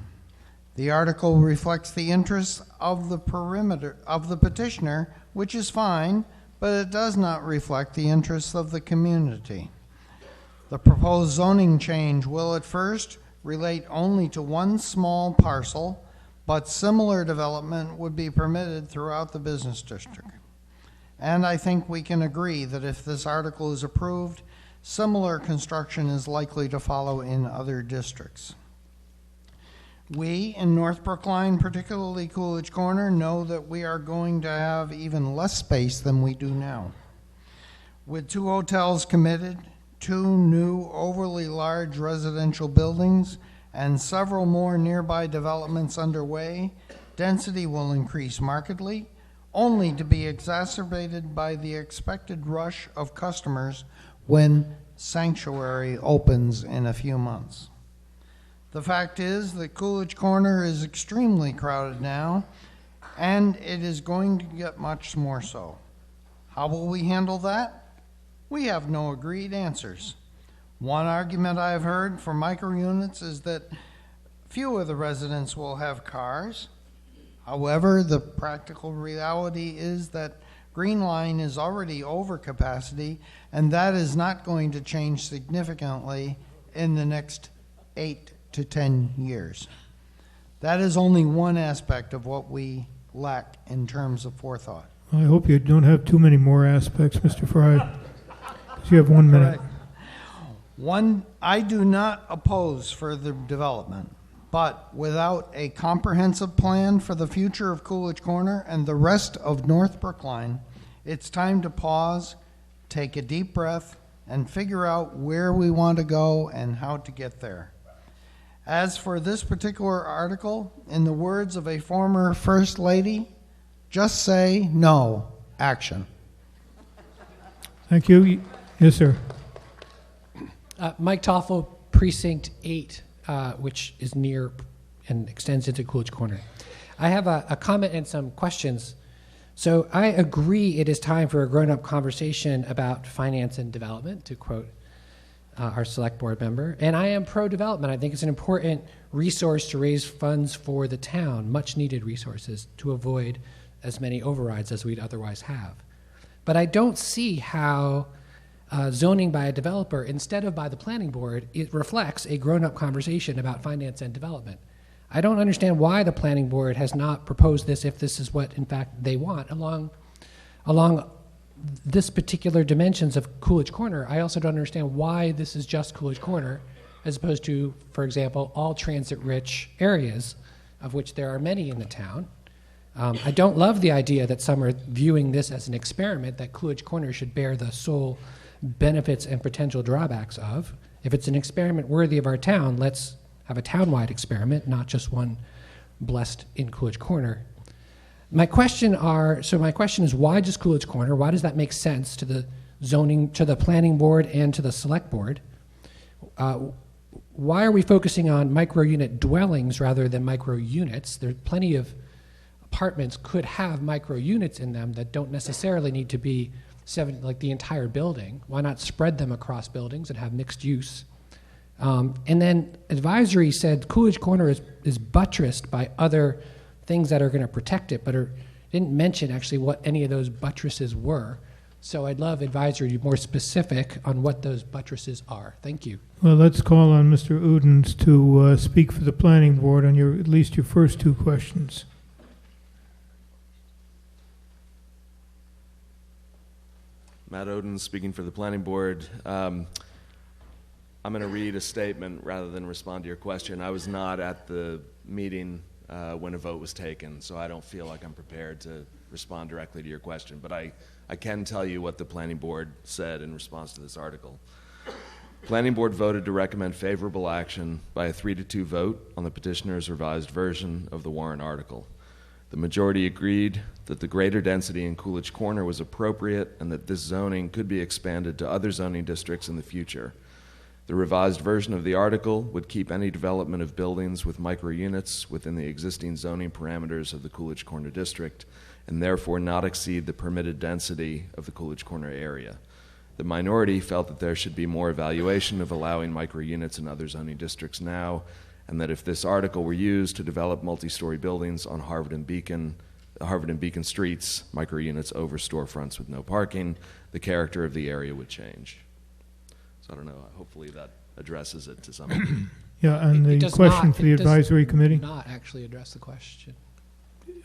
The article reflects the interests of the perimeter of the petitioner, which is fine, but it does not reflect the interests of the community. The proposed zoning change will at first relate only to one small parcel, but similar development would be permitted throughout the business district. And I think we can agree that if this article is approved, similar construction is likely to follow in other districts. We in North Brookline, particularly Coolidge Corner, know that we are going to have even less space than we do now. With 2 hotels committed, 2 new overly large residential buildings, and several more nearby developments underway, density will increase markedly, only to be exacerbated by the expected rush of customers when Sanctuary opens in a few months. The fact is that Coolidge Corner is extremely crowded now, and it is going to get much more so. How will we handle that? We have no agreed answers. One argument I have heard for microunits is that few of the residents will have cars. However, the practical reality is that Green Line is already over capacity, and that is not going to change significantly in the next 8 to 10 years. That is only one aspect of what we lack in terms of forethought. I hope you don't have too many more aspects, Mr. Fry. 'Cause you have 1 minute. One, I do not oppose further development, but without a comprehensive plan for the future of Coolidge Corner and the rest of North Brookline, it's time to pause, take a deep breath, and figure out where we want to go and how to get there. As for this particular article, in the words of a former First Lady, just say no, action. Thank you. Yes, sir. Mike Toffel, Precinct 8, which is near and extends into Coolidge Corner. I have a comment and some questions. So I agree it is time for a grown-up conversation about finance and development, to quote our select board member. And I am pro-development. I think it's an important resource to raise funds for the town, much-needed resources, to avoid as many overrides as we'd otherwise have. But I don't see how zoning by a developer instead of by the planning board, it reflects a grown-up conversation about finance and development. I don't understand why the planning board has not proposed this if this is what, in fact, they want along this particular dimensions of Coolidge Corner. I also don't understand why this is just Coolidge Corner as opposed to, for example, all transit-rich areas, of which there are many in the town. I don't love the idea that some are viewing this as an experiment that Coolidge Corner should bear the sole benefits and potential drawbacks of. If it's an experiment worthy of our town, let's have a town-wide experiment, not just one blessed in Coolidge Corner. My question is, why just Coolidge Corner? Why does that make sense to the zoning, to the planning board, and to the select board? Why are we focusing on micro-unit dwellings rather than micro-units? There's plenty of apartments could have micro-units in them that don't necessarily need to be like the entire building. Why not spread them across buildings and have mixed use? And then advisory said Coolidge Corner is buttressed by other things that are going to protect it, but didn't mention actually what any of those buttresses were. So I'd love advisory to be more specific on what those buttresses are. Thank you. Well, let's call on Mr. Udens to speak for the planning board on at least your first two questions. Matt Oden speaking for the planning board. I'm going to read a statement rather than respond to your question. I was not at the meeting when a vote was taken, so I don't feel like I'm prepared to respond directly to your question, but I can tell you what the planning board said in response to this article. Planning board voted to recommend favorable action by a 3-2 vote on the petitioner's revised version of the warrant article. The majority agreed that the greater density in Coolidge Corner was appropriate and that this zoning could be expanded to other zoning districts in the future. The revised version of the article would keep any development of buildings with micro-units within the existing zoning parameters of the Coolidge Corner district and therefore not exceed the permitted density of the Coolidge Corner area. The minority felt that there should be more evaluation of allowing micro-units in other zoning districts now, and that if this article were used to develop multi-story buildings on Harvard and Beacon streets, micro-units over storefronts with no parking, the character of the area would change. So I don't know, hopefully that addresses it to some extent. Yeah, and the question for the advisory committee? It does not actually address the question.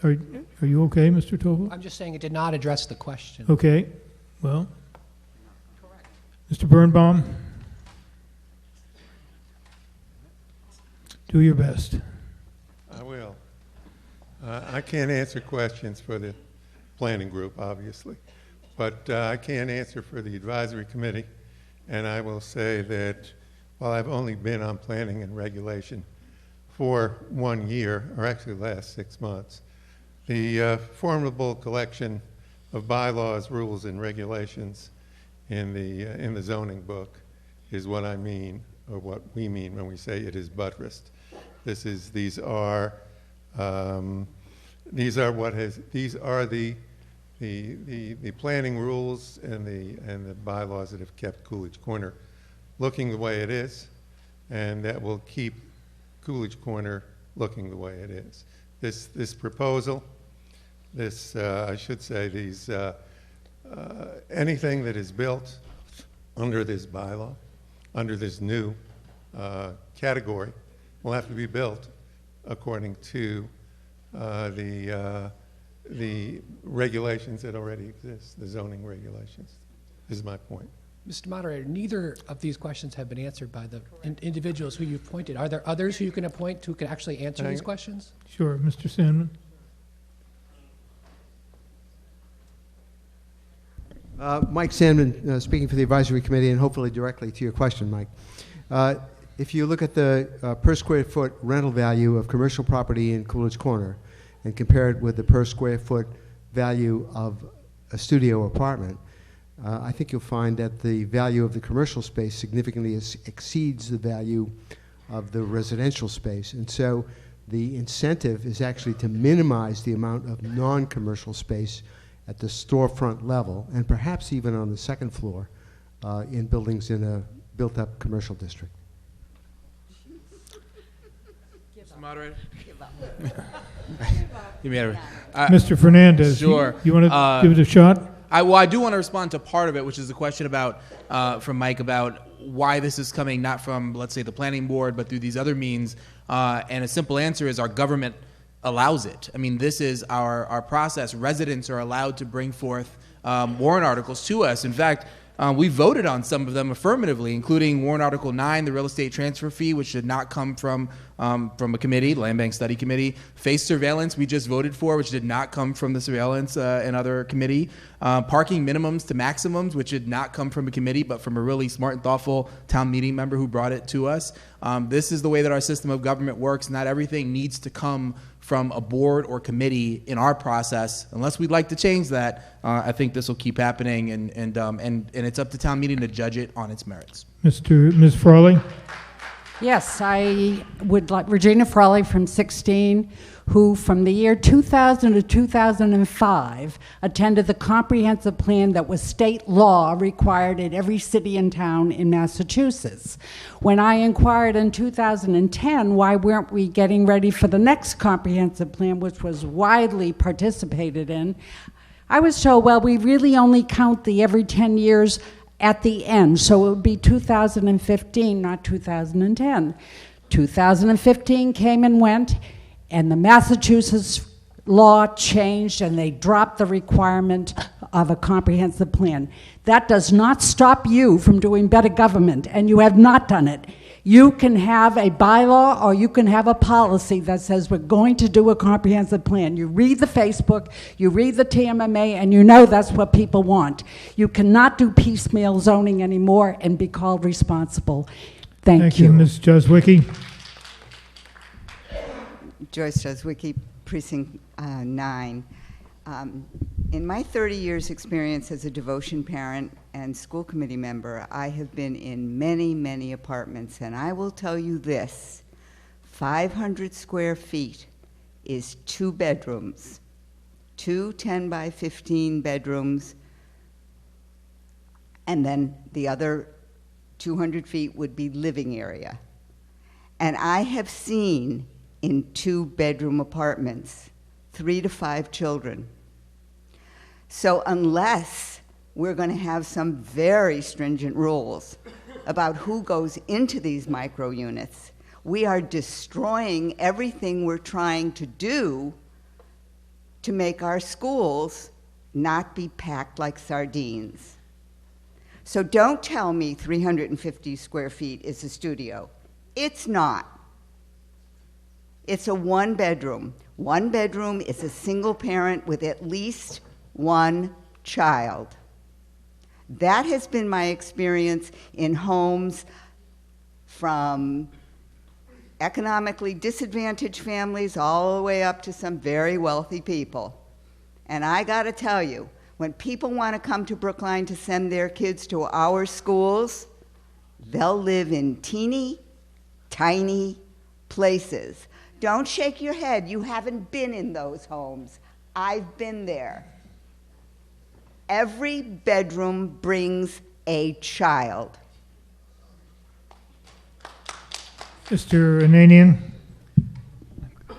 Are you okay, Mr. Tobel? I'm just saying it did not address the question. Okay, well, Mr. Birnbaum, do your best. I will. I can't answer questions for the planning group, obviously, but I can answer for the advisory committee, and I will say that while I've only been on planning and regulation for 1 year, or actually the last 6 months, the formidable collection of bylaws, rules, and regulations in the zoning book is what I mean, or what we mean when we say it is buttressed. These are the planning rules and the bylaws that have kept Coolidge Corner looking the way it is, and that will keep Coolidge Corner looking the way it is. This proposal, I should say, anything that is built under this bylaw, under this new category, will have to be built according to the regulations that already exist, the zoning regulations, is my point. Mr. Moderator, neither of these questions have been answered by the individuals who you've appointed. Are there others who you can appoint who can actually answer these questions? Sure, Mr. Sandman. Mike Sandman, speaking for the advisory committee, and hopefully directly to your question, Mike. If you look at the per square foot rental value of commercial property in Coolidge Corner and compare it with the per square foot value of a studio apartment, I think you'll find that the value of the commercial space significantly exceeds the value of the residential space. And so the incentive is actually to minimize the amount of non-commercial space at the storefront level, and perhaps even on the second floor in buildings in a built-up commercial district. Mr. Moderator? Mr. Fernandez, sure. You want to give it a shot? I do want to respond to part of it, which is the question about from Mike about why this is coming not from, let's say, the planning board, but through these other means. And a simple answer is our government allows it. I mean, this is our process. Residents are allowed to bring forth warrant articles to us. In fact, we voted on some of them affirmatively, including warrant Article 9, the real estate transfer fee, which did not come from a committee, Land Bank Study Committee. Face surveillance we just voted for, which did not come from the surveillance and other committee. Parking minimums to maximums, which did not come from a committee, but from a really smart and thoughtful town meeting member who brought it to us. This is the way that our system of government works. Not everything needs to come from a board or committee in our process. Unless we'd like to change that, I think this will keep happening, and it's up to town meeting to judge it on its merits. Ms. Frawley? Yes, I would like Regina Frawley from 16, who from the year 2000 to 2005 attended the comprehensive plan that was state law required at every city and town in Massachusetts. When I inquired in 2010 why weren't we getting ready for the next comprehensive plan, which was widely participated in, I was told, well, we really only count the every 10 years at the end, so it would be 2015, not 2010. 2015 came and went, and the Massachusetts law changed, and they dropped the requirement of a comprehensive plan. That does not stop you from doing better government, and you have not done it. You can have a bylaw or you can have a policy that says we're going to do a comprehensive plan. You read the Facebook, you read the TMMA, and you know that's what people want. You cannot do piecemeal zoning anymore and be called responsible. Thank you. Ms. Jazwicki. Joyce Jazwicki, Precinct 9. In my 30 years experience as a devotion parent and school committee member, I have been in many, many apartments, and I will tell you this, 500 square feet is 2 bedrooms, 2 10 by 15 bedrooms, and then the other 200 feet would be living area. And I have seen in 2-bedroom apartments 3 to 5 children. So unless we're going to have some very stringent rules about who goes into these micro units, we are destroying everything we're trying to do to make our schools not be packed like sardines. So don't tell me 350 square feet is a studio. It's not. It's a 1-bedroom. 1 bedroom is a single parent with at least 1 child. That has been my experience in homes from economically disadvantaged families all the way up to some very wealthy people. And I gotta tell you, when people want to come to Brookline to send their kids to our schools, they'll live in teeny, tiny places. Don't shake your head, you haven't been in those homes. I've been there. Every bedroom brings a child. Mr. Ananian.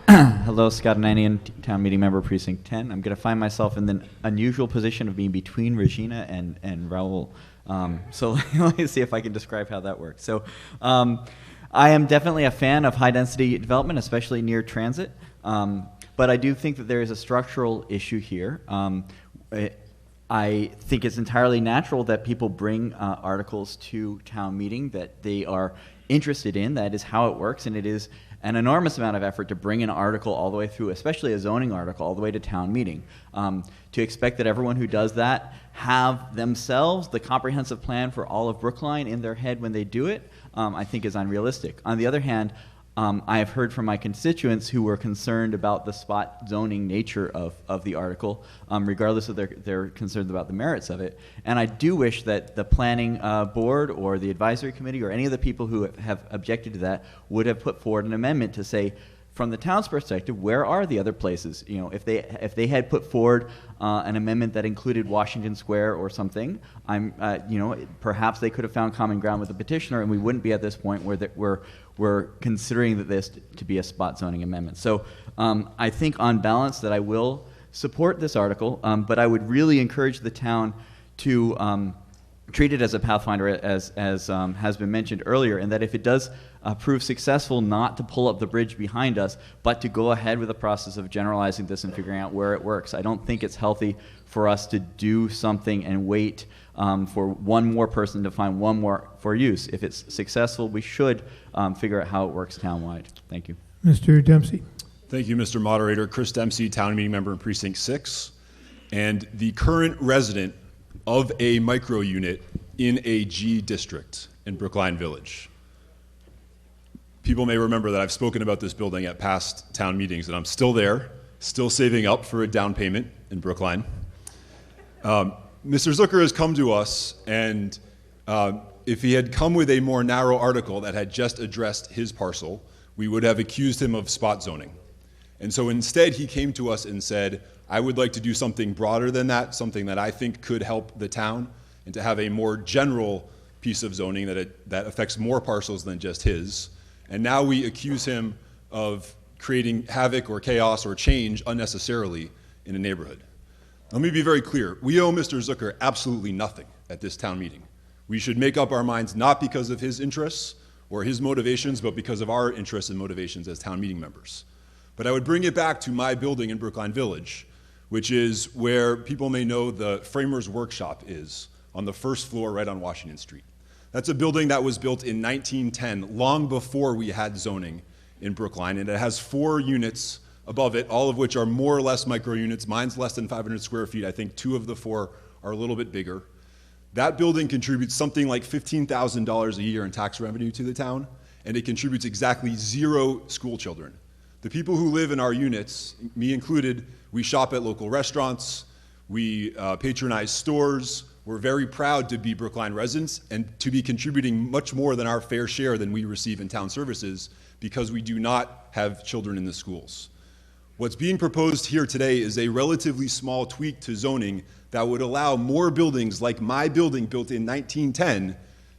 Hello, Scott Ananian, Town Meeting Member, Precinct 10. I'm going to find myself in the unusual position of being between Regina and Raul. So let me see if I can describe how that works. So I am definitely a fan of high-density development, especially near transit. But I do think that there is a structural issue here. I think it's entirely natural that people bring articles to town meeting that they are interested in. That is how it works, and it is an enormous amount of effort to bring an article all the way through, especially a zoning article, all the way to town meeting. To expect that everyone who does that have themselves the comprehensive plan for all of Brookline in their head when they do it, I think is unrealistic. On the other hand, I have heard from my constituents who were concerned about the spot zoning nature of the article, regardless of their concerns about the merits of it. And I do wish that the planning board or the advisory committee or any of the people who have objected to that would have put forward an amendment to say, from the town's perspective, where are the other places? You know, if they had put forward an amendment that included Washington Square or something, perhaps they could have found common ground with the petitioner, and we wouldn't be at this point where we're considering this to be a spot zoning amendment. So I think on balance that I will support this article, but I would really encourage the town to treat it as a pathfinder, as has been mentioned earlier, and that if it does prove successful, not to pull up the bridge behind us, but to go ahead with the process of generalizing this and figuring out where it works. I don't think it's healthy for us to do something and wait for one more person to find one more for use. If it's successful, we should figure out how it works townwide. Thank you. Mr. Dempsey. Thank you, Mr. Moderator. Chris Dempsey, town meeting member in Precinct 6, and the current resident of a micro unit in a G district in Brookline Village. People may remember that I've spoken about this building at past town meetings, and I'm still there, still saving up for a down payment in Brookline. Mr. Zucker has come to us, and if he had come with a more narrow article that had just addressed his parcel, we would have accused him of spot zoning. And so instead, he came to us and said, I would like to do something broader than that, something that I think could help the town, and to have a more general piece of zoning that affects more parcels than just his. And now we accuse him of creating havoc or chaos or change unnecessarily in a neighborhood. Let me be very clear. We owe Mr. Zucker absolutely nothing at this town meeting. We should make up our minds not because of his interests or his motivations, but because of our interests and motivations as town meeting members. But I would bring it back to my building in Brookline Village, which is where people may know the Framers Workshop is, on the first floor right on Washington Street. That's a building that was built in 1910, long before we had zoning in Brookline, and it has 4 units above it, all of which are more or less micro units. Mine's less than 500 square feet. I think 2 of the 4 are a little bit bigger. That building contributes something like $15,000 a year in tax revenue to the town, and it contributes exactly 0 school children. The people who live in our units, me included, we shop at local restaurants, we patronize stores. We're very proud to be Brookline residents and to be contributing much more than our fair share than we receive in town services, because we do not have children in the schools. What's being proposed here today is a relatively small tweak to zoning that would allow more buildings like my building built in 1910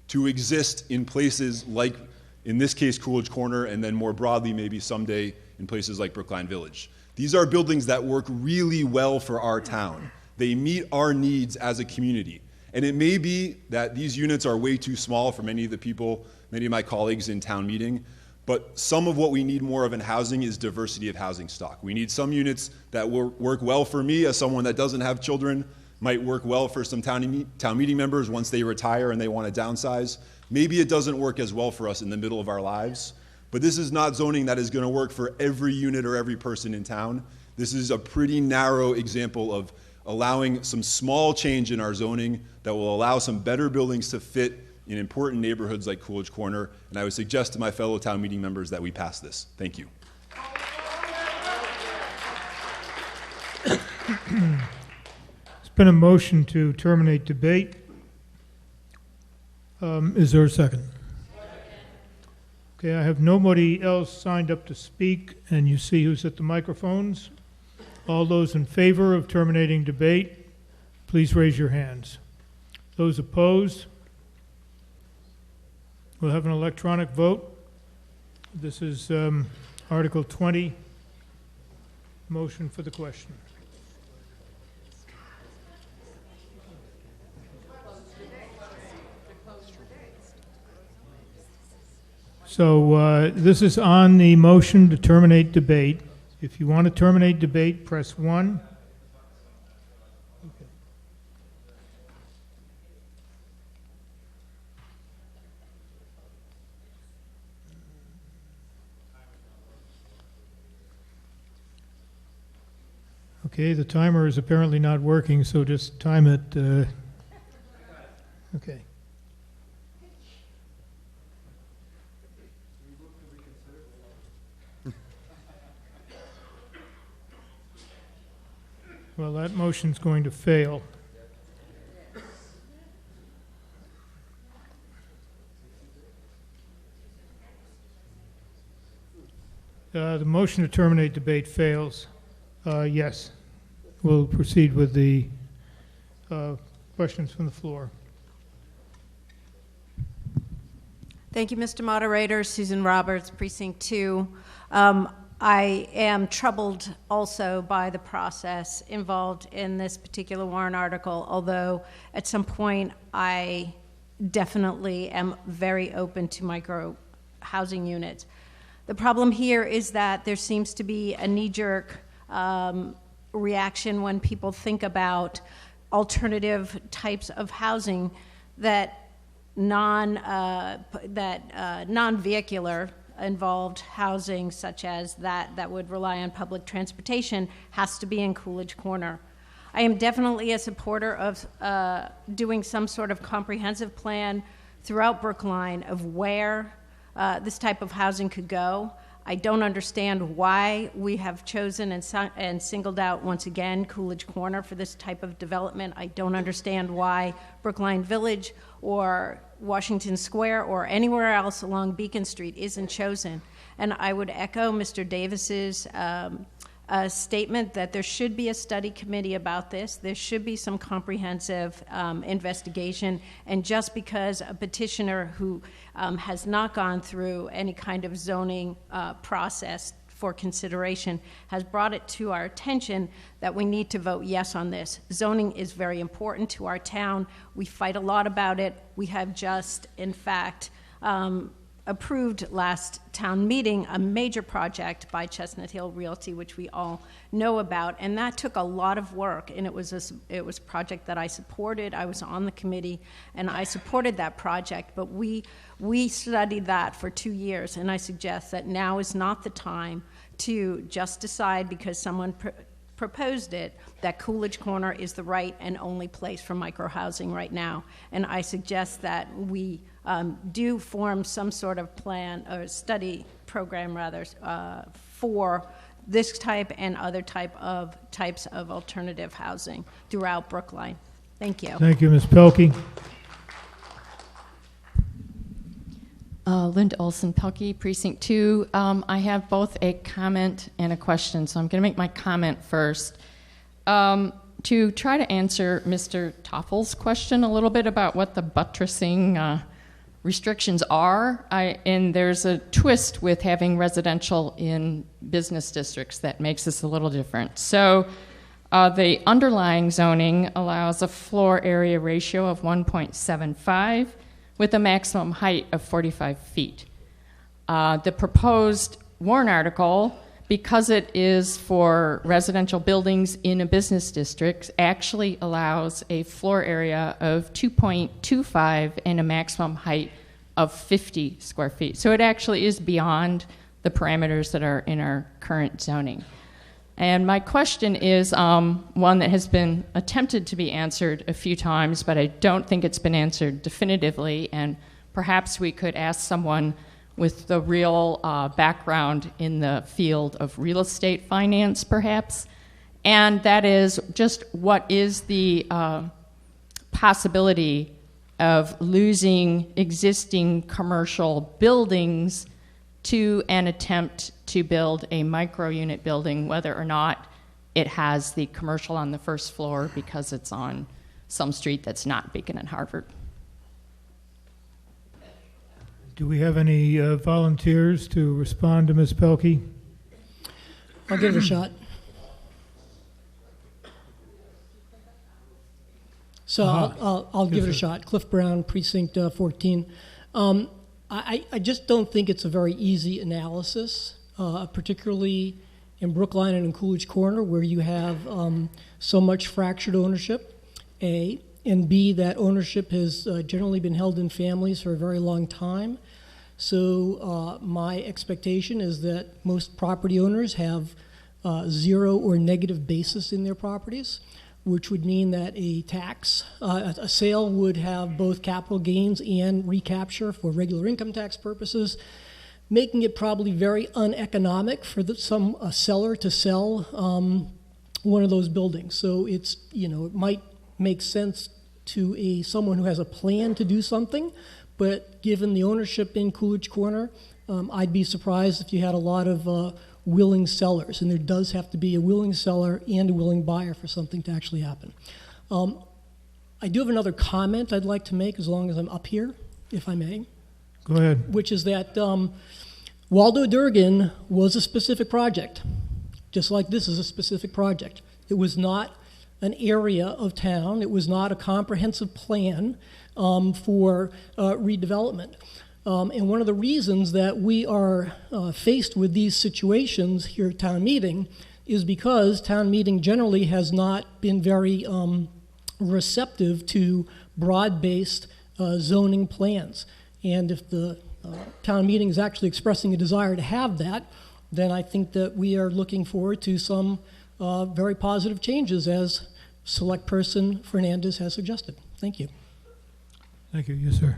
to exist in places like, in this case, Coolidge Corner, and then more broadly, maybe someday in places like Brookline Village. These are buildings that work really well for our town. They meet our needs as a community. And it may be that these units are way too small for many of the people, many of my colleagues in town meeting, but some of what we need more of in housing is diversity of housing stock. We need some units that will work well for me as someone that doesn't have children, might work well for some town meeting members once they retire and they want to downsize. Maybe it doesn't work as well for us in the middle of our lives, but this is not zoning that is going to work for every unit or every person in town. This is a pretty narrow example of allowing some small change in our zoning that will allow some better buildings to fit in important neighborhoods like Coolidge Corner, and I would suggest to my fellow town meeting members that we pass this. Thank you. It's been a motion to terminate debate. Is there a second? Okay, I have nobody else signed up to speak, and you see who's at the microphones. All those in favor of terminating debate, please raise your hands. Those opposed? We'll have an electronic vote. This is Article 20, motion for the question. So this is on the motion to terminate debate. If you want to terminate debate, press 1. Okay, the timer is apparently not working, so just time it. Okay. Well, that motion's going to fail. The motion to terminate debate fails. Yes. We'll proceed with the questions from the floor. Thank you, Mr. Moderator. Susan Roberts, Precinct 2. I am troubled also by the process involved in this particular warrant article, although at some point I definitely am very open to micro housing units. The problem here is that there seems to be a knee-jerk reaction when people think about alternative types of housing that non-vehicular involved housing, such as that would rely on public transportation, has to be in Coolidge Corner. I am definitely a supporter of doing some sort of comprehensive plan throughout Brookline of where this type of housing could go. I don't understand why we have chosen and singled out once again Coolidge Corner for this type of development. I don't understand why Brookline Village or Washington Square or anywhere else along Beacon Street isn't chosen. And I would echo Mr. Davis's statement that there should be a study committee about this. There should be some comprehensive investigation. And just because a petitioner who has not gone through any kind of zoning process for consideration has brought it to our attention that we need to vote yes on this. Zoning is very important to our town. We fight a lot about it. We have just, in fact, approved last town meeting a major project by Chestnut Hill Realty, which we all know about, and that took a lot of work, and it was a project that I supported. I was on the committee, and I supported that project, but we studied that for 2 years, and I suggest that now is not the time to just decide because someone proposed it that Coolidge Corner is the right and only place for microhousing right now. And I suggest that we do form some sort of plan or study program rather for this type and other types of alternative housing throughout Brookline. Thank you. Thank you, Ms. Pelkey. Linda Olson, Pelkey, Precinct 2. I have both a comment and a question, so I'm going to make my comment first. To try to answer Mr. Toffel's question a little bit about what the buttressing restrictions are, and there's a twist with having residential in business districts that makes this a little different. So the underlying zoning allows a floor area ratio of 1.75 with a maximum height of 45 feet. The proposed warrant article, because it is for residential buildings in a business district, actually allows a floor area of 2.25 and a maximum height of 50 square feet. So it actually is beyond the parameters that are in our current zoning. And my question is one that has been attempted to be answered a few times, but I don't think it's been answered definitively, and perhaps we could ask someone with the real background in the field of real estate finance, perhaps. And that is just what is the possibility of losing existing commercial buildings to an attempt to build a micro-unit building, whether or not it has the commercial on the first floor because it's on some street that's not Beacon and Harvard. Do we have any volunteers to respond to Ms. Pelkey? I'll give it a shot. So I'll give it a shot. Cliff Brown, Precinct 14. I just don't think it's a very easy analysis, particularly in Brookline and in Coolidge Corner, where you have so much fractured ownership, A, and B, that ownership has generally been held in families for a very long time. So my expectation is that most property owners have zero or negative basis in their properties, which would mean that a sale would have both capital gains and recapture for regular income tax purposes, making it probably very uneconomic for a seller to sell one of those buildings. So it might make sense to someone who has a plan to do something, but given the ownership in Coolidge Corner, I'd be surprised if you had a lot of willing sellers, and there does have to be a willing seller and a willing buyer for something to actually happen. I do have another comment I'd like to make as long as I'm up here, if I may. Go ahead. Which is that Waldo Durgan was a specific project, just like this is a specific project. It was not an area of town. It was not a comprehensive plan for redevelopment. And one of the reasons that we are faced with these situations here at town meeting is because town meeting generally has not been very receptive to broad-based zoning plans. And if the town meeting is actually expressing a desire to have that, then I think that we are looking forward to some very positive changes, as Select Person Fernandez has suggested. Thank you. Thank you. Yes, sir.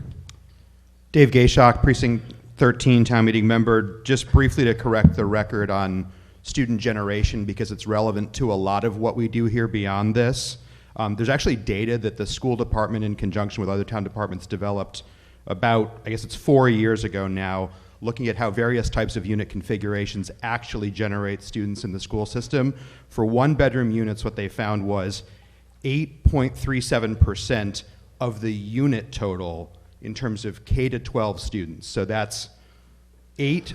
Dave Gayshock, Precinct 13, town meeting member. Just briefly to correct the record on student generation, because it's relevant to a lot of what we do here beyond this. There's actually data that the school department, in conjunction with other town departments, developed about, I guess it's 4 years ago now, looking at how various types of unit configurations actually generate students in the school system. For one-bedroom units, what they found was 8.37% of the unit total in terms of K to 12 students. So that's 8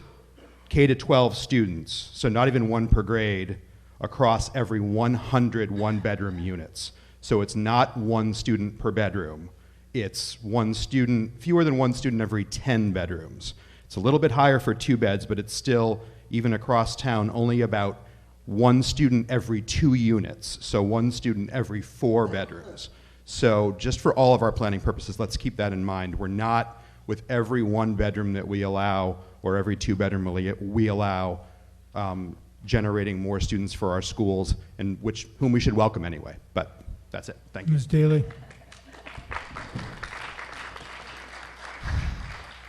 K to 12 students, so not even one per grade, across every 100 one-bedroom units. So it's not one student per bedroom. It's one student, fewer than one student every 10 bedrooms. It's a little bit higher for 2 beds, but it's still, even across town, only about one student every 2 units. So one student every 4 bedrooms. So just for all of our planning purposes, let's keep that in mind. We're not, with every 1 bedroom that we allow, or every 2 bedroom we allow, generating more students for our schools, and whom we should welcome anyway. But that's it. Thank you. Ms. Daly.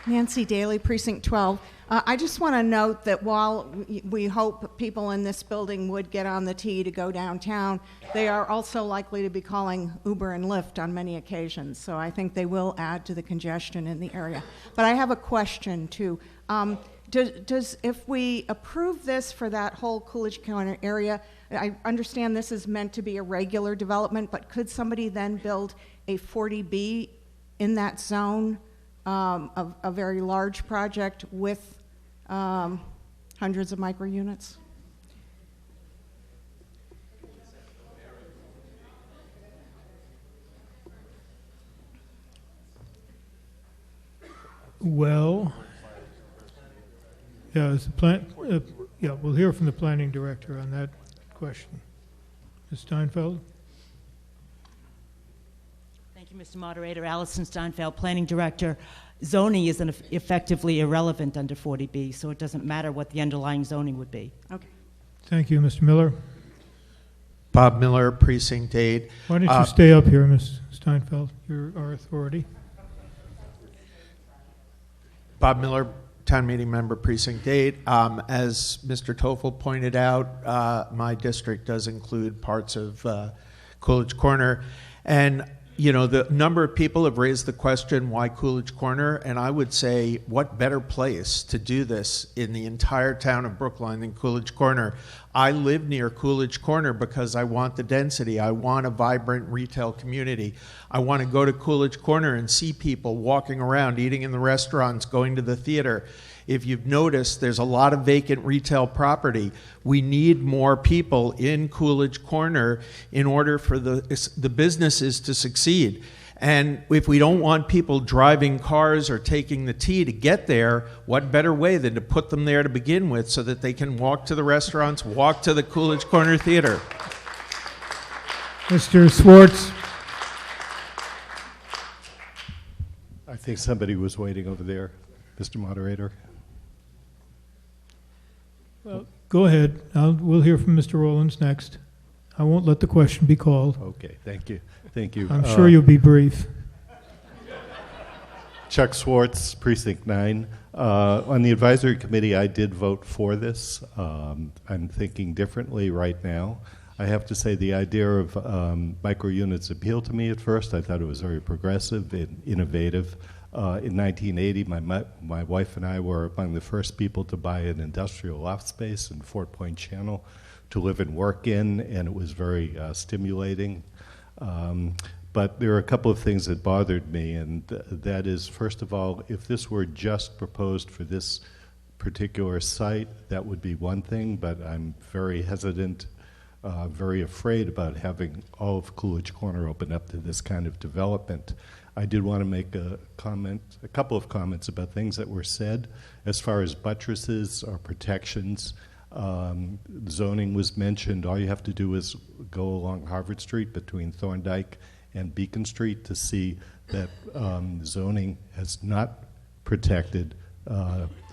Nancy Daly, Precinct 12. I just want to note that while we hope people in this building would get on the T to go downtown, they are also likely to be calling Uber and Lyft on many occasions. So I think they will add to the congestion in the area. But I have a question too. Does if we approve this for that whole Coolidge Corner area, I understand this is meant to be a regular development, but could somebody then build a 40B in that zone? A very large project with hundreds of micro units? Well, yeah, is the plan, yeah, we'll hear from the planning director on that question. Ms. Steinfeld? Thank you, Mr. Moderator. Allison Steinfeld, Planning Director. Zoning is effectively irrelevant under 40B, so it doesn't matter what the underlying zoning would be. Okay. Thank you, Mr. Miller. Bob Miller, Precinct 8. Why don't you stay up here, Ms. Steinfeld? You're our authority. Bob Miller, Town Meeting Member, Precinct 8. As Mr. Toffel pointed out, my district does include parts of Coolidge Corner. And you know, the number of people have raised the question, why Coolidge Corner? And I would say, what better place to do this in the entire town of Brookline than Coolidge Corner? I live near Coolidge Corner because I want the density. I want a vibrant retail community. I want to go to Coolidge Corner and see people walking around, eating in the restaurants, going to the theater. If you've noticed, there's a lot of vacant retail property. We need more people in Coolidge Corner in order for the businesses to succeed. And if we don't want people driving cars or taking the T to get there, what better way than to put them there to begin with so that they can walk to the restaurants, walk to the Coolidge Corner Theater? Mr. Swartz. I think somebody was waiting over there, Mr. Moderator. Well, go ahead. We'll hear from Mr. Rollins next. I won't let the question be called. Okay, thank you. Thank you. I'm sure you'll be brief. Chuck Swartz, Precinct 9. On the advisory committee, I did vote for this. I'm thinking differently right now. I have to say the idea of micro units appealed to me at first. I thought it was very progressive and innovative. In 1980, my wife and I were among the first people to buy an industrial loft space in Fort Point Channel to live and work in, and it was very stimulating. But there are a couple of things that bothered me, and that is, first of all, if this were just proposed for this particular site, that would be one thing, but I'm very hesitant, very afraid about having all of Coolidge Corner open up to this kind of development. I did want to make a couple of comments about things that were said. As far as buttresses or protections, zoning was mentioned. All you have to do is go along Harvard Street between Thorndike and Beacon Street to see that zoning has not protected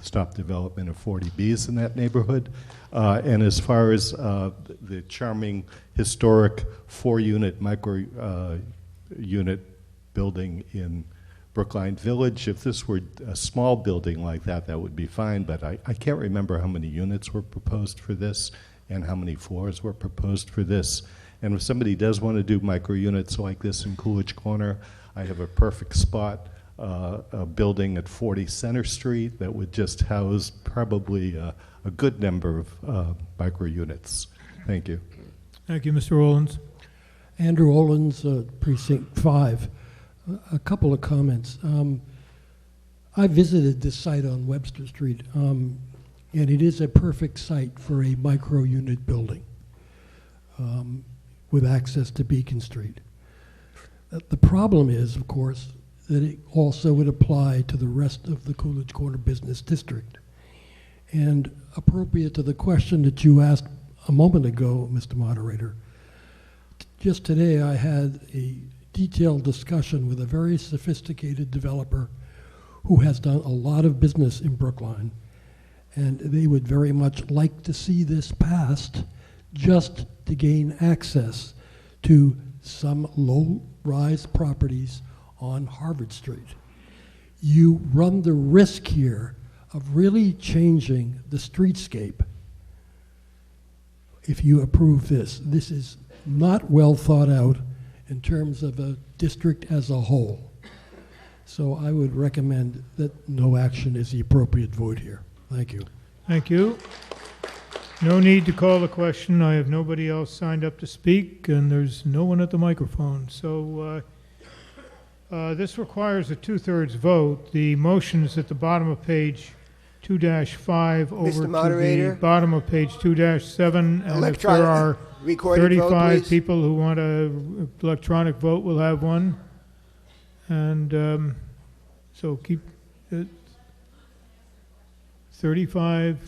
stop development of 40Bs in that neighborhood. And as far as the charming historic 4-unit micro unit building in Brookline Village, if this were a small building like that, that would be fine, but I can't remember how many units were proposed for this and how many floors were proposed for this. And if somebody does want to do micro units like this in Coolidge Corner, I have a perfect spot, a building at 40 Center Street that would just house probably a good number of micro units. Thank you. Thank you, Mr. Olens. Andrew Olens, Precinct 5. A couple of comments. I visited this site on Webster Street, and it is a perfect site for a micro unit building with access to Beacon Street. The problem is, of course, that it also would apply to the rest of the Coolidge Corner Business District. And appropriate to the question that you asked a moment ago, Mr. Moderator, just today I had a detailed discussion with a very sophisticated developer who has done a lot of business in Brookline, and they would very much like to see this passed just to gain access to some low-rise properties on Harvard Street. You run the risk here of really changing the streetscape if you approve this. This is not well thought out in terms of a district as a whole. So I would recommend that no action is the appropriate vote here. Thank you. Thank you. No need to call the question. I have nobody else signed up to speak, and there's no one at the microphone. So this requires a 2/3 vote. The motion is at the bottom of page 2-5 over to the bottom of page 2-7. And if there are 35 vote, people who want an electronic vote, we'll have one. And so keep it 35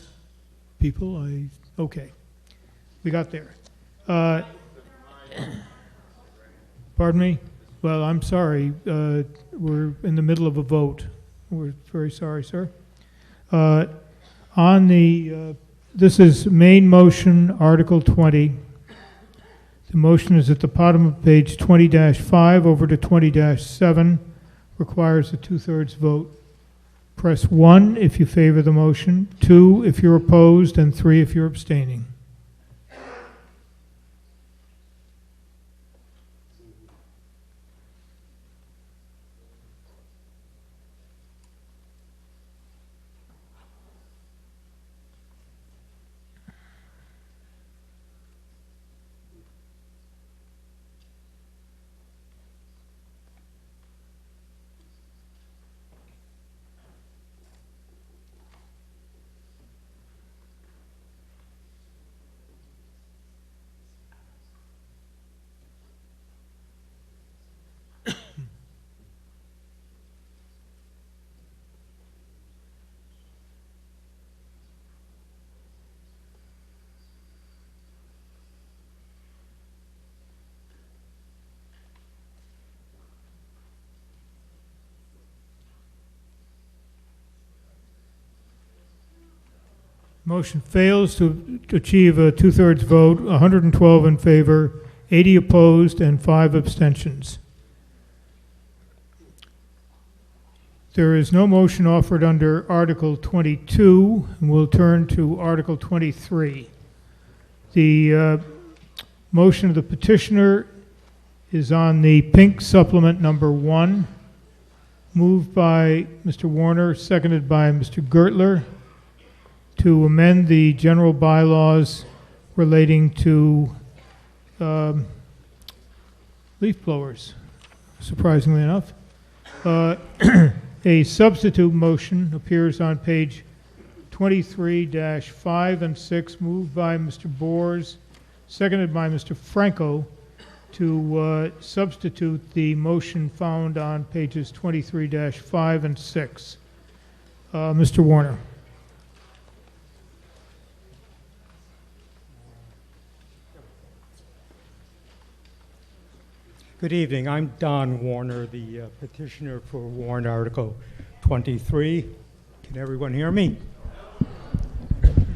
people. Okay, we got there. Pardon me? Well, I'm sorry. We're in the middle of a vote. We're very sorry, sir. On the, this is main motion, Article 20. The motion is at the bottom of page 20-5 over to 20-7. Requires a 2/3 vote. Press 1 if you favor the motion, 2 if you're opposed, and 3 if you're abstaining. Motion fails to achieve a 2/3 vote, 112 in favor, 80 opposed, and 5 abstentions. There is no motion offered under Article 22, and we'll turn to Article 23. The motion of the petitioner is on the pink supplement number 1, moved by Mr. Warner, seconded by Mr. Gertler, to amend the general bylaws relating to leaf blowers, surprisingly enough. A substitute motion appears on page 23-5 and 6, moved by Mr. Bors, seconded by Mr. Franco, to substitute the motion found on pages 23-5 and 6. Mr. Warner. Good evening. I'm Don Warner, the petitioner for warrant article 23. Can everyone hear me? Let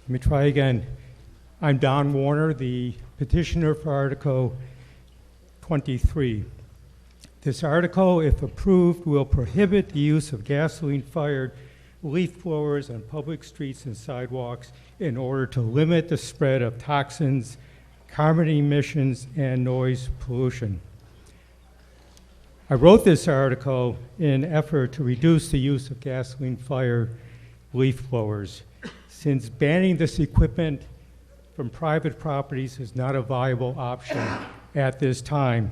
me try again. I'm Don Warner, the petitioner for article 23. This article, if approved, will prohibit the use of gasoline-fired leaf blowers on public streets and sidewalks in order to limit the spread of toxins, carbon emissions, and noise pollution. I wrote this article in an effort to reduce the use of gasoline-fired leaf blowers, since banning this equipment from private properties is not a viable option at this time.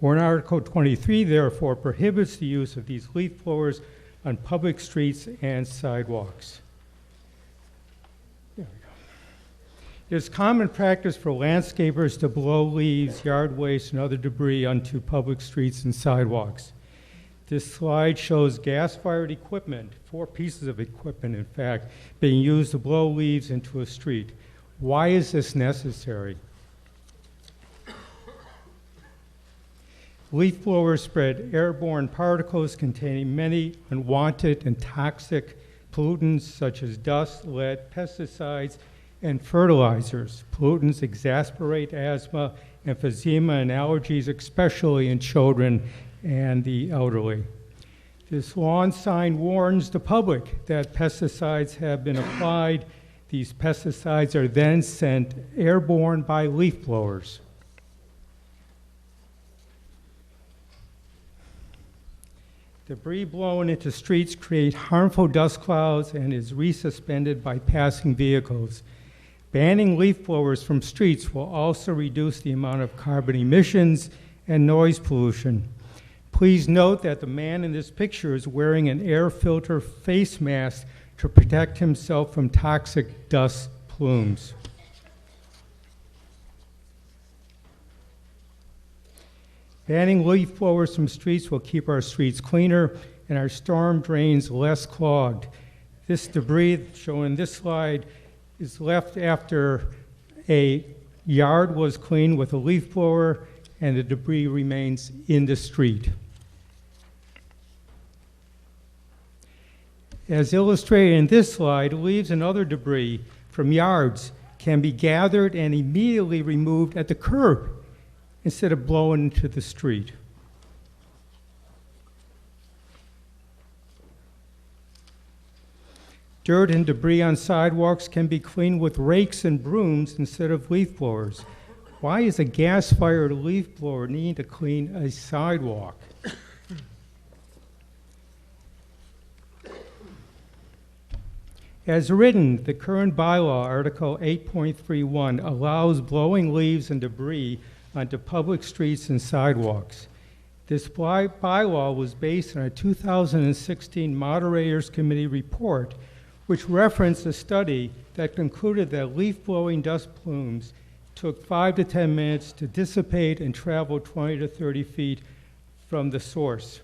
Warrant Article 23, therefore, prohibits the use of these leaf blowers on public streets and sidewalks. It is common practice for landscapers to blow leaves, yard waste, and other debris onto public streets and sidewalks. This slide shows gas-fired equipment, 4 pieces of equipment, in fact, being used to blow leaves into a street. Why is this necessary? Leaf blowers spread airborne particles containing many unwanted and toxic pollutants such as dust, lead, pesticides, and fertilizers. Pollutants exacerbate asthma, emphysema, and allergies, especially in children and the elderly. This lawn sign warns the public that pesticides have been applied. These pesticides are then sent airborne by leaf blowers. Debris blown into streets create harmful dust clouds and is resuspended by passing vehicles. Banning leaf blowers from streets will also reduce the amount of carbon emissions and noise pollution. Please note that the man in this picture is wearing an air filter face mask to protect himself from toxic dust plumes. Banning leaf blowers from streets will keep our streets cleaner and our storm drains less clogged. This debris shown in this slide is left after a yard was cleaned with a leaf blower and the debris remains in the street. As illustrated in this slide, leaves and other debris from yards can be gathered and immediately removed at the curb instead of blown into the street. Dirt and debris on sidewalks can be cleaned with rakes and brooms instead of leaf blowers. Why is a gas-fired leaf blower needing to clean a sidewalk? As written, the current bylaw, Article 8.31, allows blowing leaves and debris onto public streets and sidewalks. This bylaw was based on a 2016 Moderators Committee report, which referenced a study that concluded that leaf-blowing dust plumes took 5 to 10 minutes to dissipate and travel 20 to 30 feet from the source.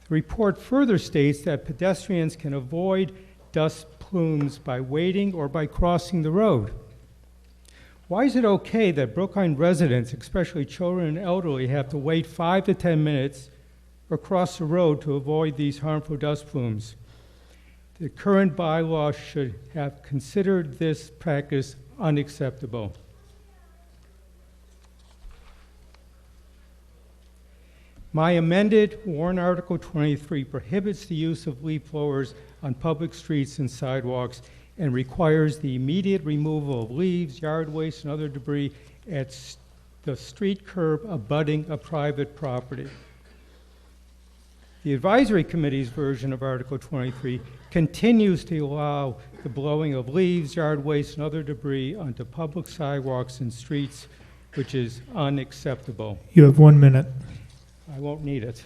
The report further states that pedestrians can avoid dust plumes by waiting or by crossing the road. Why is it okay that Brookline residents, especially children and elderly, have to wait 5 to 10 minutes or cross the road to avoid these harmful dust plumes? The current bylaw should have considered this practice unacceptable. My amended warrant Article 23 prohibits the use of leaf blowers on public streets and sidewalks and requires the immediate removal of leaves, yard waste, and other debris at the street curb abutting a private property. The Advisory Committee's version of Article 23 continues to allow the blowing of leaves, yard waste, and other debris onto public sidewalks and streets, which is unacceptable. You have 1 minute. I won't need it.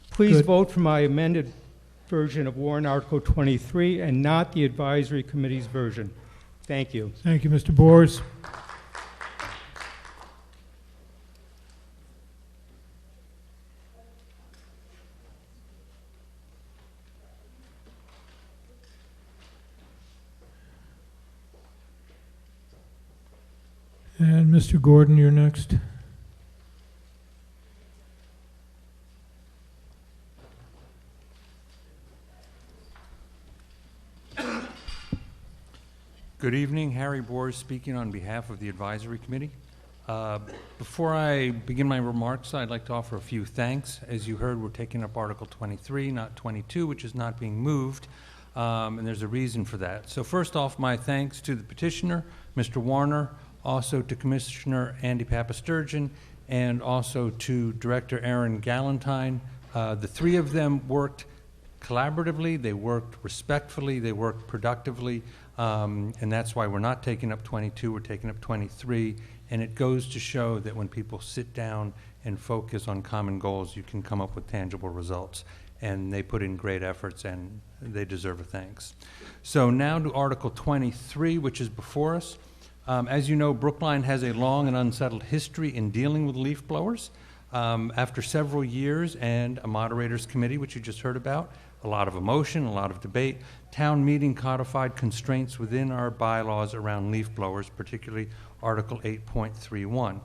Please Good. vote for my amended version of warrant Article 23 and not the Advisory Committee's version. Thank you. Thank you, Mr. Bors. And Mr. Gordon, you're next. Good evening. Harry Boers speaking on behalf of the Advisory Committee. Before I begin my remarks, I'd like to offer a few thanks. As you heard, we're taking up Article 23, not 22, which is not being moved, and there's a reason for that. So first off, my thanks to the petitioner, Mr. Warner, also to Commissioner Andy Papasturgeon, and also to Director Aaron Galentine. The three of them worked collaboratively, they worked respectfully, they worked productively, and that's why we're not taking up 22, we're taking up 23. And it goes to show that when people sit down and focus on common goals, you can come up with tangible results. And they put in great efforts, and they deserve a thanks. So now to Article 23, which is before us. As you know, Brookline has a long and unsettled history in dealing with leaf blowers. After several years and a moderator's committee, which you just heard about, a lot of emotion, a lot of debate, town meeting codified constraints within our bylaws around leaf blowers, particularly Article 8.31.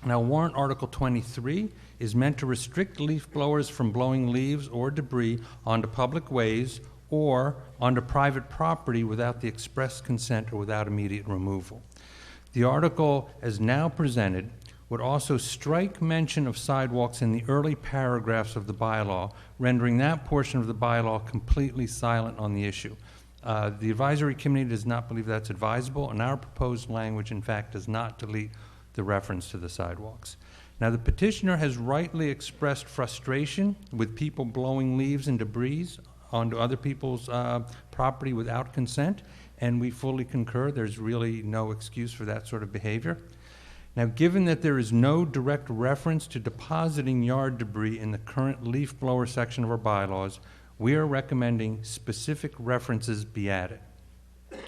Now, warrant Article 23 is meant to restrict leaf blowers from blowing leaves or debris onto public ways or onto private property without the express consent or without immediate removal. The article, as now presented, would also strike mention of sidewalks in the early paragraphs of the bylaw, rendering that portion of the bylaw completely silent on the issue. The advisory committee does not believe that's advisable, and our proposed language, in fact, does not delete the reference to the sidewalks. Now, the petitioner has rightly expressed frustration with people blowing leaves and debris onto other people's property without consent, and we fully concur. There's really no excuse for that sort of behavior. Now, given that there is no direct reference to depositing yard debris in the current leaf blower section of our bylaws, we are recommending specific references be added.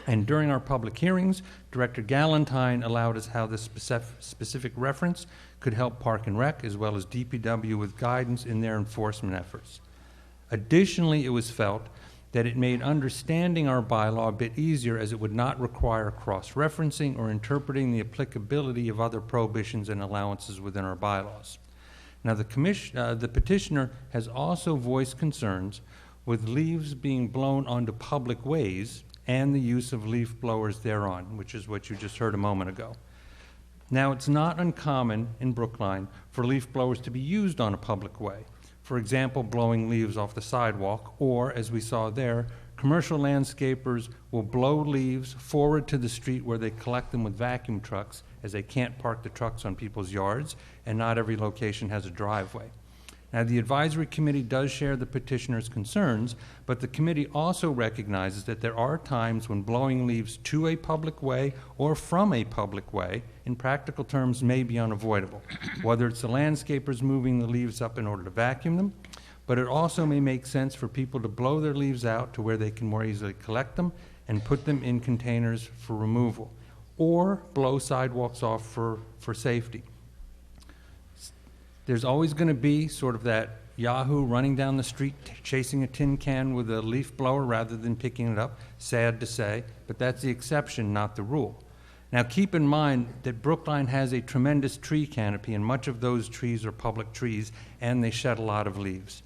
And during our public hearings, Director Galentine allowed us how this specific reference could help Park and Rec as well as DPW with guidance in their enforcement efforts. Additionally, it was felt that it made understanding our bylaw a bit easier as it would not require cross-referencing or interpreting the applicability of other prohibitions and allowances within our bylaws. Now, the petitioner has also voiced concerns with leaves being blown onto public ways and the use of leaf blowers thereon, which is what you just heard a moment ago. Now, it's not uncommon in Brookline for leaf blowers to be used on a public way. For example, blowing leaves off the sidewalk, or, as we saw there, commercial landscapers will blow leaves forward to the street where they collect them with vacuum trucks, as they can't park the trucks on people's yards, and not every location has a driveway. Now, the advisory committee does share the petitioner's concerns, but the committee also recognizes that there are times when blowing leaves to a public way or from a public way, in practical terms, may be unavoidable, whether it's the landscapers moving the leaves up in order to vacuum them, but it also may make sense for people to blow their leaves out to where they can more easily collect them and put them in containers for removal, or blow sidewalks off for safety. There's always going to be sort of that yahoo running down the street chasing a tin can with a leaf blower rather than picking it up. Sad to say, but that's the exception, not the rule. Now, keep in mind that Brookline has a tremendous tree canopy, and much of those trees are public trees, and they shed a lot of leaves.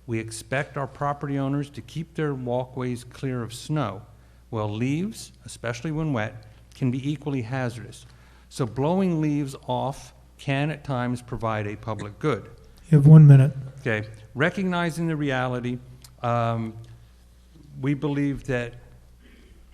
We expect our property owners to keep their walkways clear of snow. Well, leaves, especially when wet, can be equally hazardous. So blowing leaves off can at times provide a public good. You have 1 minute. Okay. Recognizing the reality, we believe that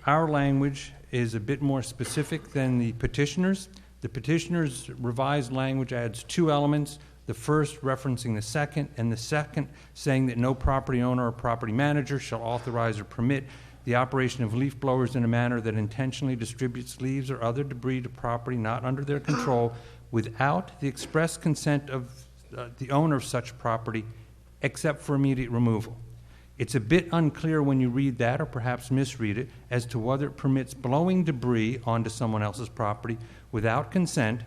our language is a bit more specific than the petitioner's. The petitioner's revised language adds 2 elements, the first referencing the second, and the second saying that no property owner or property manager shall authorize or permit the operation of leaf blowers in a manner that intentionally distributes leaves or other debris to property not under their control without the express consent of the owner of such property, except for immediate removal. It's a bit unclear when you read that, or perhaps misread it, as to whether it permits blowing debris onto someone else's property without consent,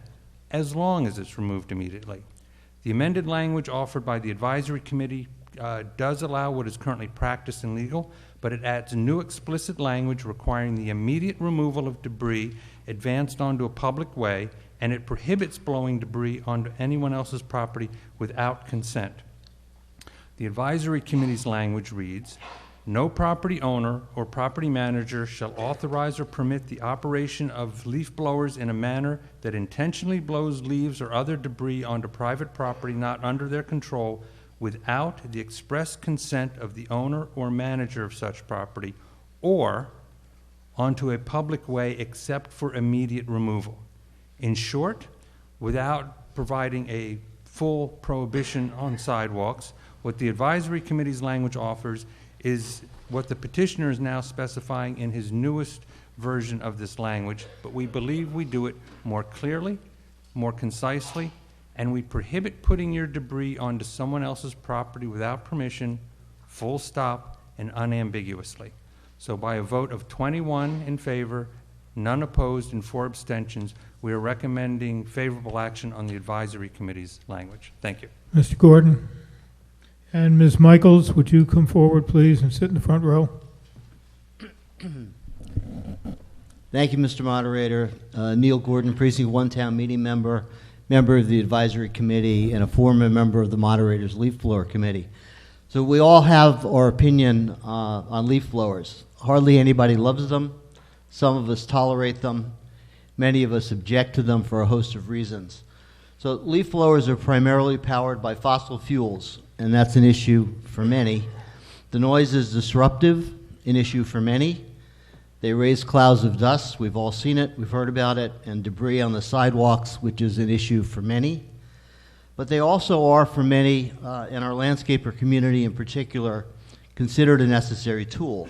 as long as it's removed immediately. The amended language offered by the advisory committee does allow what is currently practiced and legal, but it adds new explicit language requiring the immediate removal of debris advanced onto a public way, and it prohibits blowing debris onto anyone else's property without consent. The advisory committee's language reads, "No property owner or property manager shall authorize or permit the operation of leaf blowers in a manner that intentionally blows leaves or other debris onto private property not under their control without the express consent of the owner or manager of such property, or onto a public way except for immediate removal." In short, without providing a full prohibition on sidewalks, what the advisory committee's language offers is what the petitioner is now specifying in his newest version of this language, but we believe we do it more clearly, more concisely, and we prohibit putting your debris onto someone else's property without permission, full stop, and unambiguously. So by a vote of 21 in favor, none opposed, and 4 abstentions, we are recommending favorable action on the advisory committee's language. Thank you. Mr. Gordon. And Ms. Michaels, would you come forward, please, and sit in the front row? Thank you, Mr. Moderator. Neil Gordon, Precinct 1 Town Meeting member of the Advisory Committee, and a former member of the Moderator's Leaf Blower Committee. So we all have our opinion on leaf blowers. Hardly anybody loves them. Some of us tolerate them. Many of us object to them for a host of reasons. So leaf blowers are primarily powered by fossil fuels, and that's an issue for many. The noise is disruptive, an issue for many. They raise clouds of dust, we've all seen it, we've heard about it, and debris on the sidewalks, which is an issue for many. But they also are, for many, in our landscaper community in particular, considered a necessary tool.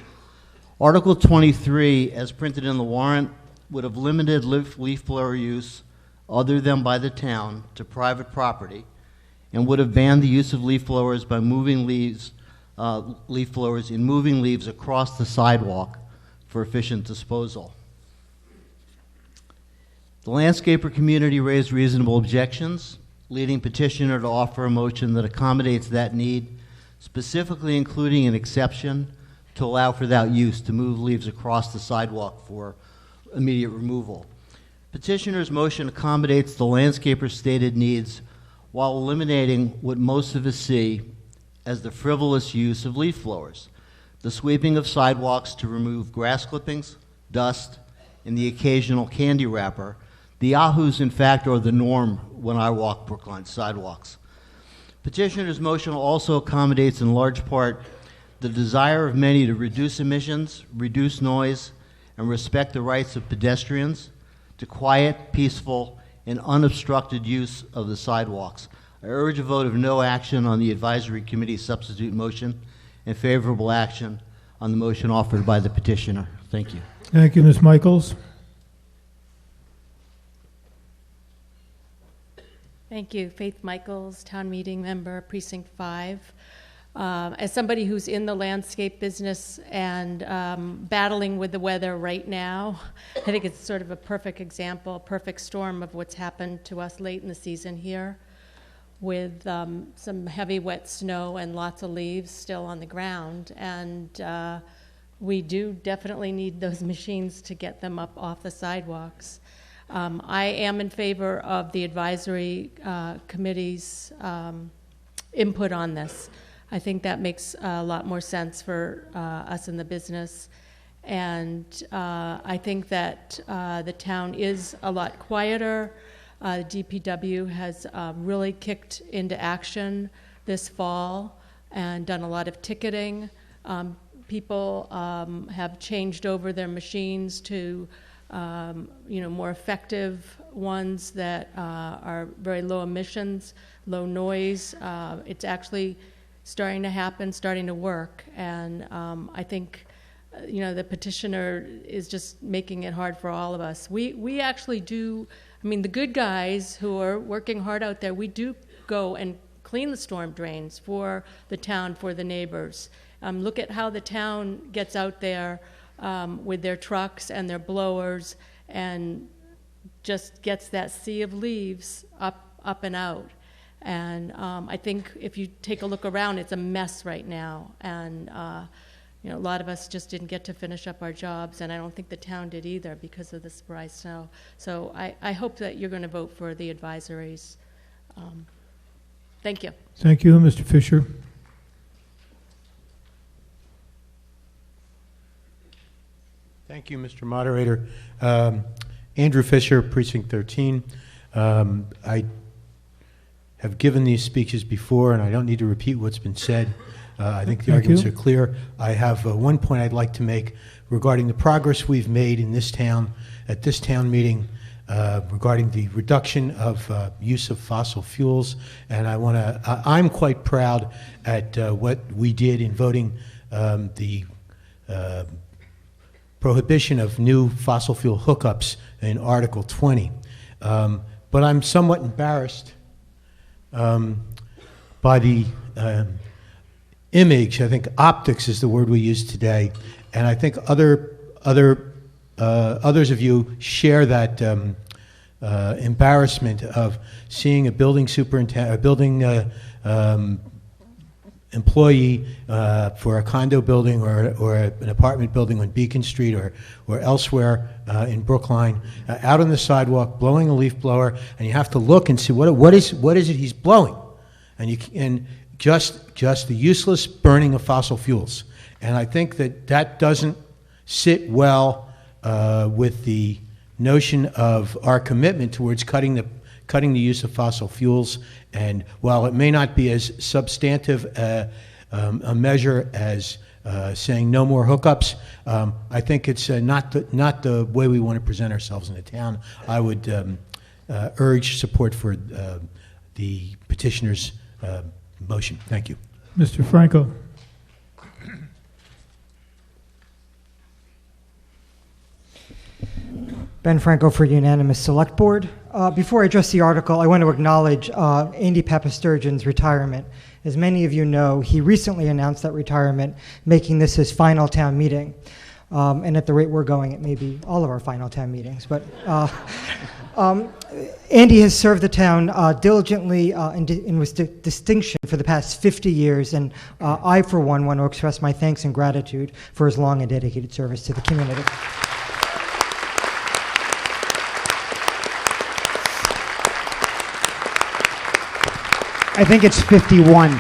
Article 23, as printed in the warrant, would have limited leaf blower use other than by the town to private property, and would have banned the use of leaf blowers by moving leaf blowers in moving leaves across the sidewalk for efficient disposal. The landscaper community raised reasonable objections, leading petitioner to offer a motion that accommodates that need, specifically including an exception to allow for that use to move leaves across the sidewalk for immediate removal. Petitioner's motion accommodates the landscaper's stated needs while eliminating what most of us see as the frivolous use of leaf blowers, the sweeping of sidewalks to remove grass clippings, dust, and the occasional candy wrapper. The yahoos, in fact, are the norm when I walk Brookline sidewalks. Petitioner's motion also accommodates in large part the desire of many to reduce emissions, reduce noise, and respect the rights of pedestrians to quiet, peaceful, and unobstructed use of the sidewalks. I urge a vote of no action on the advisory committee's substitute motion and favorable action on the motion offered by the petitioner. Thank you. Thank you, Ms. Michaels. Thank you. Faith Michaels, Town Meeting Member, Precinct 5. As somebody who's in the landscape business and battling with the weather right now, I think it's sort of a perfect example, perfect storm of what's happened to us late in the season here, with some heavy wet snow and lots of leaves still on the ground. And we do definitely need those machines to get them up off the sidewalks. I am in favor of the advisory committee's input on this. I think that makes a lot more sense for us in the business. And I think that the town is a lot quieter. DPW has really kicked into action this fall and done a lot of ticketing. People have changed over their machines to more effective ones that are very low emissions, low noise. It's actually starting to happen, starting to work, and I think the petitioner is just making it hard for all of us. We actually do, the good guys who are working hard out there, we do go and clean the storm drains for the town, for the neighbors. Look at how the town gets out there with their trucks and their blowers and just gets that sea of leaves up and out. And I think if you take a look around, it's a mess right now. And You know, a lot of us just didn't get to finish up our jobs, and I don't think the town did either because of this rise snow. So I hope that you're going to vote for the advisories. Thank you. Thank you, Mr. Fisher. Thank you, Mr. Moderator. Andrew Fisher, Precinct 13. I have given these speeches before, and I don't need to repeat what's been said. I think the arguments are clear. I have one point I'd like to make regarding the progress we've made in this town, at this town meeting, regarding the reduction of use of fossil fuels. And I'm quite proud at what we did in voting the prohibition of new fossil fuel hookups in Article 20. But I'm somewhat embarrassed by the image. I think optics is the word we use today, and I think others of you share that embarrassment of seeing a building superintendent, a building employee for a condo building or an apartment building on Beacon Street or elsewhere in Brookline out on the sidewalk blowing a leaf blower, and you have to look and see what is it he's blowing, and just the useless burning of fossil fuels. And I think that doesn't sit well with the notion of our commitment towards cutting the use of fossil fuels. And while it may not be as substantive a measure as saying no more hookups, I think it's not the way we want to present ourselves in the town. I would urge support for the petitioner's motion. Thank you. Mr. Franco. Ben Franco for Unanimous Select Board. Before I address the article, I want to acknowledge Andy Papasturgeon's retirement. As many of you know, he recently announced that retirement, making this his final town meeting. And at the rate we're going, it may be all of our final town meetings. But Andy has served the town diligently and with distinction for the past 50 years, and I, for one, want to express my thanks and gratitude for his long and dedicated service to the community. I think it's 51.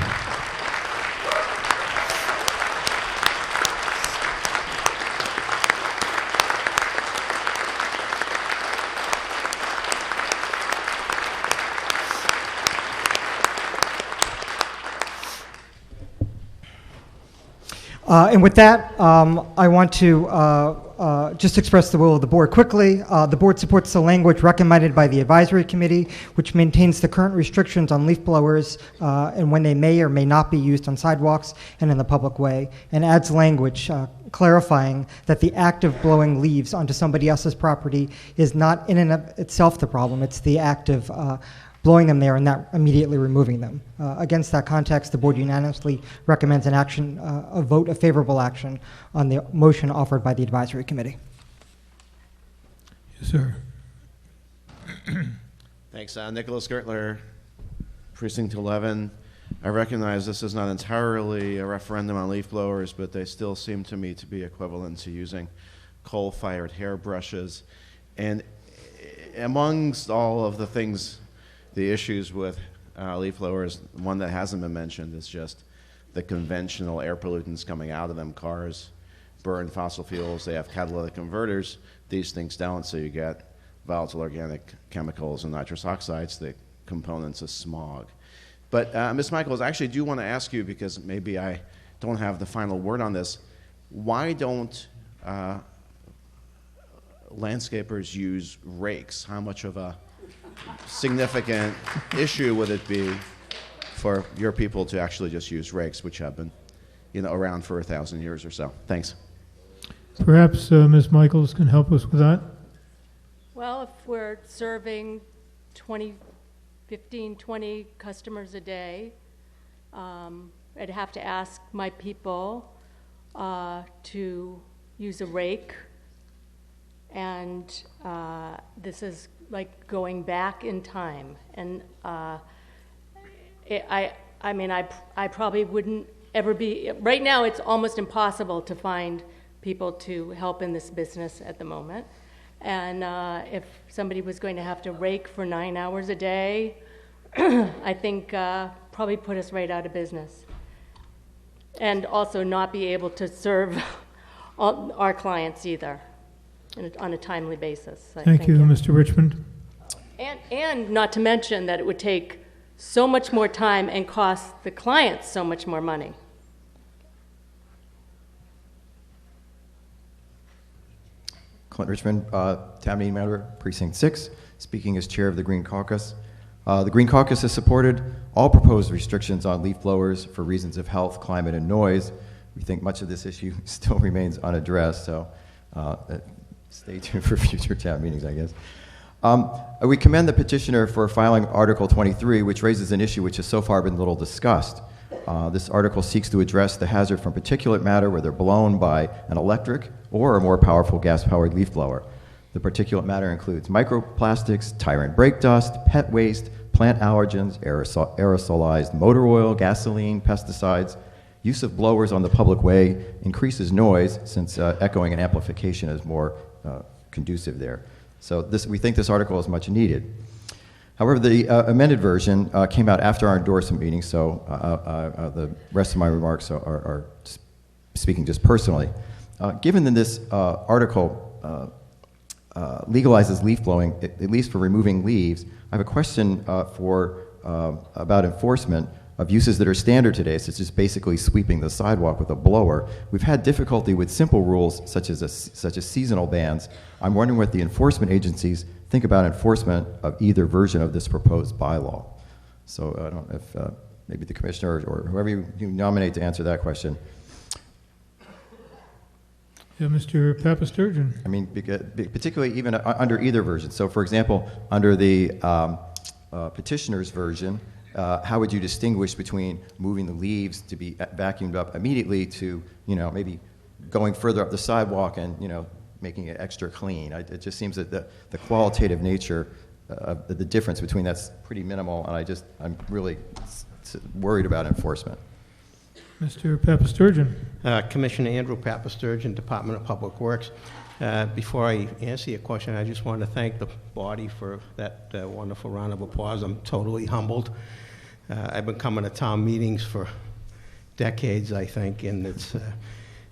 And with that, I want to just express the will of the board quickly. The board supports the language recommended by the advisory committee, which maintains the current restrictions on leaf blowers and when they may or may not be used on sidewalks and in the public way, and adds language clarifying that the act of blowing leaves onto somebody else's property is not in and of itself the problem. It's the act of blowing them there and not immediately removing them. Against that context, the board unanimously recommends a vote of favorable action on the motion offered by the advisory committee. Yes, sir. Thanks. Nicholas Gertler, Precinct 11. I recognize this is not entirely a referendum on leaf blowers, but they still seem to me to be equivalent to using coal-fired hairbrushes. And amongst all of the things, the issues with leaf blowers, one that hasn't been mentioned is just the conventional air pollutants coming out of them. Cars burn fossil fuels. They have catalytic converters. These things don't, so you get volatile organic chemicals and nitrous oxides, the components of smog. But Ms. Michaels, I actually do want to ask you, because maybe I don't have the final word on this, why don't landscapers use rakes? How much of a significant issue would it be for your people to actually just use rakes, which have been, around for 1,000 years or so? Thanks. Perhaps Ms. Michaels can help us with that. Well, if we're serving 15, 20 customers a day, I'd have to ask my people to use a rake, and this is like going back in time. And I probably wouldn't ever be, right now it's almost impossible to find people to help in this business at the moment. And if somebody was going to have to rake for 9 hours a day, I think probably put us right out of business. And also not be able to serve our clients either on a timely basis. Thank you, Mr. Richmond. And not to mention that it would take so much more time and cost the clients so much more money. Clint Richmond, Town Meeting Member, Precinct 6, speaking as Chair of the Green Caucus. The Green Caucus has supported all proposed restrictions on leaf blowers for reasons of health, climate, and noise. We think much of this issue still remains unaddressed, so stay tuned for future town meetings, I guess. We commend the petitioner for filing Article 23, which raises an issue which has so far been little discussed. This article seeks to address the hazard from particulate matter, whether blown by an electric or a more powerful gas-powered leaf blower. The particulate matter includes microplastics, tyrant brake dust, pet waste, plant allergens, aerosolized motor oil, gasoline, pesticides. Use of blowers on the public way increases noise, since echoing and amplification is more conducive there. So we think this article is much needed. However, the amended version came out after our endorsement meeting, so the rest of my remarks are speaking just personally. Given that this article legalizes leaf blowing, at least for removing leaves, I have a question about enforcement of uses that are standard today, such as basically sweeping the sidewalk with a blower. We've had difficulty with simple rules such as seasonal bans. I'm wondering what the enforcement agencies think about enforcement of either version of this proposed bylaw. So I don't know if maybe the commissioner or whoever you nominate to answer that question. Yeah, Mr. Papasturgeon. I mean, particularly even under either version. So, for example, under the petitioner's version, how would you distinguish between moving the leaves to be vacuumed up immediately to, maybe going further up the sidewalk and, making it extra clean? It just seems that the qualitative nature of the difference between that's pretty minimal, and I'm really worried about enforcement. Mr. Papasturgeon. Commissioner Andrew Papasturgeon, Department of Public Works. Before I answer your question, I just want to thank the body for that wonderful round of applause. I'm totally humbled. I've been coming to town meetings for decades, I think, and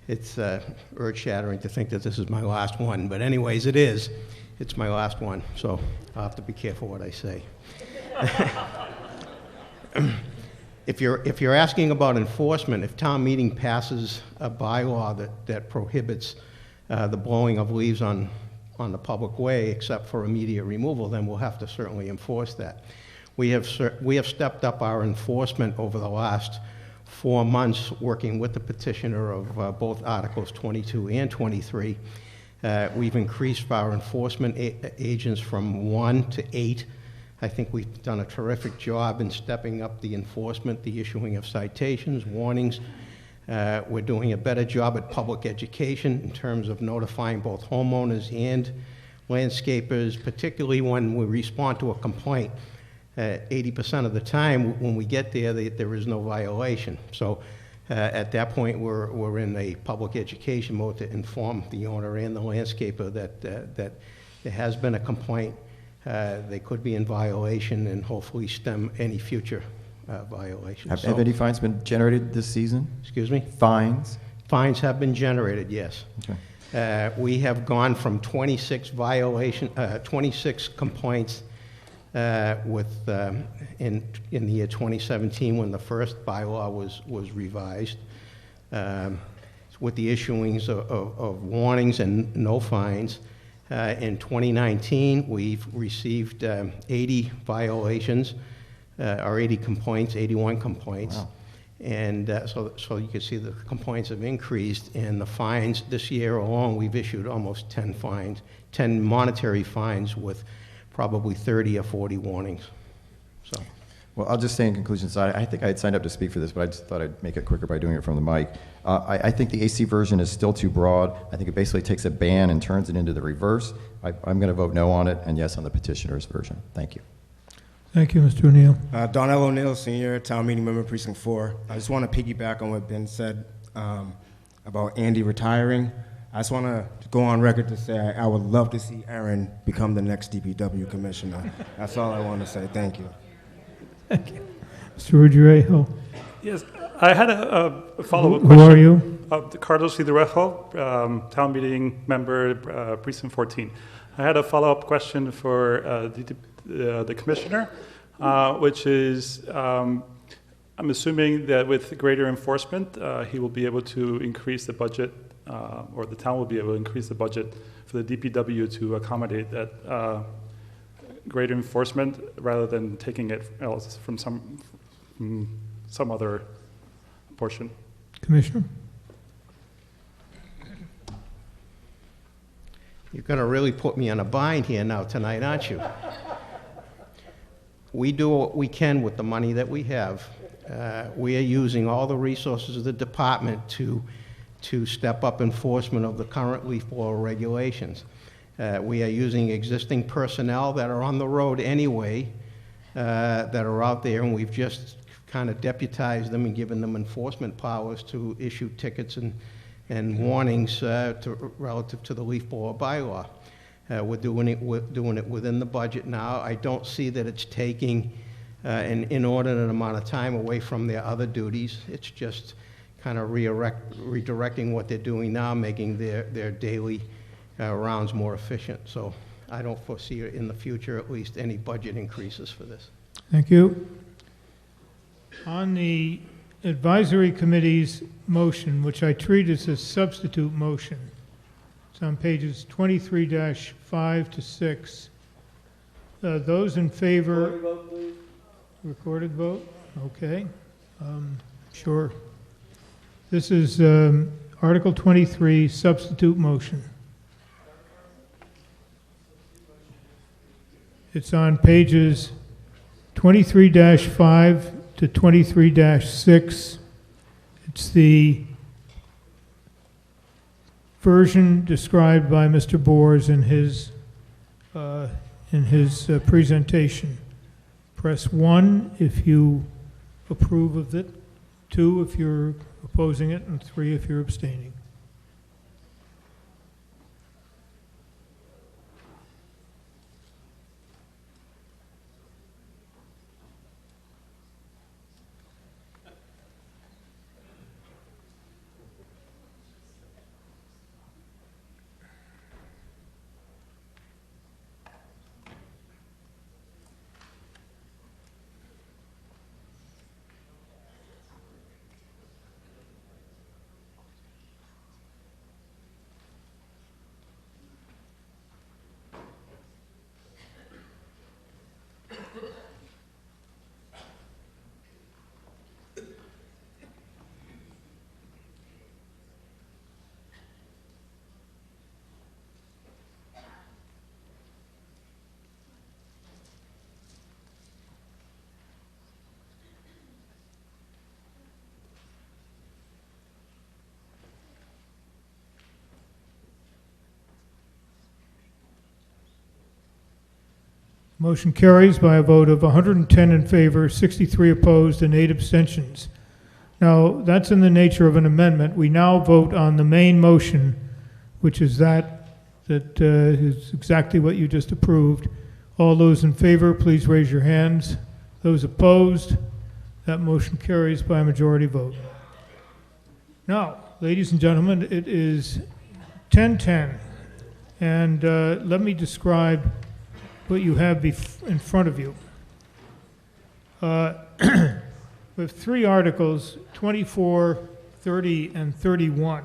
it's earth-shattering to think that this is my last one. But anyways, it is. It's my last one, so I'll have to be careful what I say. If you're asking about enforcement, if town meeting passes a bylaw that prohibits the blowing of leaves on the public way except for immediate removal, then we'll have to certainly enforce that. We have stepped up our enforcement over the last 4 months, working with the petitioner of both Articles 22 and 23. We've increased our enforcement agents from 1 to 8. I think we've done a terrific job in stepping up the enforcement, the issuing of citations, warnings. We're doing a better job at public education in terms of notifying both homeowners and landscapers, particularly when we respond to a complaint. 80% of the time when we get there, there is no violation. So at that point, we're in a public education mode to inform the owner and the landscaper that there has been a complaint. They could be in violation and hopefully stem any future violations. Have any fines been generated this season? Excuse me? Fines? Fines have been generated, yes. Okay. We have gone from 26 complaints in the year 2017 when the first bylaw was revised, with the issuings of warnings and no fines. In 2019, we've received 80 violations, or 80 complaints, 81 complaints. Wow. And so you can see the complaints have increased, and the fines this year alone, we've issued almost 10 fines, 10 monetary fines with probably 30 or 40 warnings. So. Well, I'll just say in conclusion, so I think I had signed up to speak for this, but I just thought I'd make it quicker by doing it from the mic. I think the AC version is still too broad. I think it basically takes a ban and turns it into the reverse. I'm going to vote no on it, and yes on the petitioner's version. Thank you. Thank you, Mr. O'Neill. Donnell O'Neill, Senior, Town Meeting Member, Precinct 4. I just want to piggyback on what Ben said about Andy retiring. I just want to go on record to say I would love to see Aaron become the next DPW commissioner. That's all I want to say. Thank you. Thank you. Mr. Ruggiero. Yes, I had a follow-up Who question. are you? Carlos Hidroejo, Town Meeting Member, Precinct 14. I had a follow-up question for the commissioner, which is, I'm assuming that with greater enforcement, he will be able to increase the budget, or the town will be able to increase the budget for the DPW to accommodate that greater enforcement rather than taking it else from some other portion. Commissioner? You're going to really put me on a bind here now tonight, aren't you? We do what we can with the money that we have. We are using all the resources of the department to step up enforcement of the current leaf blower regulations. We are using existing personnel that are on the road anyway, that are out there, and we've just kind of deputized them and given them enforcement powers to issue tickets and warnings relative to the leaf blower bylaw. We're doing it within the budget now. I don't see that it's taking an inordinate amount of time away from their other duties. It's just kind of redirecting what they're doing now, making their daily rounds more efficient. So I don't foresee in the future, at least, any budget increases for this. Thank you. On the advisory committee's motion, which I treat as a substitute motion, it's on pages 23-5 to 6. Those in favor? Recorded vote, please. Recorded vote? Okay. Sure. This is Article 23, substitute motion. It's on pages 23-5 to 23-6. It's the version described by Mr. Bors in his presentation. Press 1 if you approve of it, 2 if you're opposing it, and 3 if you're abstaining. Motion carries by a vote of 110 in favor, 63 opposed, and 8 abstentions. Now, that's in the nature of an amendment. We now vote on the main motion, which is that is exactly what you just approved. All those in favor, please raise your hands. Those opposed, that motion carries by a majority vote. Now, ladies and gentlemen, it is 10:10, and let me describe what you have in front of you. We have 3 articles, 24, 30, and 31,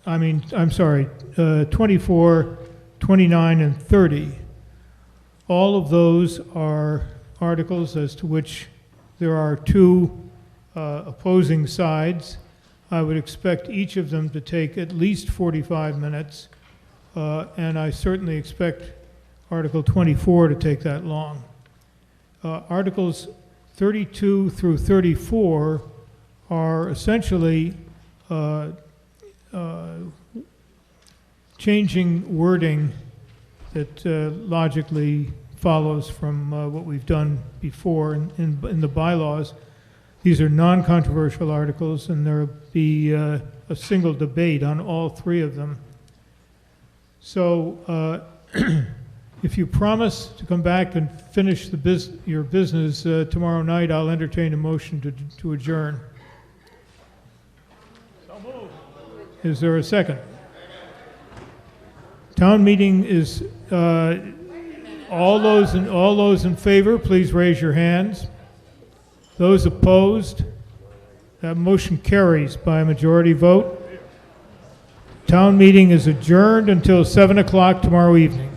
I'm sorry, 24, 29, and 30. All of those are articles as to which there are 2 opposing sides. I would expect each of them to take at least 45 minutes, and I certainly expect Article 24 to take that long. Articles 32 through 34 are essentially changing wording that logically follows from what we've done before in the bylaws. These are non-controversial articles, and there will be a single debate on all three of them. So if you promise to come back and finish your business tomorrow night, I'll entertain a motion to adjourn. Is there a second? Town meeting is, all those in favor, please raise your hands. Those opposed, that motion carries by a majority vote. Town meeting is adjourned until 7 o'clock tomorrow evening.